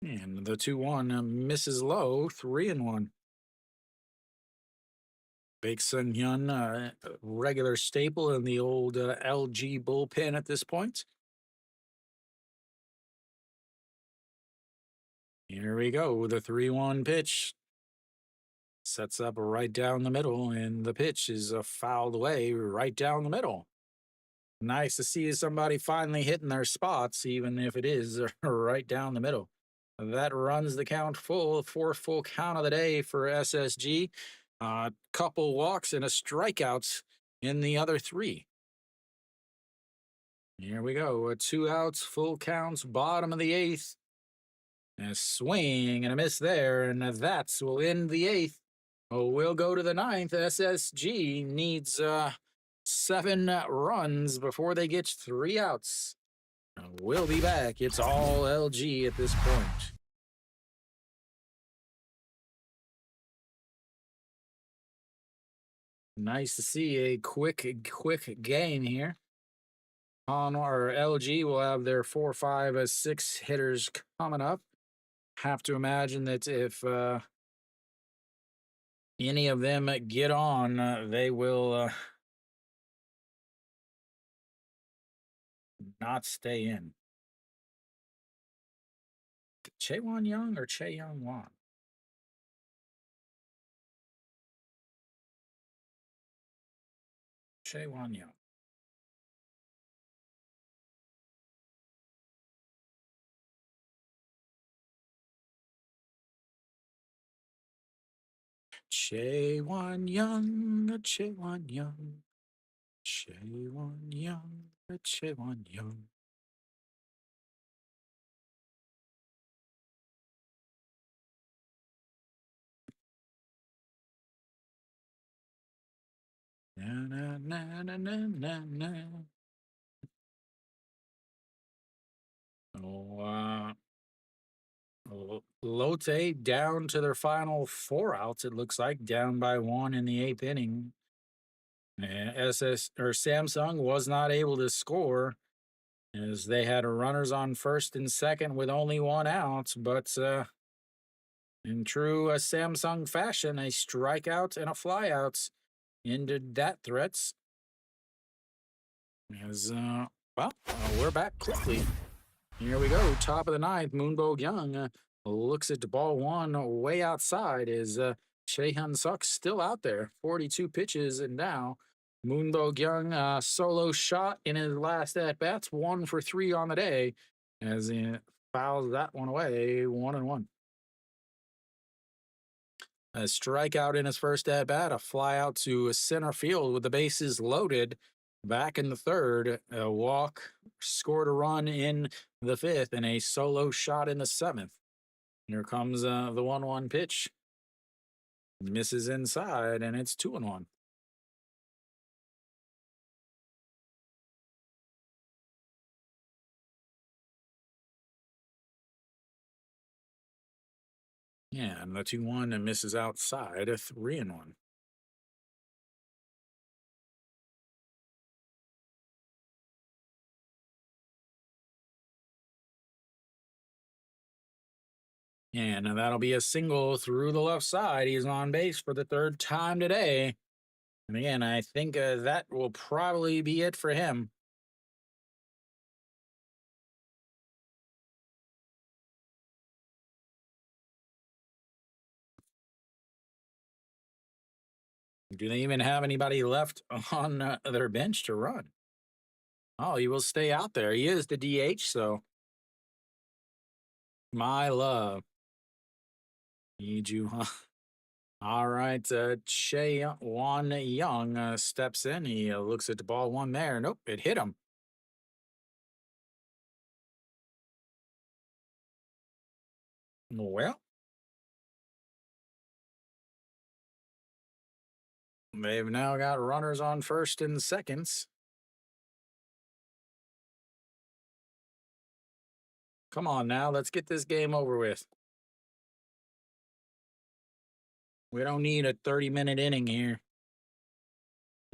S1: And the 2-1 misses low, 3-1. Big Sun Hyun, regular staple in the old LG bullpen at this point. Here we go. The 3-1 pitch sets up right down the middle, and the pitch is fouled away right down the middle. Nice to see somebody finally hitting their spots, even if it is right down the middle. That runs the count full, fourth full count of the day for SSG. Couple walks and a strikeout in the other three. Here we go. 2 outs, full counts, bottom of the eighth. And a swing and a miss there, and that will end the eighth. Oh, we'll go to the ninth. SSG needs 7 runs before they get 3 outs. We'll be back. It's all LG at this point. Nice to see a quick game here. On our LG will have their 4, 5, 6 hitters coming up. Have to imagine that if any of them get on, they will not stay in. Chaewon Young or Chae Young Wan? Chaewon Young. Chaewon Young, Chaewon Young, Chaewon Young, Chaewon Young. Na na na na na na na. Oh, Lotte down to their final 4 outs. It looks like down by 1 in the 8th inning. Samsung was not able to score as they had runners on first and second with only 1 out. But in true Samsung fashion, a strikeout and a flyout ended that threats. As we're back quickly. Here we go. Top of the ninth. Moonbo Young looks at the ball 1 way outside. Is Chae Suk still out there? 42 pitches, and now Moonbo Young solo shot in his last at bats. 1 for 3 on the day, as he fouls that one away. 1-1. A strikeout in his first at bat. A fly out to center field with the bases loaded. Back in the third, a walk, scored a run in the 5th, and a solo shot in the 7th. Here comes the 1-1 pitch. Misses inside, and it's 2-1. Yeah, and the 2-1 and misses outside, a 3-1. And that'll be a single through the left side. He's on base for the 3rd time today. And again, I think that will probably be it for him. Do they even have anybody left on their bench to run? Oh, he will stay out there. He is the DH, so my love. Need you, huh? All right, Chae Young steps in. He looks at the ball 1 there. Nope, it hit him. Well, they've now got runners on first and seconds. Come on now, let's get this game over with. We don't need a 30-minute inning here.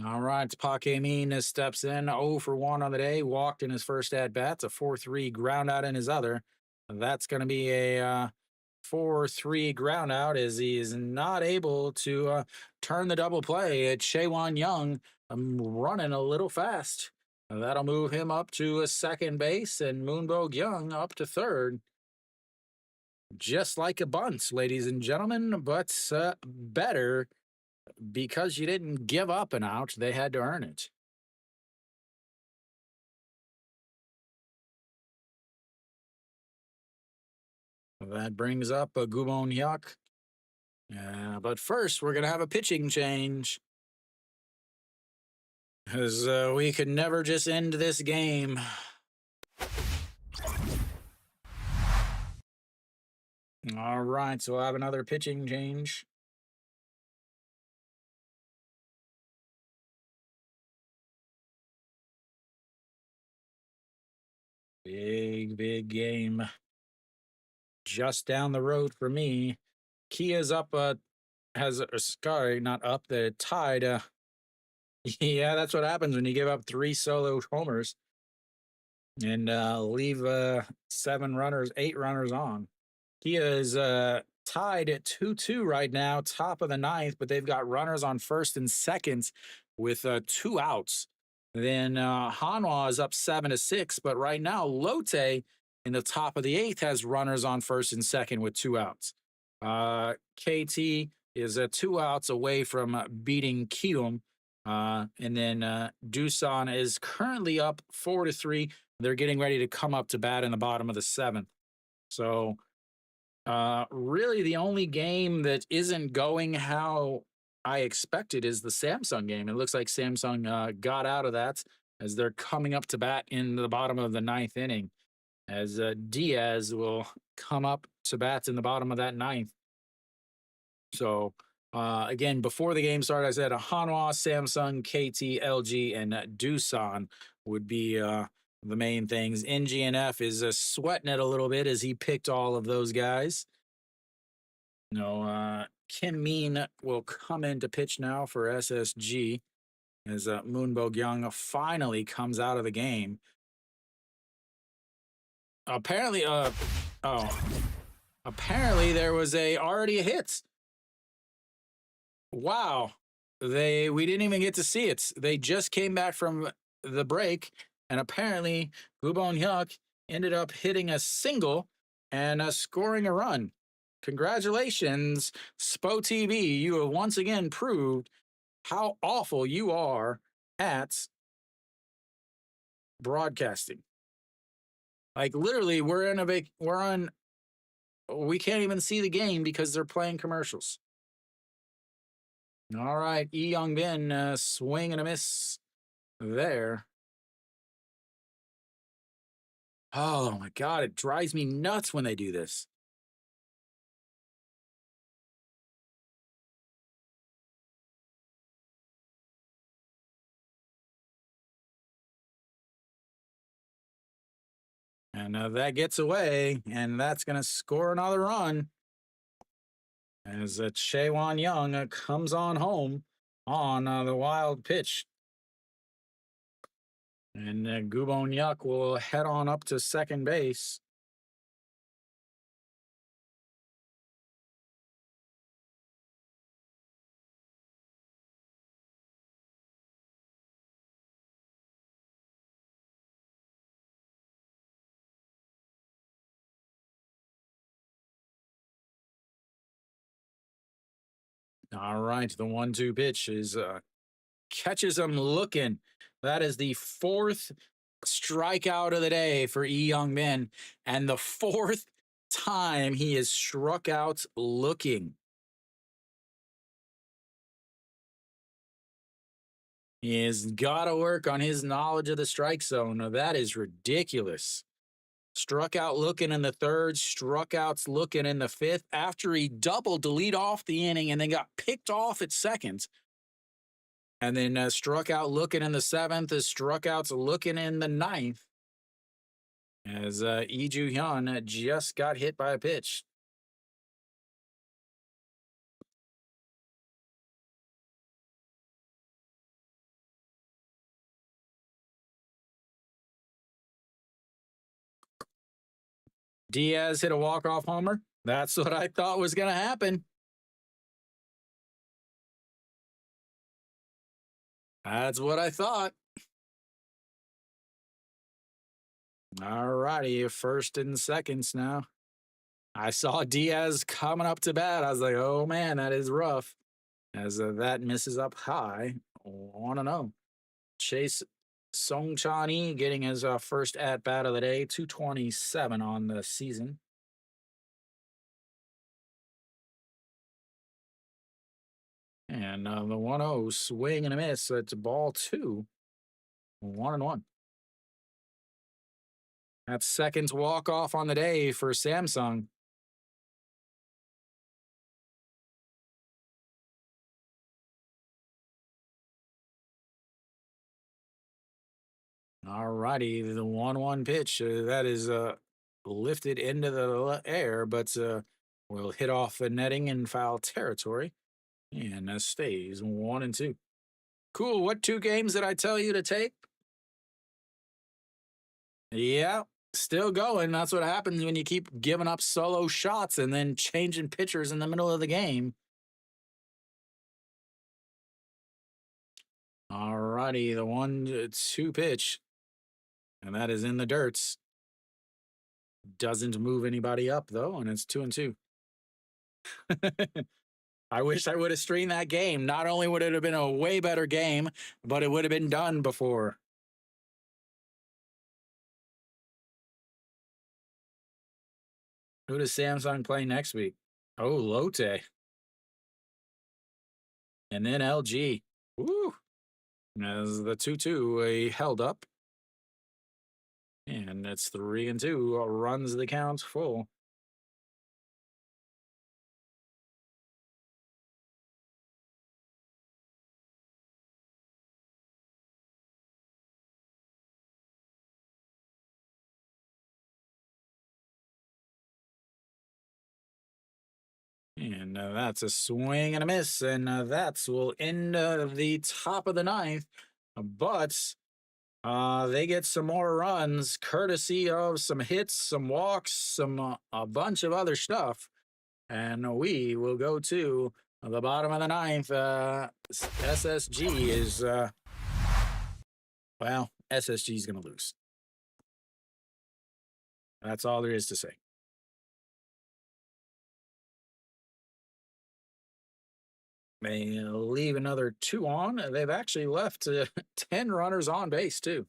S1: All right, Paque Min steps in 0 for 1 on the day, walked in his first at-bat, a 4-3 ground out in his other. That's going to be a 4-3 ground out as he is not able to turn the double play. At Shaewon Young running a little fast. That'll move him up to a second base and Moonbo Young up to third. Just like a bunt, ladies and gentlemen, but better because you didn't give up an out. They had to earn it. That brings up a Gubon Hyuk. But first, we're going to have a pitching change. Because we could never just end this game. All right, so we'll have another pitching change. Big game. Just down the road for me. Kia's up, has a sorry, not up, they're tied. Yeah, that's what happens when you give up 3 solo homers and leave 8 runners on. Kia is tied at 2-2 right now, top of the ninth, but they've got runners on first and second with 2 outs. Then Hanwha is up 7-6, but right now Lotte in the top of the eighth has runners on first and second with 2 outs. KT is 2 outs away from beating Kium. And then Doosan is currently up 4-3. They're getting ready to come up to bat in the bottom of the seventh. So really the only game that isn't going how I expected is the Samsung game. It looks like Samsung got out of that as they're coming up to bat in the bottom of the ninth inning, as Diaz will come up to bat in the bottom of that ninth. So again, before the game started, I said Hanwha, Samsung, KT, LG, and Doosan would be the main things. NGNF is sweating it a little bit as he picked all of those guys. Kim Min will come in to pitch now for SSG as Moonbo Young finally comes out of the game. Apparently, apparently there was already a hit. Wow. We didn't even get to see it. They just came back from the break, and apparently Gubon Hyuk ended up hitting a single and scoring a run. Congratulations, Spo TV. You have once again proved how awful you are at broadcasting. Like literally, we can't even see the game because they're playing commercials. All right, Lee Young Bin swing and a miss there. Oh my God, it drives me nuts when they do this. And that gets away, and that's going to score another run as Shaewon Young comes on home on the wild pitch. And Gubon Hyuk will head on up to second base. All right, the 1-2 pitch is catches him looking. That is the 4th strikeout of the day for Lee Young Min, and the 4th time he is struck out looking. He has got to work on his knowledge of the strike zone. Now, that is ridiculous. Struck out looking in the 3rd, struck outs looking in the 5th after he doubled to lead off the inning and then got picked off at 2nd. And then struck out looking in the 7th, struck outs looking in the 9th. As Lee Ju Hyun just got hit by a pitch. Diaz hit a walk-off homer. That's what I thought was going to happen. That's what I thought. All righty, first and seconds now. I saw Diaz coming up to bat. I was like, oh man, that is rough. As that misses up high. 1-0. Chase Songchani getting his first at bat of the day, 227 on the season. And the 1-0 swing and a miss. It's ball two. 1-1. That's second walk off on the day for Samsung. All righty, the 1-1 pitch that is lifted into the air, but will hit off the netting in foul territory, and stays 1-2. Cool. What two games did I tell you to take? Yeah, still going. That's what happens when you keep giving up solo shots and then changing pitchers in the middle of the game. All righty, the 1-2 pitch, and that is in the dirts. Doesn't move anybody up though, and it's 2-2. I wish I would have streamed that game. Not only would it have been a way better game, but it would have been done before. Who does Samsung play next week? Oh, Lotte. And then LG. Woo. As the 2-2 held up. And it's 3-2. Runs the count full. And that's a swing and a miss. And that will end the top of the ninth. But they get some more runs courtesy of some hits, some walks, some a bunch of other stuff. And we will go to the bottom of the ninth. SSG is, well, SSG is going to lose. That's all there is to say. They leave another two on. They've actually left 10 runners on base, too.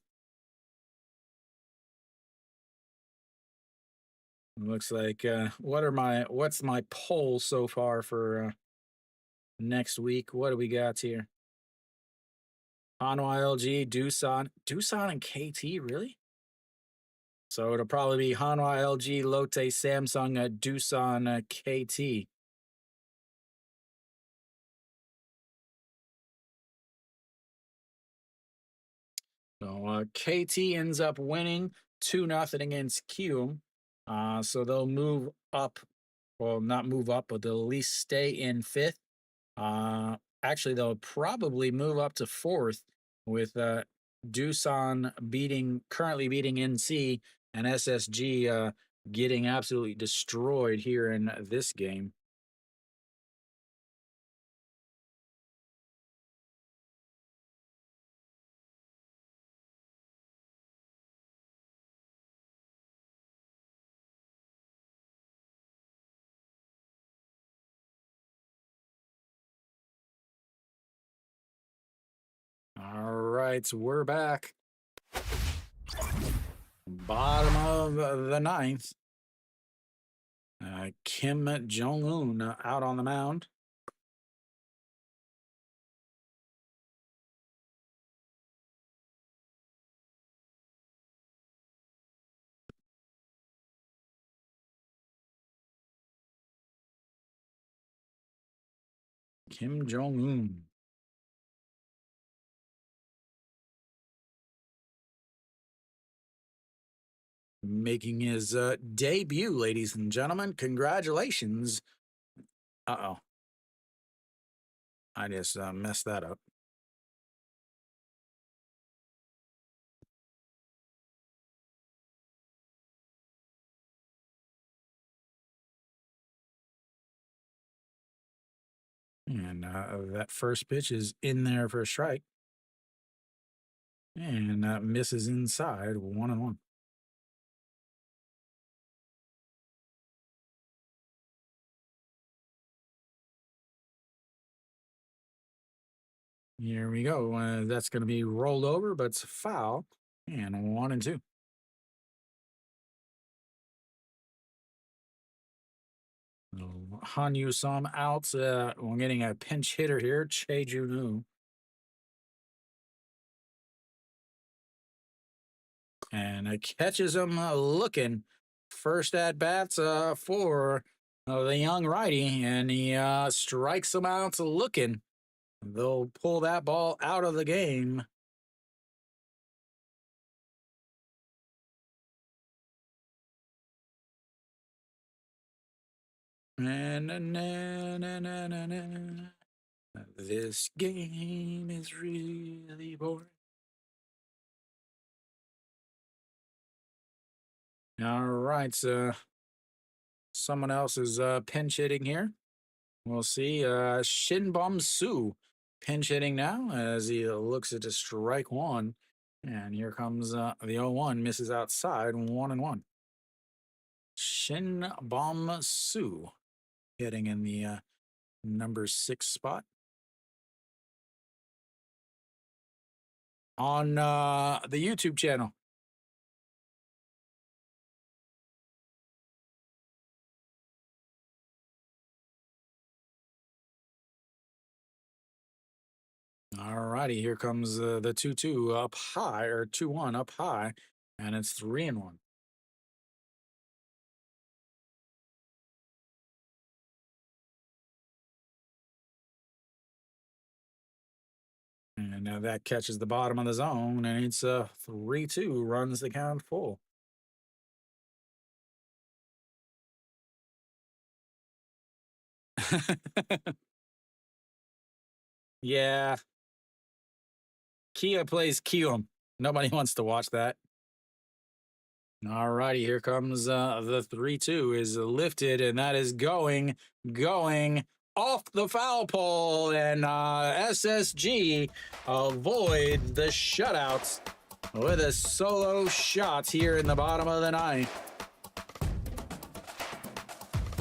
S1: Looks like what's my poll so far for next week? What do we got here? Hanwha LG, Doosan and KT, really? So it'll probably be Hanwha LG, Lotte, Samsung, Doosan, KT. So KT ends up winning 2-0 against Q. So they'll move up. Well, not move up, but they'll at least stay in fifth. Actually, they'll probably move up to fourth with Doosan currently beating NC and SSG getting absolutely destroyed here in this game. All right, we're back. Bottom of the ninth. Kim Jong-un out on the mound. Kim Jong-un. Making his debut, ladies and gentlemen. Congratulations. Uh-oh. I just messed that up. And that first pitch is in there for a strike. And misses inside, 1-1. Here we go. That's going to be rolled over, but it's a foul. And 1-2. Hanyu Som out. We're getting a pinch hitter here, Che Junu. And it catches him looking. First at bats for the young righty, and he strikes him out looking. They'll pull that ball out of the game. This game is really boring. All right, so someone else is pinch hitting here. We'll see. Shinbom Su pinch hitting now as he looks at a strike one. And here comes the 0-1, misses outside, 1-1. Shinbom Su hitting in the number 6 spot. On the YouTube channel. All righty, here comes the 2-2 up high, or 2-1 up high, and it's 3-1. And now that catches the bottom of the zone, and it's 3-2, runs the count full. Yeah, Kia plays Kium. Nobody wants to watch that. All righty, here comes the 3-2 is lifted, and that is going off the foul pole, and SSG avoid the shutouts with a solo shot here in the bottom of the ninth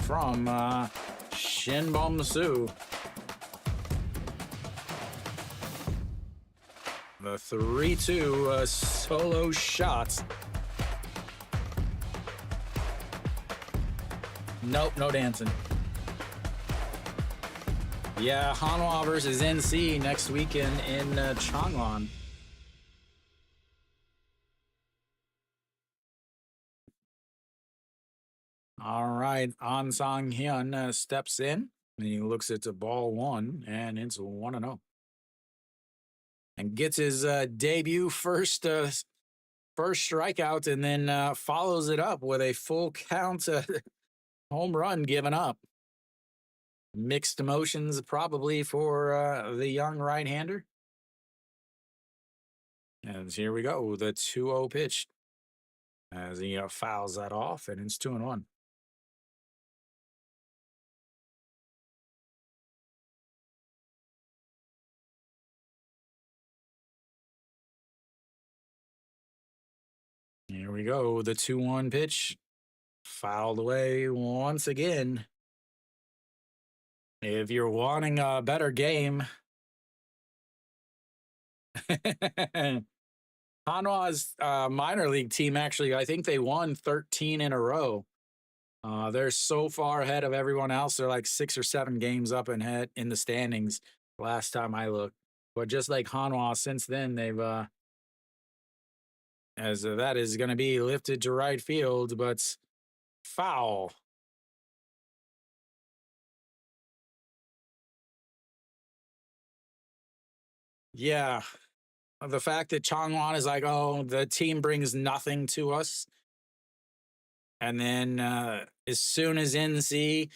S1: from Shinbom Su. The 3-2 solo shots. Nope, no dancing. Yeah, Hanwha versus NC next weekend in Changwon. All right, An Sang Hyun steps in. And he looks at the ball one, and it's 1-0. And gets his debut first strikeout, and then follows it up with a full count home run given up. Mixed emotions probably for the young right-hander. And here we go, the 2-0 pitch as he fouls that off, and it's 2-1. Here we go, the 2-1 pitch fouled away once again. If you're wanting a better game, Hanwha's minor league team, actually, I think they won 13 in a row. They're so far ahead of everyone else. They're like 6 or 7 games up ahead in the standings last time I looked. But just like Hanwha, since then, they've, as that is going to be lifted to right field, but foul. Yeah. The fact that Changwon is like, oh, the team brings nothing to us. And then as soon as NC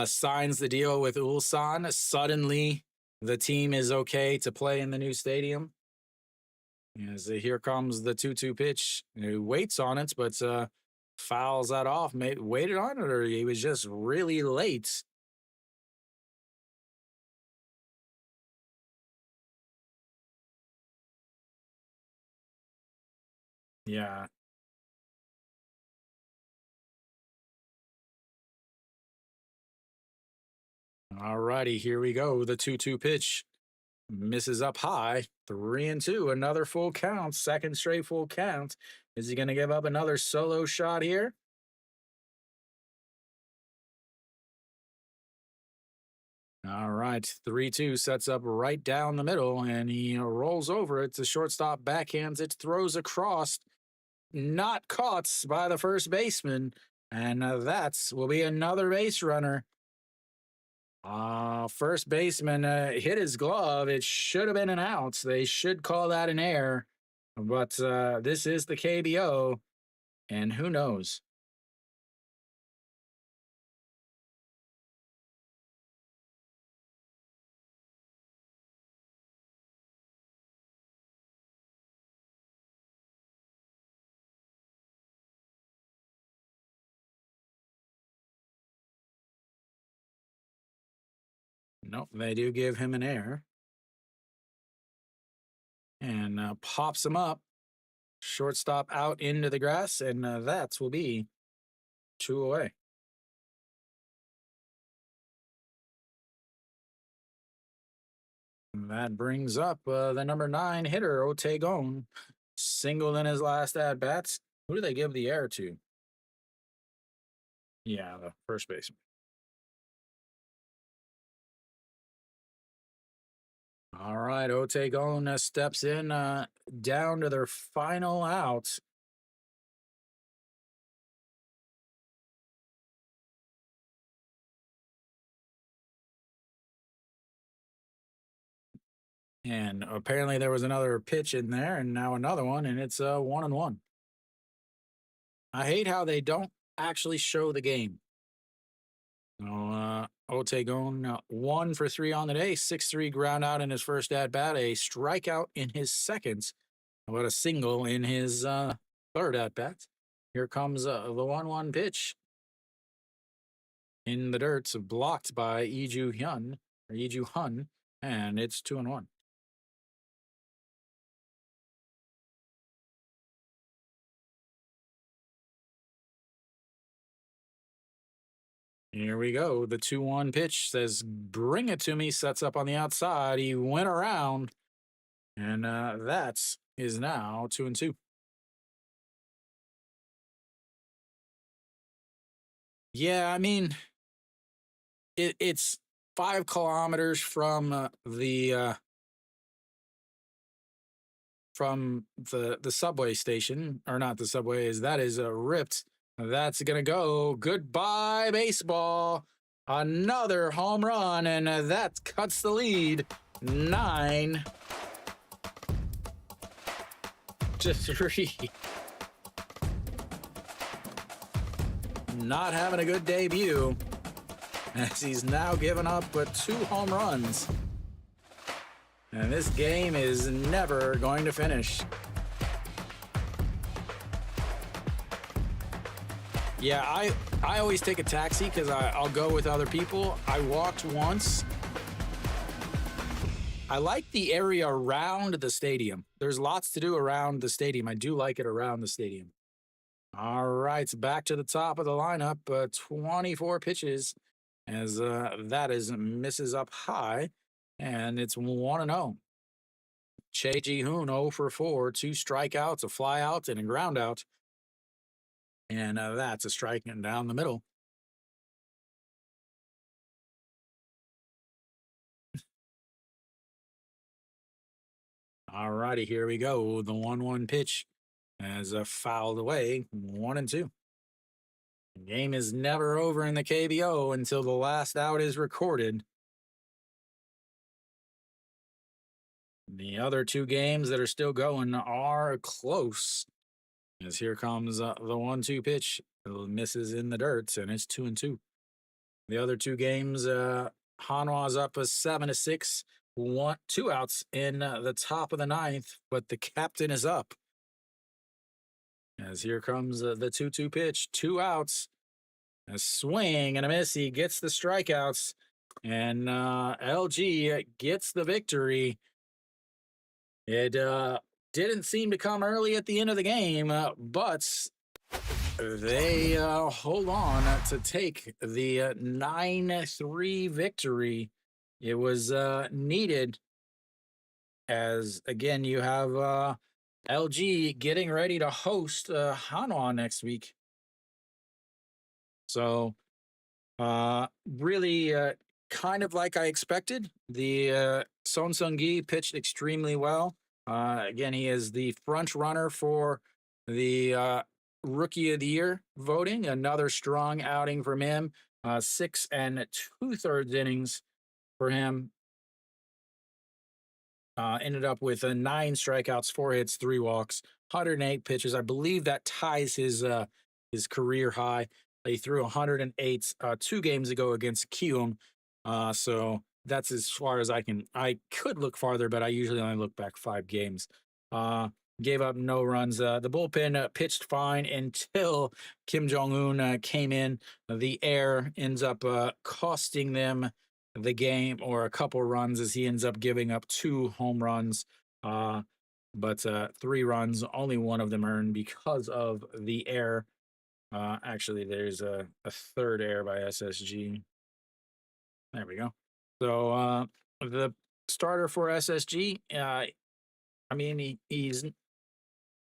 S1: signs the deal with Ulsan, suddenly the team is okay to play in the new stadium. As here comes the 2-2 pitch. He waits on it, but fouls that off. Waited on it, or he was just really late. Yeah. All righty, here we go. The 2-2 pitch misses up high. 3-2. Another full count. Second straight full count. Is he going to give up another solo shot here? All right. 3-2 sets up right down the middle, and he rolls over it. The shortstop backhands it, throws across, not caught by the first baseman. And that's will be another base runner. First baseman hit his glove. It should have been an out. They should call that an error. But this is the KBO, and who knows? Nope, they do give him an error and pops him up. Shortstop out into the grass, and that will be two away. And that brings up the number 9 hitter, Otegon. Singled in his last at bats. Who do they give the error to? Yeah, the first baseman. All right, Otegon steps in down to their final out. And apparently there was another pitch in there, and now another one, and it's 1-1. I hate how they don't actually show the game. So, Otegon 1 for 3 on the day, 6-3 ground out in his first at bat, a strikeout in his second, but a single in his third at bat. Here comes the 1-1 pitch in the dirt, blocked by Iju Hun, and it's 2-1. Here we go. The 2-1 pitch says, "Bring it to me." Sets up on the outside. He went around, and that is now 2-2. Yeah, I mean, it's 5 kilometers from the subway station, or not the subway, is that is ripped. That's gonna go. Goodbye, baseball. Another home run, and that cuts the lead. 9-3. Not having a good debut, as he's now given up 2 home runs. And this game is never going to finish. Yeah, I always take a taxi because I'll go with other people. I walked once. I like the area around the stadium. There's lots to do around the stadium. I do like it around the stadium. All right, back to the top of the lineup. 24 pitches as that is misses up high, and it's 1-0. Che Ji-hoon 0 for 4, 2 strikeouts, a fly out, and a ground out. And that's a strike down the middle. All righty, here we go. The 1-1 pitch as fouled away, 1-2. The game is never over in the KBO until the last out is recorded. The other 2 games that are still going are close. As here comes the 1-2 pitch. It misses in the dirt, and it's 2-2. The other 2 games, Hanwha's up a 7-6. 2 outs in the top of the 9th, but the captain is up. As here comes the 2-2 pitch, 2 outs, a swing and a miss. He gets the strikeouts, and LG gets the victory. It didn't seem to come early at the end of the game, but they hold on to take the 9-3 victory. It was needed, as again you have LG getting ready to host Hanwha next week. So really kind of like I expected. The Son Seung-gi pitched extremely well. Again, he is the front runner for the Rookie of the Year voting. Another strong outing from him. 6 2/3 innings for him. Ended up with 9 strikeouts, 4 hits, 3 walks, 108 pitches. I believe that ties his career high. He threw 108 2 games ago against Kium. So that's as far as I can. I could look farther, but I usually only look back 5 games. Gave up no runs. The bullpen pitched fine until Kim Jong-un came in. The air ends up costing them the game, or a couple runs, as he ends up giving up 2 home runs. But 3 runs, only one of them earned because of the error. Actually, there's a third error by SSG. There we go. So the starter for SSG, I mean, he's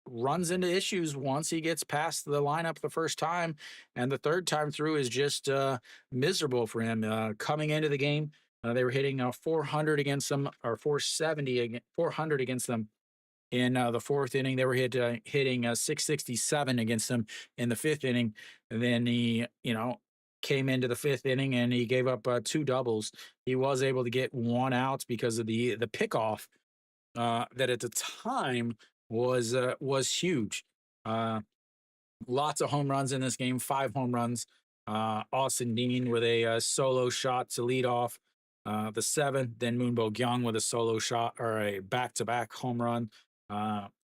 S1: runs into issues once he gets past the lineup the first time, and the third time through is just miserable for him. Coming into the game, they were hitting 400 against them, or 400 against them in the 4th inning. They were hitting 667 against them in the 5th inning, and then he came into the 5th inning and he gave up 2 doubles. He was able to get 1 out because of the pickoff that at the time was huge. Lots of home runs in this game, 5 home runs. Austin Dean with a solo shot to lead off the 7th, then Moonbo Kyung with a solo shot, or a back-to-back home run.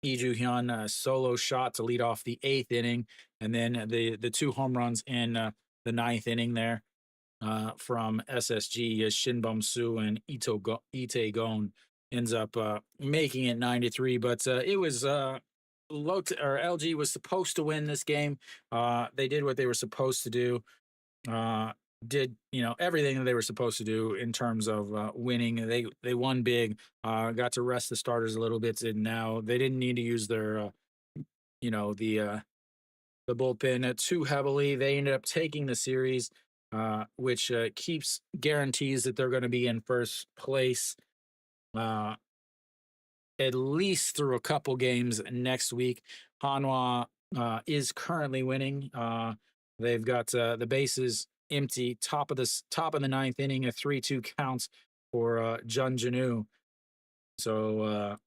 S1: Lee Ju Hyun a solo shot to lead off the 8th inning, and then the 2 home runs in the 9th inning there from SSG, Shin Bum Soo and Ite Gon ends up making it 9-3. But it was LG was supposed to win this game. They did what they were supposed to do. Did everything that they were supposed to do in terms of winning. They won big. Got to rest the starters a little bit, and now they didn't need to use their the bullpen too heavily. They ended up taking the series, which guarantees that they're going to be in first place at least through a couple games next week. Hanwha is currently winning. They've got the bases empty, top of the 9th inning, a 3-2 count for Jun Janu. So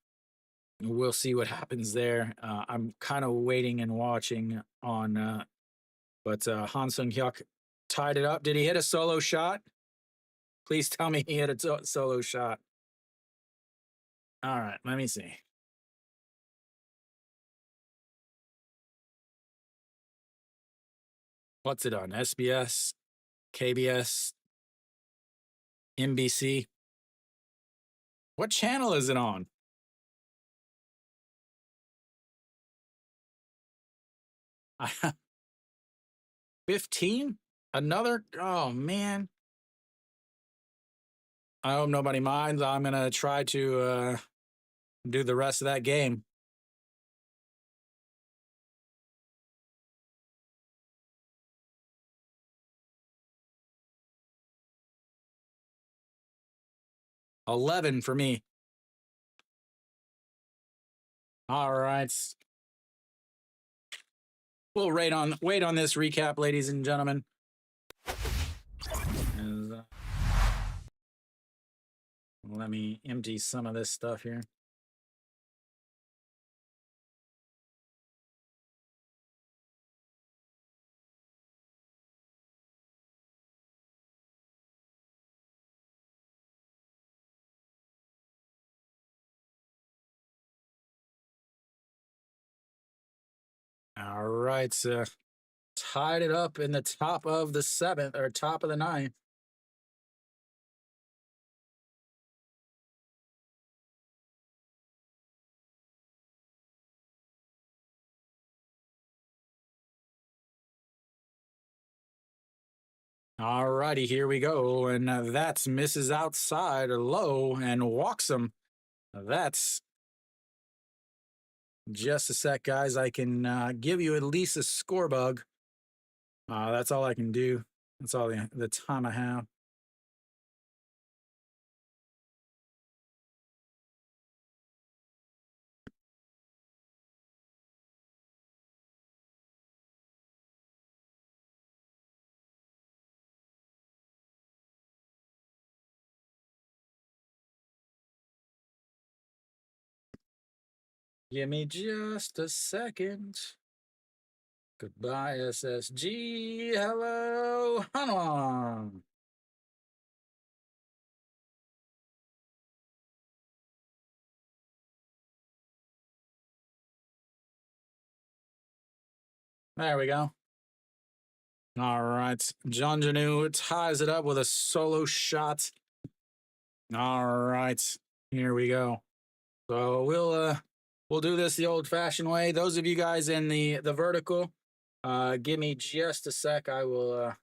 S1: we'll see what happens there. I'm kind of waiting and watching on, but Han Sung-hyuk tied it up. Did he hit a solo shot? Please tell me he hit a solo shot. All right, let me see. What's it on? SBS, KBS, NBC? What channel is it on? 15? Another? Oh, man. I hope nobody minds. I'm going to try to do the rest of that game. $11 for me. All right. We'll wait on this recap, ladies and gentlemen. Let me empty some of this stuff here. All right, so tied it up in the top of the 7th, or top of the 9th. All righty, here we go. And that's misses outside low and walks him. That's just a sec, guys. I can give you at least a score bug. That's all I can do. That's all the time I have. Give me just a second. Goodbye, SSG. Hello, Hanuman. There we go. All right. John Janu ties it up with a solo shot. All right. Here we go. So we'll do this the old-fashioned way. Those of you guys in the vertical, give me just a sec. I will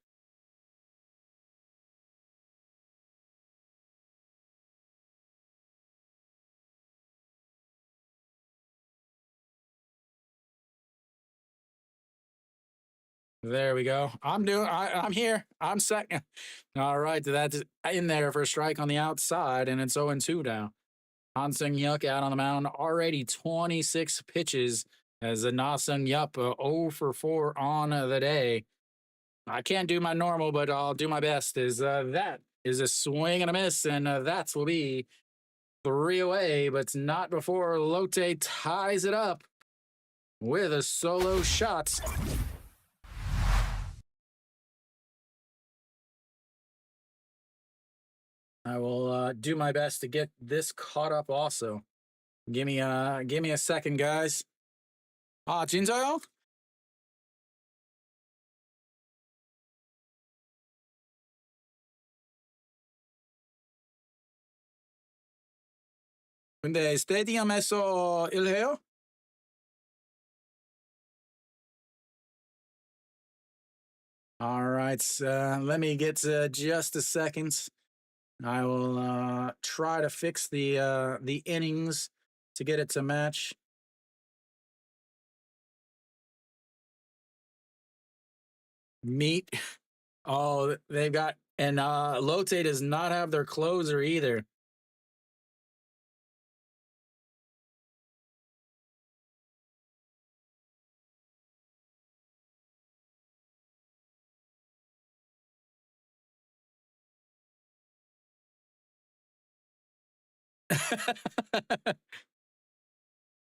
S1: there we go. I'm here. I'm second. All right, that's in there for a strike on the outside, and it's 0-2 now. Han Sung Hyuk out on the mound, already 26 pitches as a Na Sung Yup 0 for 4 on the day. I can't do my normal, but I'll do my best. That is a swing and a miss, and that will be 3 away, but not before Lotte ties it up with a solo shot. I will do my best to get this caught up also. Give me a second, guys. 진짜요? 근데 스테디움에서 일해요? All right, let me get just a second. I will try to fix the innings to get it to match. Meat. Oh, they've got and Lotte does not have their closer either.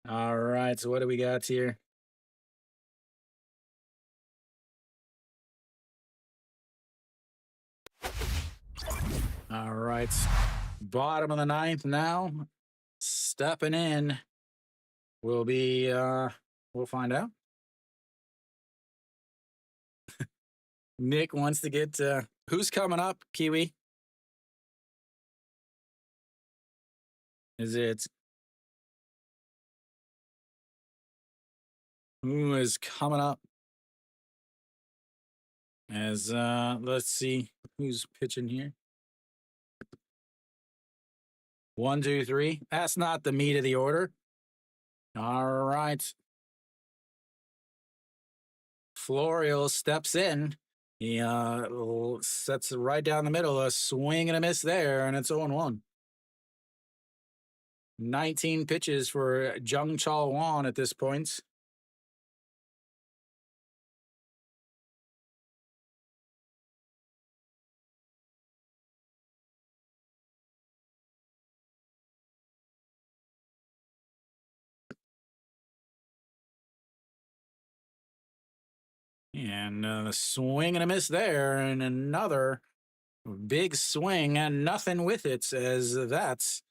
S1: All right, so what do we got here? All right, bottom of the ninth now. Stepping in will be we'll find out. Nick wants to get who's coming up, Kiwi? Is it who is coming up? As let's see who's pitching here. 1, 2, 3. That's not the meat of the order. All right. Florial steps in. He sets it right down the middle, a swing and a miss there, and it's 0-1. 19 pitches for Jung Chal Won at this point. And a swing and a miss there, and another big swing and nothing with it, as that's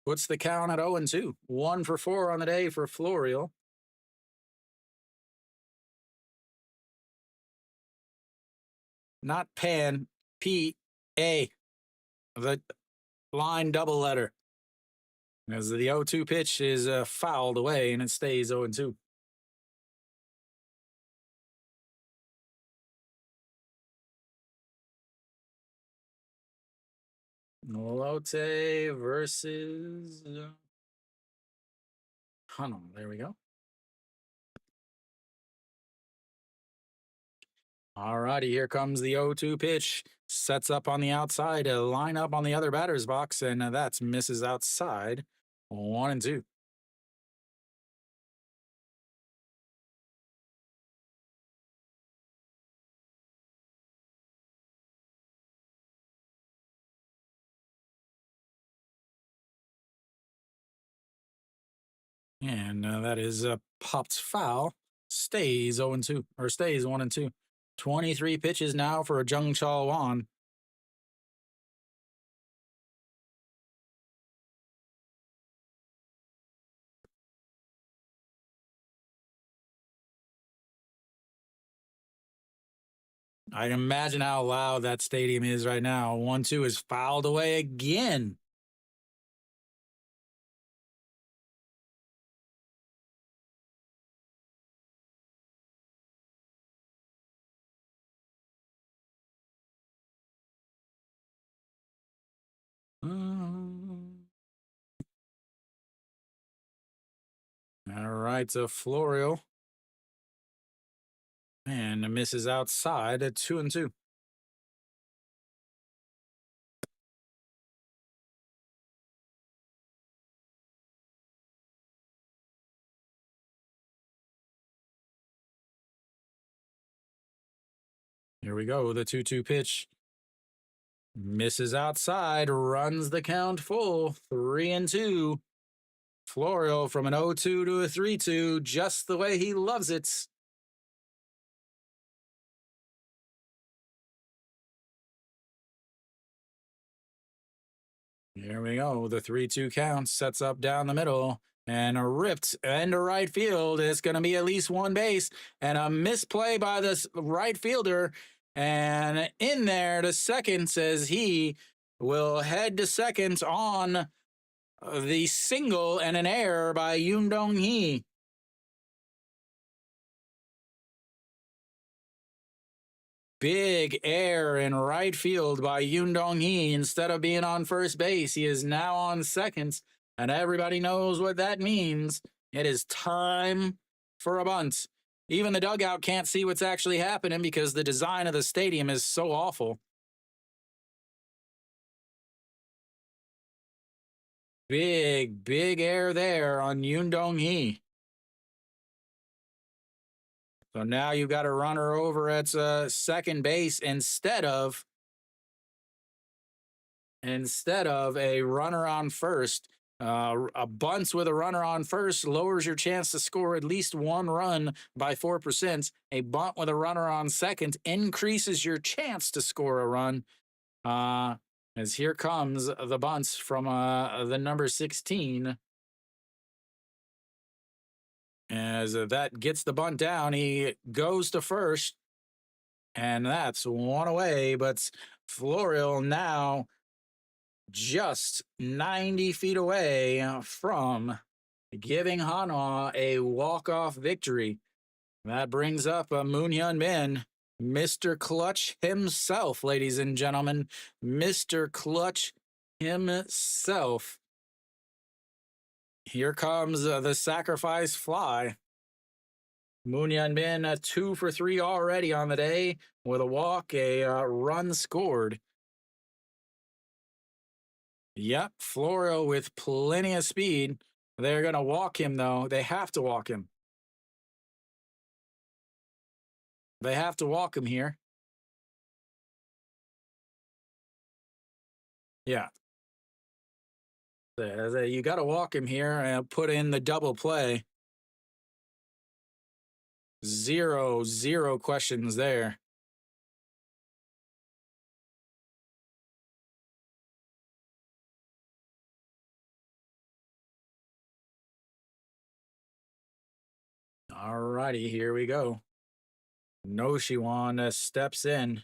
S1: puts the count at 0-2. 1 for 4 on the day for Florial. Not Pan, P-A, the line double letter. As the 0-2 pitch is fouled away and it stays 0-2. Lotte versus Hunnell. There we go. All righty, here comes the 0-2 pitch. Sets up on the outside, a line up on the other batter's box, and that's misses outside. 1-2. And that is popped foul. Stays 0-2, or stays 1-2. 23 pitches now for Jung Chal Wan. I can imagine how loud that stadium is right now. 1-2 is fouled away again. All right, so Florio. And misses outside at 2-2. Here we go. The 2-2 pitch. Misses outside, runs the count full. 3-2. Florio from an 0-2 to a 3-2, just the way he loves it. Here we go. The 3-2 count sets up down the middle and a ripped into right field. It's going to be at least one base and a misplay by this right fielder. And in there to second says he will head to second on the single and an error by Yoon Dong Hee. Big error in right field by Yoon Dong Hee. Instead of being on first base, he is now on second, and everybody knows what that means. It is time for a bunt. Even the dugout can't see what's actually happening because the design of the stadium is so awful. Big error there on Yoon Dong Hee. So now you've got a runner over at second base instead of a runner on first. A bunt with a runner on first lowers your chance to score at least one run by 4%. A bunt with a runner on second increases your chance to score a run. As here comes the bunts from the number 16. As that gets the bunt down, he goes to first. And that's one away, but Florio now just 90 feet away from giving Hanwha a walk-off victory. That brings up Moon Hyun Min, Mr. Clutch himself, ladies and gentlemen. Mr. Clutch himself. Here comes the sacrifice fly. Moon Hyun Min 2 for 3 already on the day with a walk, a run scored. Yep, Florio with plenty of speed. They're going to walk him, though. They have to walk him. They have to walk him here. Yeah. You got to walk him here and put in the double play. Zero questions there. All righty, here we go. Noshiwan steps in.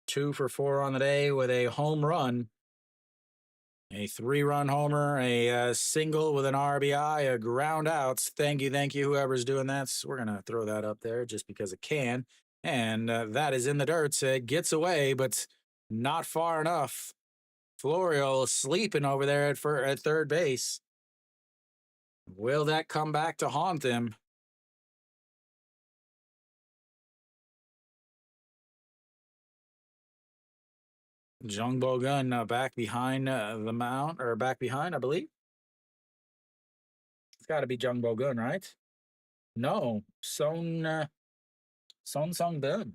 S1: 2 for 4 on the day with a home run. A 3-run homer, a single with an RBI, a ground outs. Thank you, whoever's doing that. So we're going to throw that up there just because it can. And that is in the dirt. It gets away, but not far enough Florio sleeping over there at third base. Will that come back to haunt him? Jung Bo Gun back behind the mound, or back behind, I believe. It's got to be Jung Bo Gun, right? No, Son Sung Bin.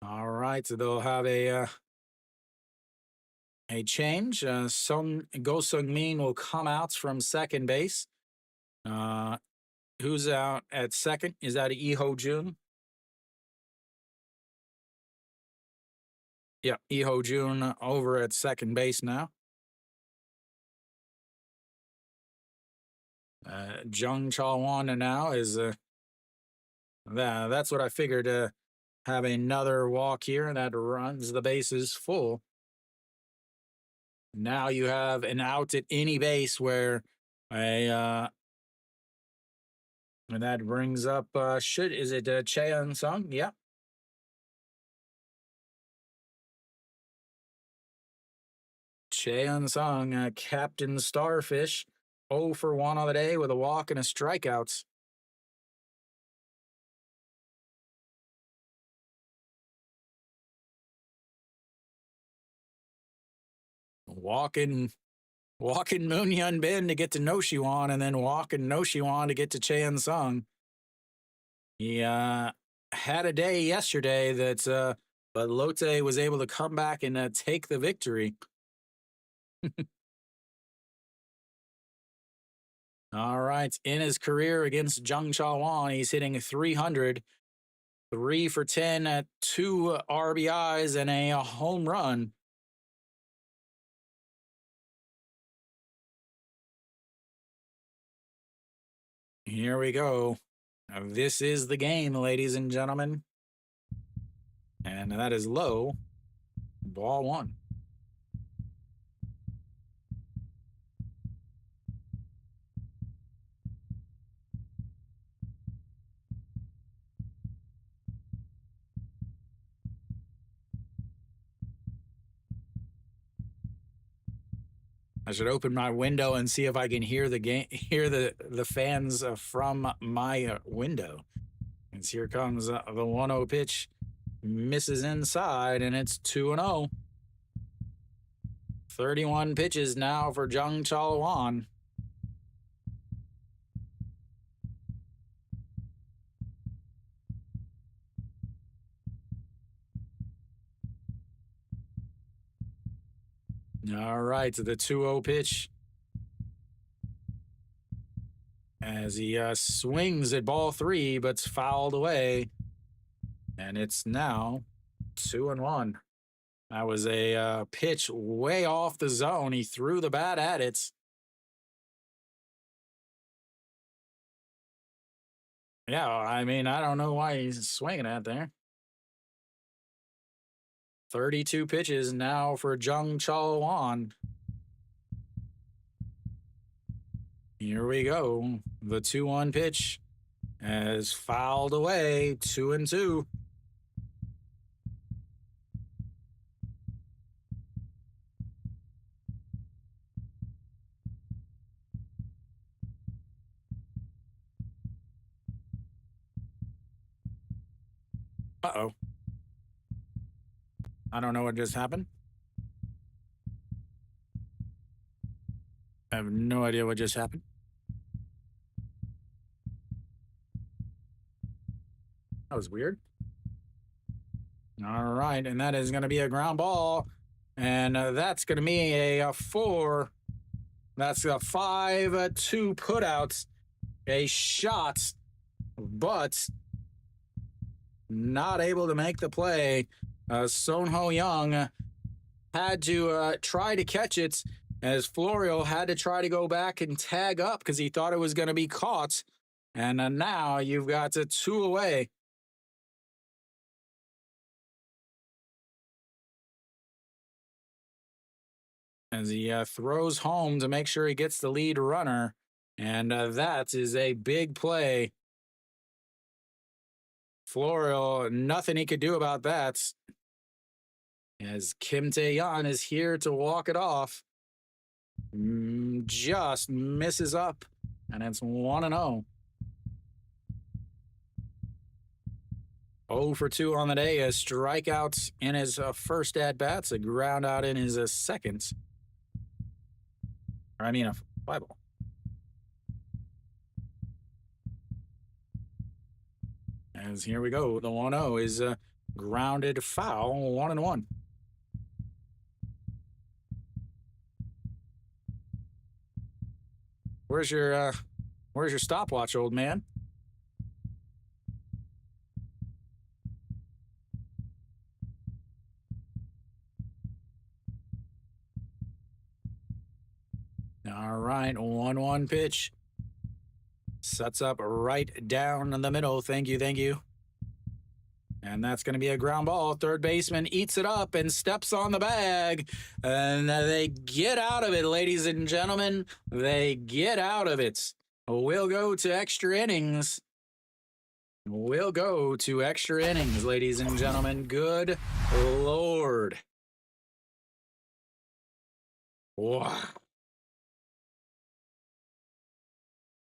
S1: All right, so they'll have a change. Sung Go Sung Min will come out from second base. Who's out at second? Is that Lee Ho Jun? Yeah, Lee Ho Jun over at second base now. Jung Chawan now is that's what I figured. Have another walk here that runs the bases full. Now you have an out at any base where and that brings up is it Cheon Sung? Yeah. Cheon Sung, Captain Starfish, 0 for 1 on the day with a walk and a strikeouts. Walking Moon Yun Bin to get to Noshiwan, and then walking Noshiwan to get to Cheon Sung. He had a day yesterday that but Lotte was able to come back and take the victory. All right. In his career against Jung Chawan, he's hitting 300, 3 for 10 at 2 RBIs and a home run. Here we go. This is the game, ladies and gentlemen. And that is low. Ball 1. I should open my window and see if I can hear the game, hear the fans from my window. And here comes the 1-0 pitch, misses inside, and it's 2-0. 31 pitches now for Jung Chawan. All right, the 2-0 pitch. As he swings at ball 3, but's fouled away. And it's now 2-1. That was a pitch way off the zone. He threw the bat at it. Yeah, I mean, I don't know why he's swinging at there. 32 pitches now for Jung Chawan. Here we go. The 2-1 pitch has fouled away. 2-2. Uh-oh. I don't know what just happened. I have no idea what just happened. That was weird. All right, and that is going to be a ground ball, and that's going to be a 4. That's a 5-2 putouts, a shot, but not able to make the play. Son Ho Young had to try to catch it, as Florio had to try to go back and tag up because he thought it was going to be caught. And now you've got 2 away. As he throws home to make sure he gets the lead runner. And that is a big play. Florial, nothing he could do about that. As Kim Tae-yeon is here to walk it off. Just misses up, and it's 1-0. 0 for 2 on the day. A strikeout in his first at bats, a ground out in his second. Or I mean, a fly ball. As here we go, the 1-0 is a grounded foul, 1-1. Where's your stopwatch, old man? All right, 1-1 pitch. Sets up right down the middle. Thank you, thank you. And that's going to be a ground ball. Third baseman eats it up and steps on the bag. And they get out of it, ladies and gentlemen. They get out of it. We'll go to extra innings. We'll go to extra innings, ladies and gentlemen. Good Lord. Wow.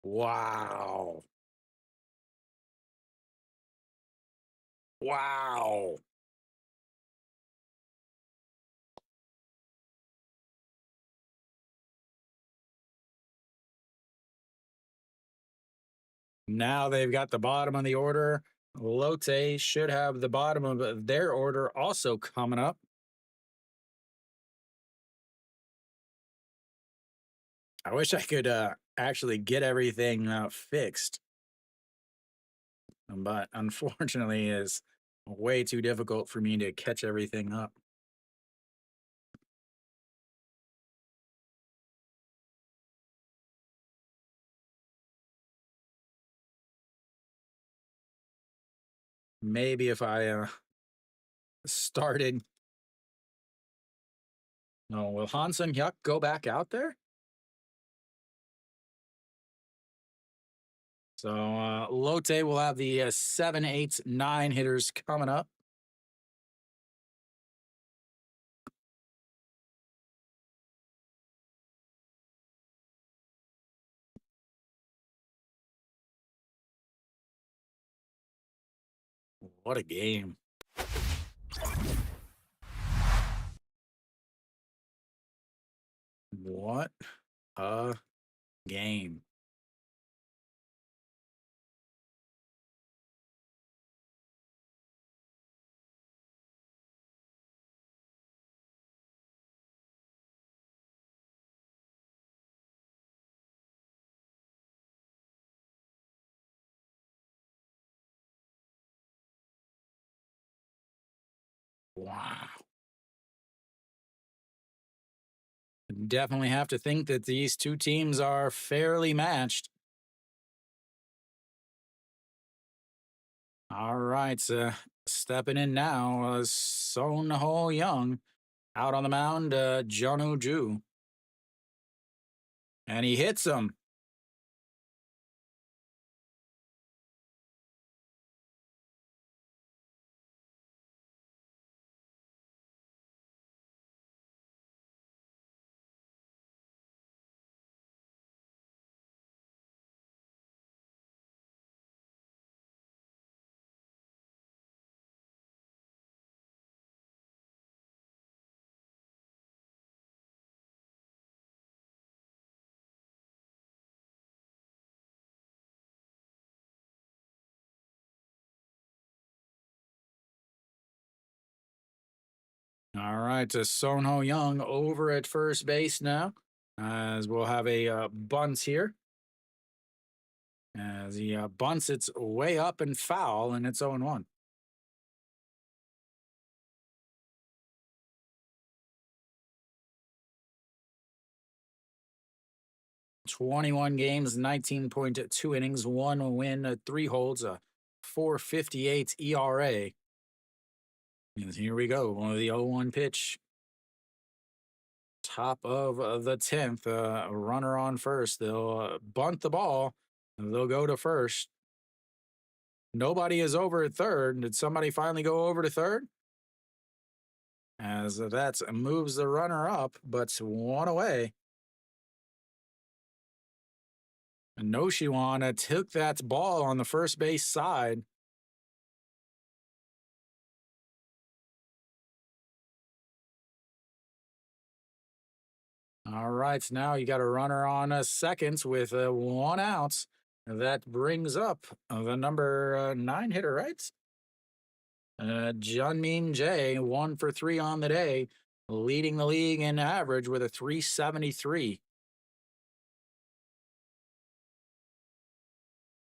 S1: Wow. Wow. Now they've got the bottom of the order. Lotte should have the bottom of their order also coming up. I wish I could actually get everything fixed, but unfortunately, it's way too difficult for me to catch everything up. Maybe if I started. No, will Hansen Yuck go back out there? So Lotte will have the 7, 8, 9 hitters coming up. What a game. What a game. Wow. Definitely have to think that these two teams are fairly matched. All right, stepping in now, Son Ho Young out on the mound, Jonu Ju. And he hits him. All right, Son Ho Young over at first base now, as we'll have a bunt here. As he bunts, it's way up and foul, and it's 0-1. 21 games, 19.2 innings, 1 win, 3 holds, a 4.58 ERA. And here we go, one of the 0-1 pitch. Top of the 10th, runner on first. They'll bunt the ball. They'll go to first. Nobody is over at third. Did somebody finally go over to third? As that moves the runner up, but one away. And Noshiwana took that ball on the first base side. All right, now you got a runner on seconds with 1 out. That brings up the number 9 hitter, right? Junmin J, 1 for 3 on the day, leading the league in average with a 373.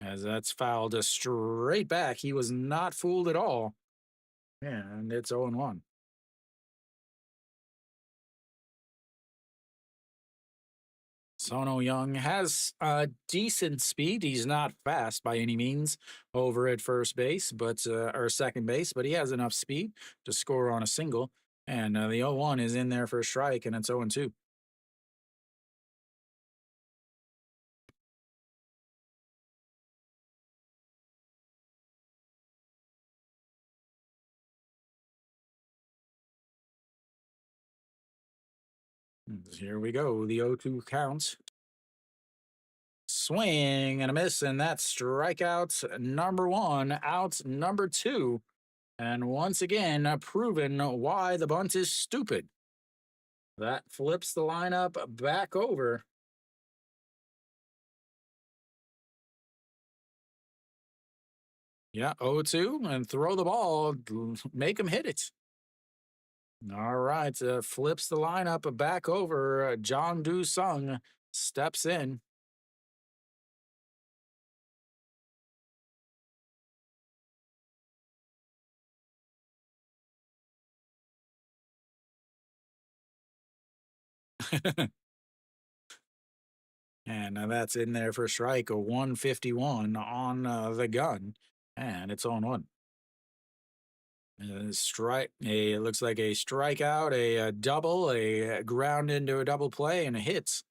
S1: As that's fouled straight back. He was not fooled at all. And it's 0-1. Sono Young has decent speed. He's not fast by any means over at first base, but or second base, but he has enough speed to score on a single. And the 0-1 is in there for a strike, and it's 0-2. Here we go. The 0-2 count. Swing and a miss, and that's strikeout number 1, out number 2. And once again, proven why the bunt is stupid. That flips the lineup back over. Yeah, 0-2, and throw the ball, make him hit it. All right, flips the lineup back over. John Do Sung steps in. And that's in there for strike, a 151 on the gun, and it's on 1. Strike. It looks like a strikeout, a double, a ground into a double play, and a hit.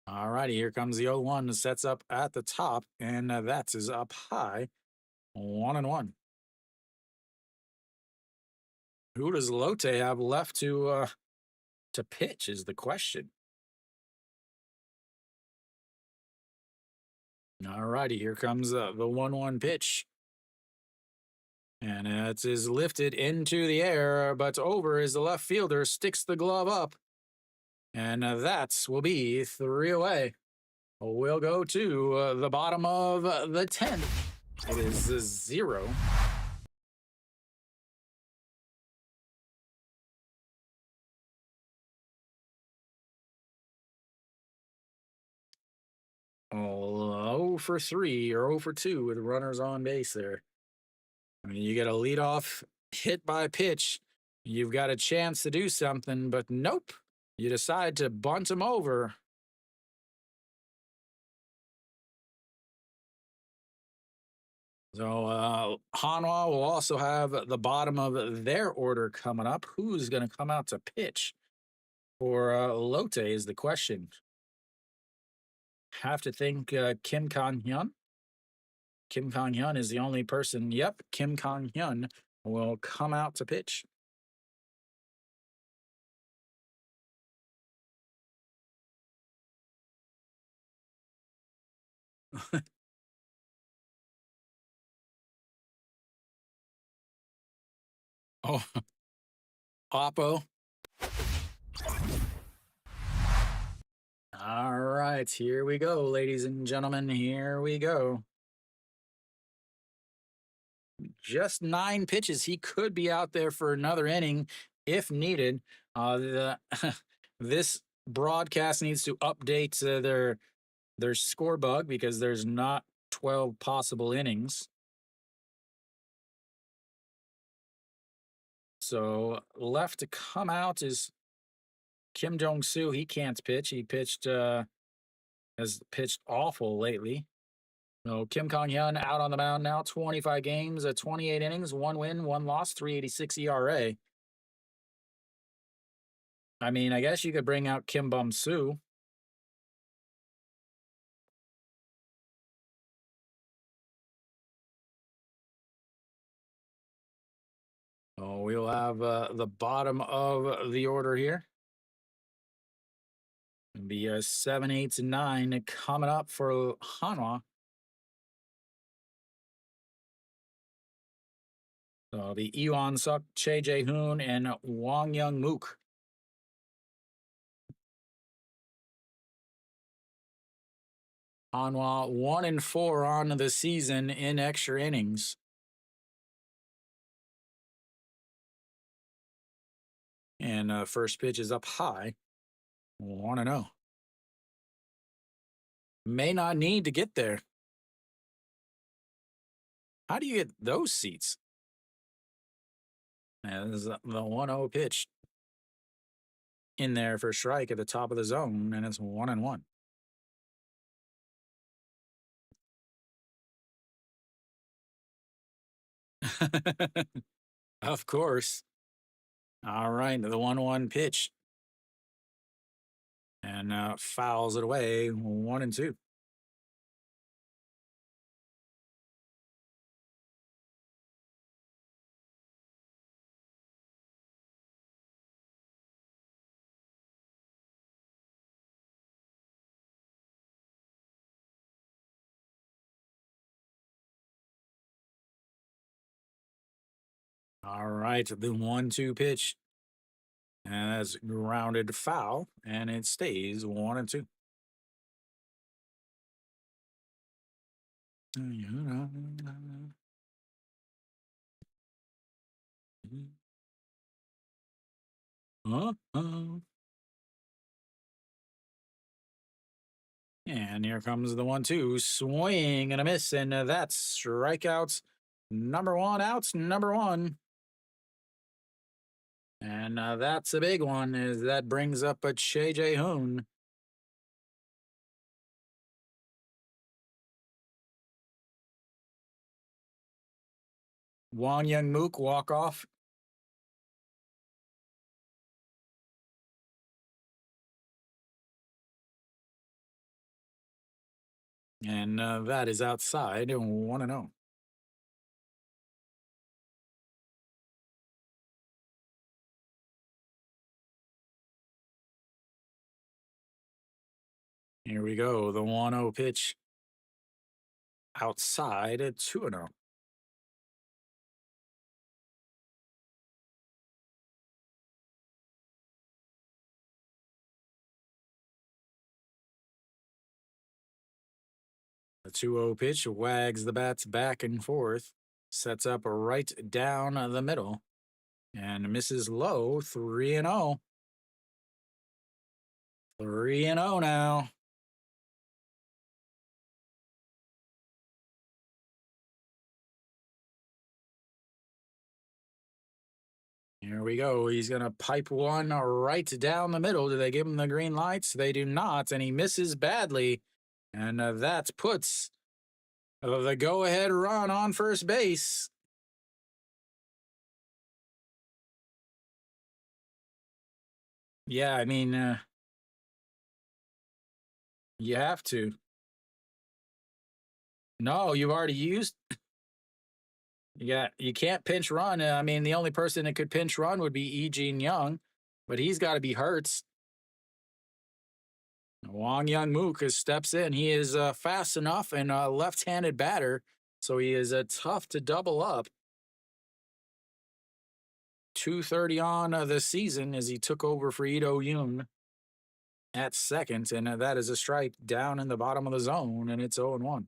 S1: All righty, here comes the 0-1. Sets up at the top, and that is up high, 1-1. Who does Lotte have left to pitch? Is the question. All righty, here comes the 1-1 pitch. And it is lifted into the air, but over as the left fielder sticks the glove up. And that will be 3 away. We'll go to the bottom of the 10th. It is 0. Oh, 0 for 3 or 0 for 2 with runners on base there. I mean, you get a leadoff hit by pitch. You've got a chance to do something, but nope. You decide to bunt him over. So Hanwha will also have the bottom of their order coming up. Who's going to come out to pitch for Lotte is the question. Have to think Kim Kang-hyun. Kim Kang-hyun is the only person. Yep, Kim Kang-hyun will come out to pitch. Oh, Oppo. All right, here we go, ladies and gentlemen. Here we go. Just 9 pitches. He could be out there for another inning if needed. This broadcast needs to update their score bug because there's not 12 possible innings. So left to come out is Kim Jong-soo. He can't pitch. He has pitched awful lately. So Kim Kang-hyun out on the mound now, 25 games, 28 innings, 1 win, 1 loss, 3.86 ERA. I mean, I guess you could bring out Kim Bum-soo. we'll have the bottom of the order here. It'll be 7, 8, and 9 coming up for Hanwha. So it'll be Iwan Suk, Che Jae Hoon, and Wang Young Mook. Hanwha 1-4 on the season in extra innings. And first pitch is up high. 1-0. May not need to get there. How do you get those seats? And this is the 1-0 pitch in there for strike at the top of the zone, and it's 1-1. Of course. All right, the 1-1 pitch. And fouls it away, 1-2. All right, the 1-2 pitch. And that's grounded foul, and it stays 1-2. And here comes the 1-2 swing and a miss, and that's strikeouts number one, outs number one. And that's a big one, as that brings up a Che Jae Hoon. Wang Young Mook walk off. And that is outside, 1-0. Here we go, the 1-0 pitch. Outside at 2-0. The 2-0 pitch wags the bats back and forth, sets up right down the middle, and misses low, 3-0. 3-0 now. Here we go. He's going to pipe one right down the middle. Do they give him the green lights? They do not, and he misses badly. And that puts the go-ahead run on first base. Yeah, I mean, you have to. No, you've already used. Yeah, you can't pinch run. I mean, the only person that could pinch run would be E. Gene Young, but he's got to be Hurts. Wang Young Mook steps in. He is fast enough and a left-handed batter, so he is tough to double up. 2:30 on the season as he took over for Ito Yoon at second, and that is a strike down in the bottom of the zone, and it's 0-1.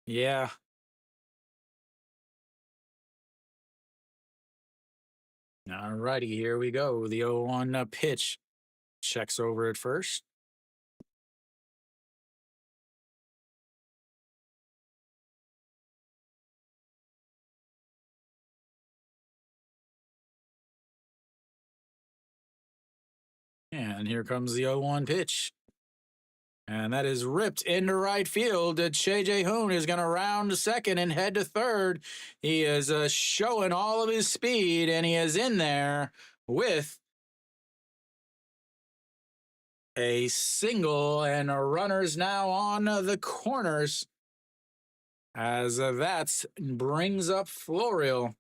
S1: Yeah. All righty, here we go. The 0-1 pitch checks over at first. And here comes the 0-1 pitch. And that is ripped into right field. Che Jae Hoon is going to round to second and head to third. He is showing all of his speed, and he is in there with a single, and runners now on the corners. as that brings up Florial.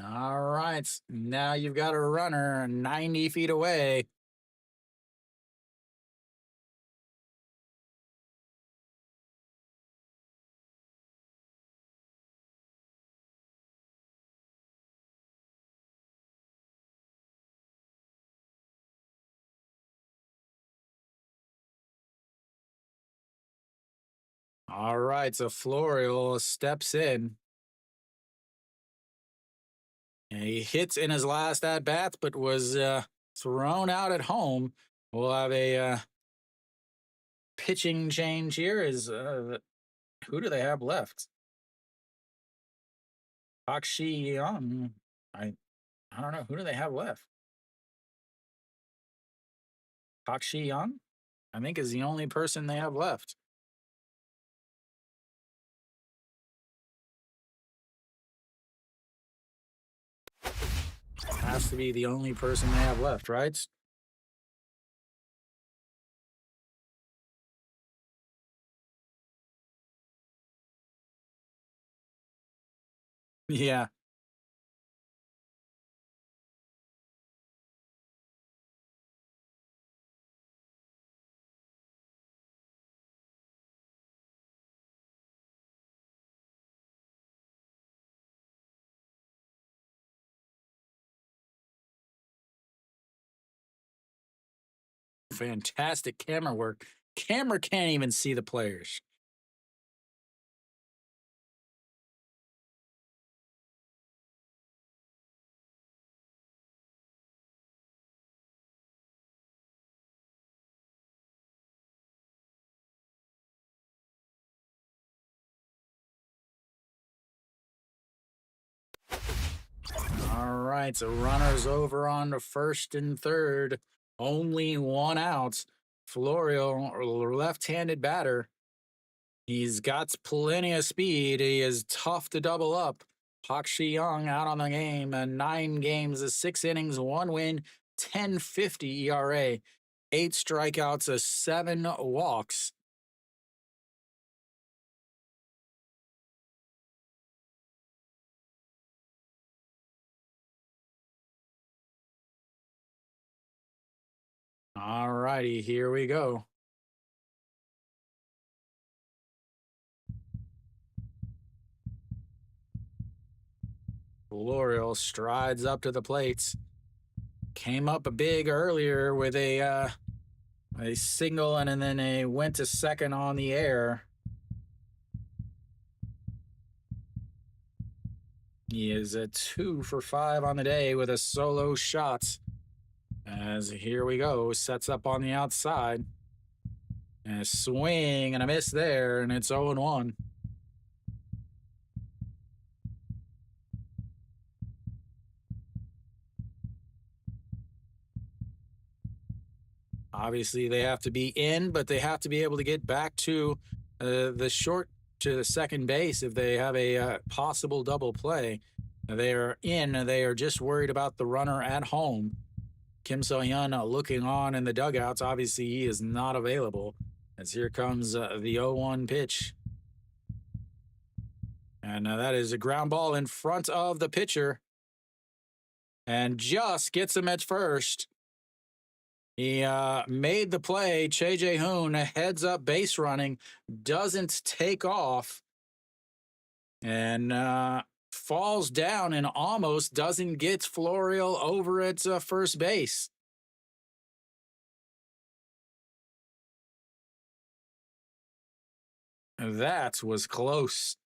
S1: All right. Now you've got a runner 90 feet away. All right. So Florial steps in. And he hits in his last at bat, but was thrown out at home. We'll have a pitching change here. Is who do they have left? Pak Shi Young. I don't know. Who do they have left? Pak Shi Young, I think, is the only person they have left. Has to be the only person they have left, right? Yeah. Fantastic camera work. Camera can't even see the players. All right, so runners over on the first and third. Only one out. Florio, left-handed batter. He's got plenty of speed. He is tough to double up. Pak Shi Young out on the game. 9 games, 6 innings, 1 win, 10.50 ERA, 8 strikeouts, 7 walks. All righty, here we go. L'Oreal strides up to the plates. Came up a big earlier with a single and then a went to second on the air. He is a 2 for 5 on the day with a solo shot. As here we go, sets up on the outside. And a swing and a miss there, and it's 0-1. Obviously, they have to be in, but they have to be able to get back to the short to the second base if they have a possible double play. They are in. They are just worried about the runner at home. Kim So-hyun looking on in the dugouts. Obviously, he is not available. As here comes the 0-1 pitch. And that is a ground ball in front of the pitcher. And just gets him at first. He made the play. Che Jae-hoon heads up base running, doesn't take off, and falls down and almost doesn't get Florial over at first base. That was close.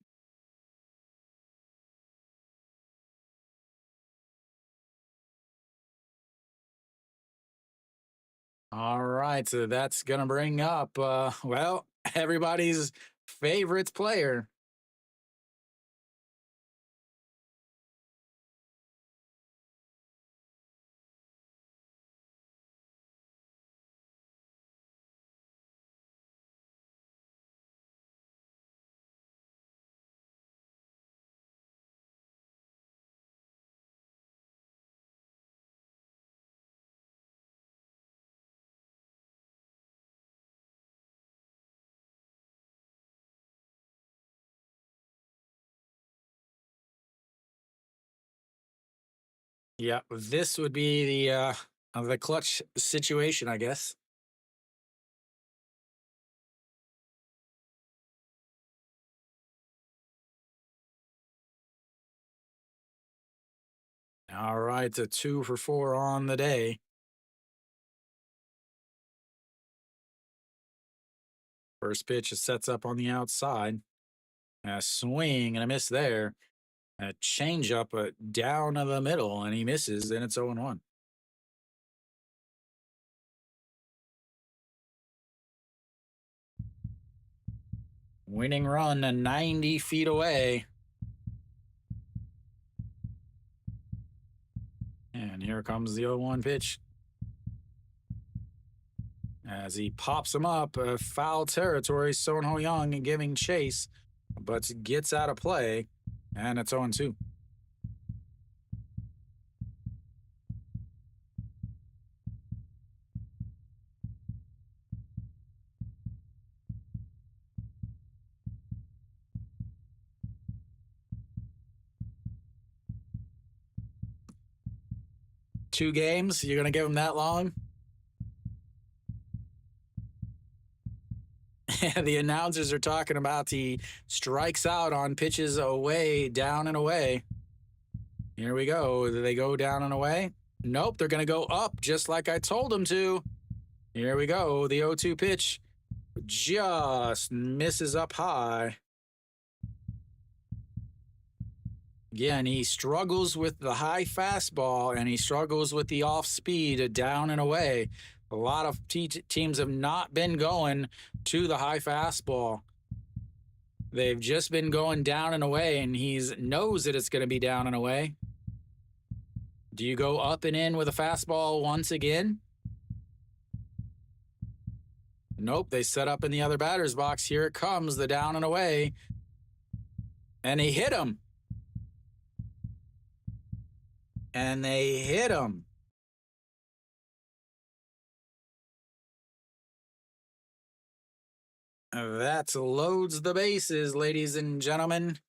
S1: All right, so that's going to bring up, well, everybody's favorite player. Yeah, this would be the clutch situation, I guess. All right, a 2 for 4 on the day. First pitch sets up on the outside. A swing and a miss there. A changeup down the middle, and he misses, and it's 0-1. Winning run 90 feet away. And here comes the 0-1 pitch. As he pops him up, foul territory, Son Ho Young giving chase, but gets out of play, and it's 0-2. Two games, you're going to give him that long? The announcers are talking about he strikes out on pitches away, down and away. Here we go. Do they go down and away? Nope, they're going to go up just like I told them to. Here we go. The 0-2 pitch just misses up high. Again, he struggles with the high fastball and he struggles with the off speed down and away. A lot of teams have not been going to the high fastball. They've just been going down and away, and he knows that it's going to be down and away. Do you go up and in with a fastball once again? Nope, they set up in the other batter's box. Here it comes, the down and away. And he hit him. And they hit him. That loads the bases, ladies and gentlemen.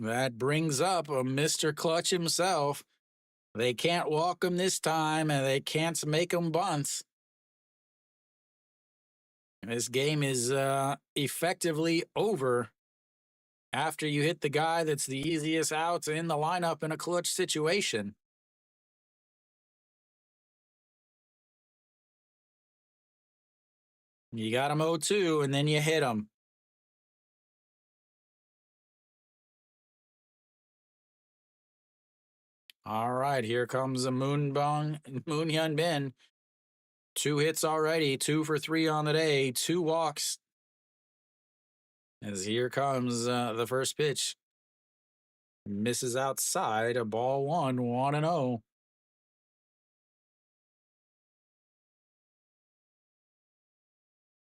S1: That brings up Mr. Clutch himself. They can't walk him this time, and they can't make him bunts. This game is effectively over after you hit the guy that's the easiest out in the lineup in a clutch situation. You got him 0-2, and then you hit him. All right, here comes a Moon Hyun Bin. 2 hits already, 2 for 3 on the day, 2 walks. As here comes the first pitch. Misses outside, a ball 1-0.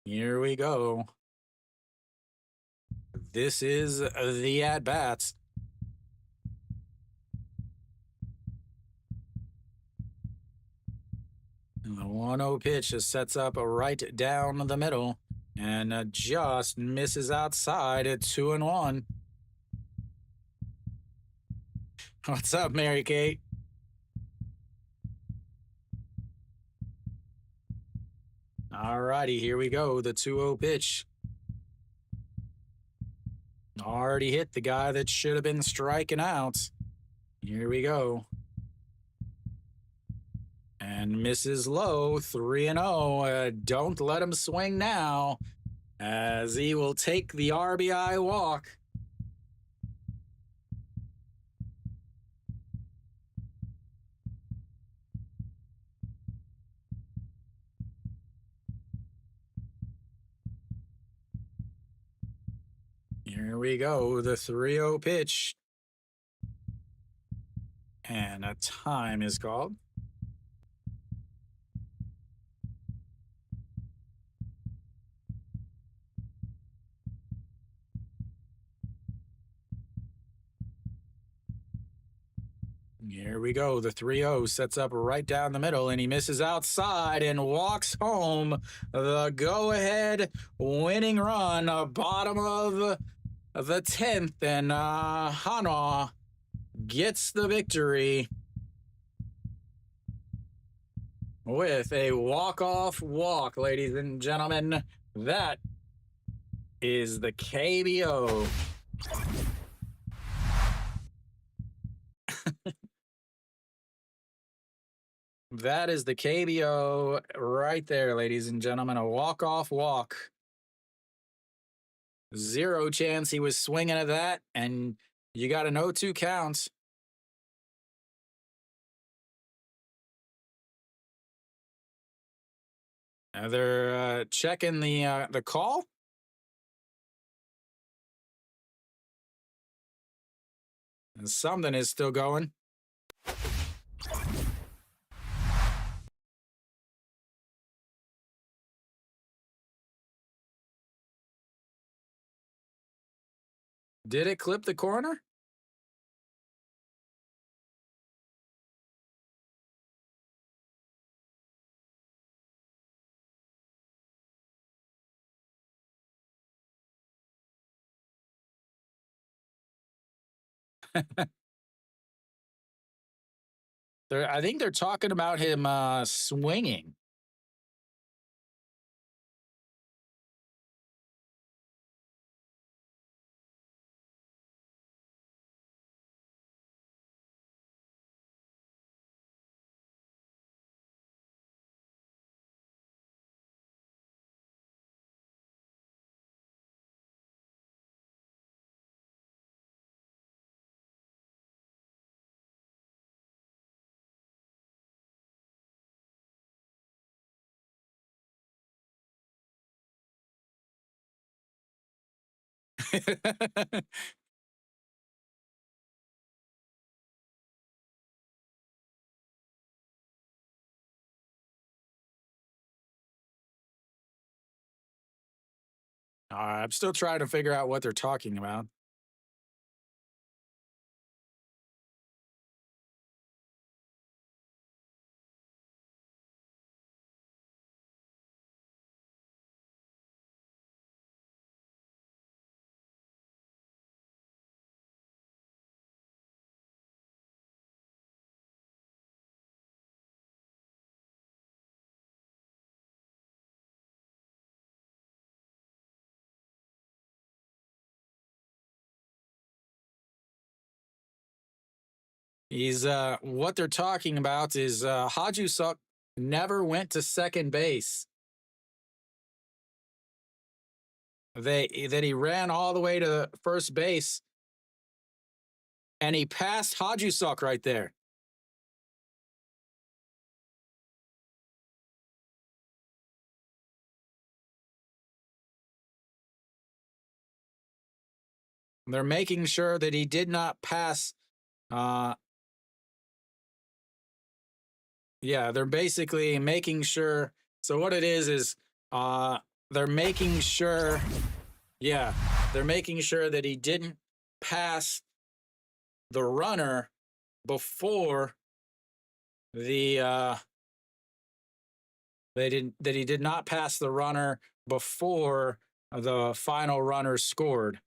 S1: Here we go. This is the at-bats. And the 1-0 pitch just sets up right down the middle and just misses outside at 2-1. What's up, Mary Kate? All righty, here we go. The 2-0 pitch. Already hit the guy that should have been striking out. Here we go. And misses low, 3-0. Don't let him swing now, as he will take the RBI walk. Here we go, the 3-0 pitch. And a time is called. Here we go. The 3-0 sets up right down the middle, and he misses outside and walks home the go ahead winning run, bottom of the 10th. And Hana gets the victory with a walk-off walk, ladies and gentlemen. That is the KBO. That is the KBO right there, ladies and gentlemen. A walk-off walk. Zero chance he was swinging at that, and you got an 0-2 count. They're checking the call. And something is still going. Did it clip the corner? I think they're talking about him swinging. I'm still trying to figure out what they're talking about. He's what they're talking about is Hajusuk never went to second base. That he ran all the way to first base, and he passed Hajusuk right there. They're making sure that he did not pass. Yeah, they're basically making sure. So what it is they're making sure. Yeah, they're making sure that he didn't pass the runner before the that he did not pass the runner before the final runner scored.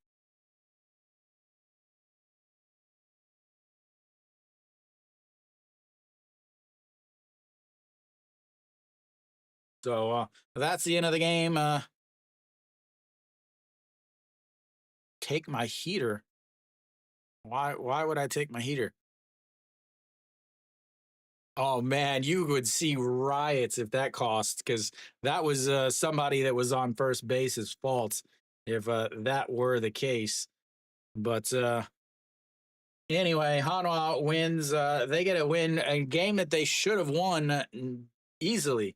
S1: So that's the end of the game. Take my heater. Why would I take my heater? Oh man, you would see riots if that cost, because that was somebody that was on first base's fault if that were the case. But anyway, Hanwha wins. They get a win, a game that they should have won easily.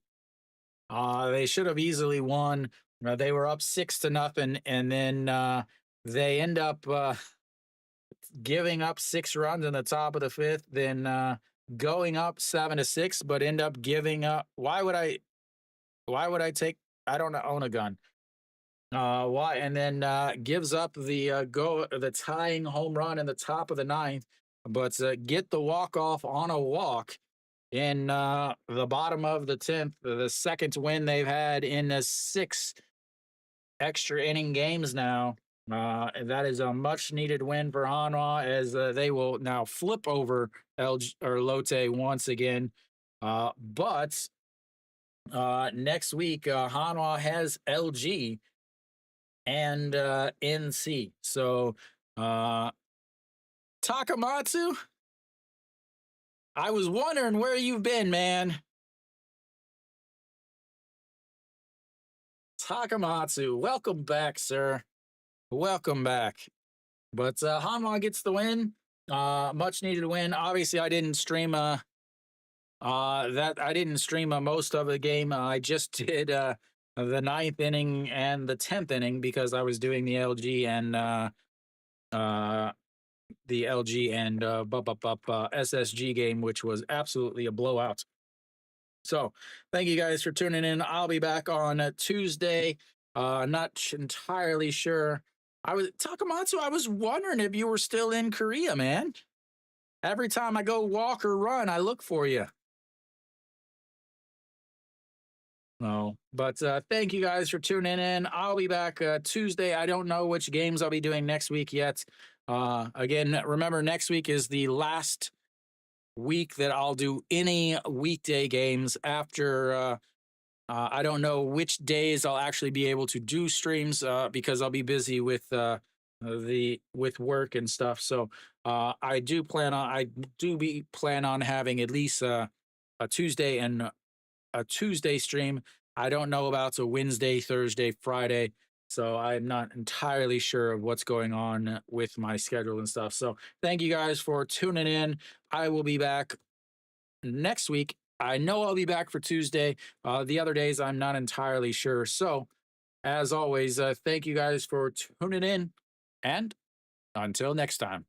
S1: They should have easily won. They were up 6-0, and then they end up giving up 6 runs in the top of the 5th, then going up 7-6, but end up giving up. Why would I take? I don't own a gun. Why? And then gives up the tying home run in the top of the 9th but get the walk off on a walk in the bottom of the 10th, the second win they've had in the 6 extra inning games now. And that is a much needed win for Hanwha as they will now flip over LG or Lotte once again. But next week, Hanwha has LG and NC. So, Takamatsu, I was wondering where you've been, man. Takamatsu, welcome back, sir. Welcome back. But Hanwha gets the win. Much needed win. Obviously, I didn't stream most of the game. I just did the 9th inning and the 10th inning because I was doing the LG and SSG game, which was absolutely a blowout. So thank you guys for tuning in. I'll be back on Tuesday. Not entirely sure. Takamatsu, I was wondering if you were still in Korea, man. Every time I go walk or run, I look for you. No, but thank you guys for tuning in. I'll be back Tuesday. I don't know which games I'll be doing next week yet. Again, remember, next week is the last week that I'll do any weekday games after. I don't know which days I'll actually be able to do streams because I'll be busy with work and stuff. So I do plan on having at least a Tuesday and a Tuesday stream. I don't know about a Wednesday, Thursday, Friday. So I'm not entirely sure of what's going on with my schedule and stuff. So thank you guys for tuning in. I will be back next week. I know I'll be back for Tuesday. The other days, I'm not entirely sure. So as always, thank you guys for tuning in. And until next time.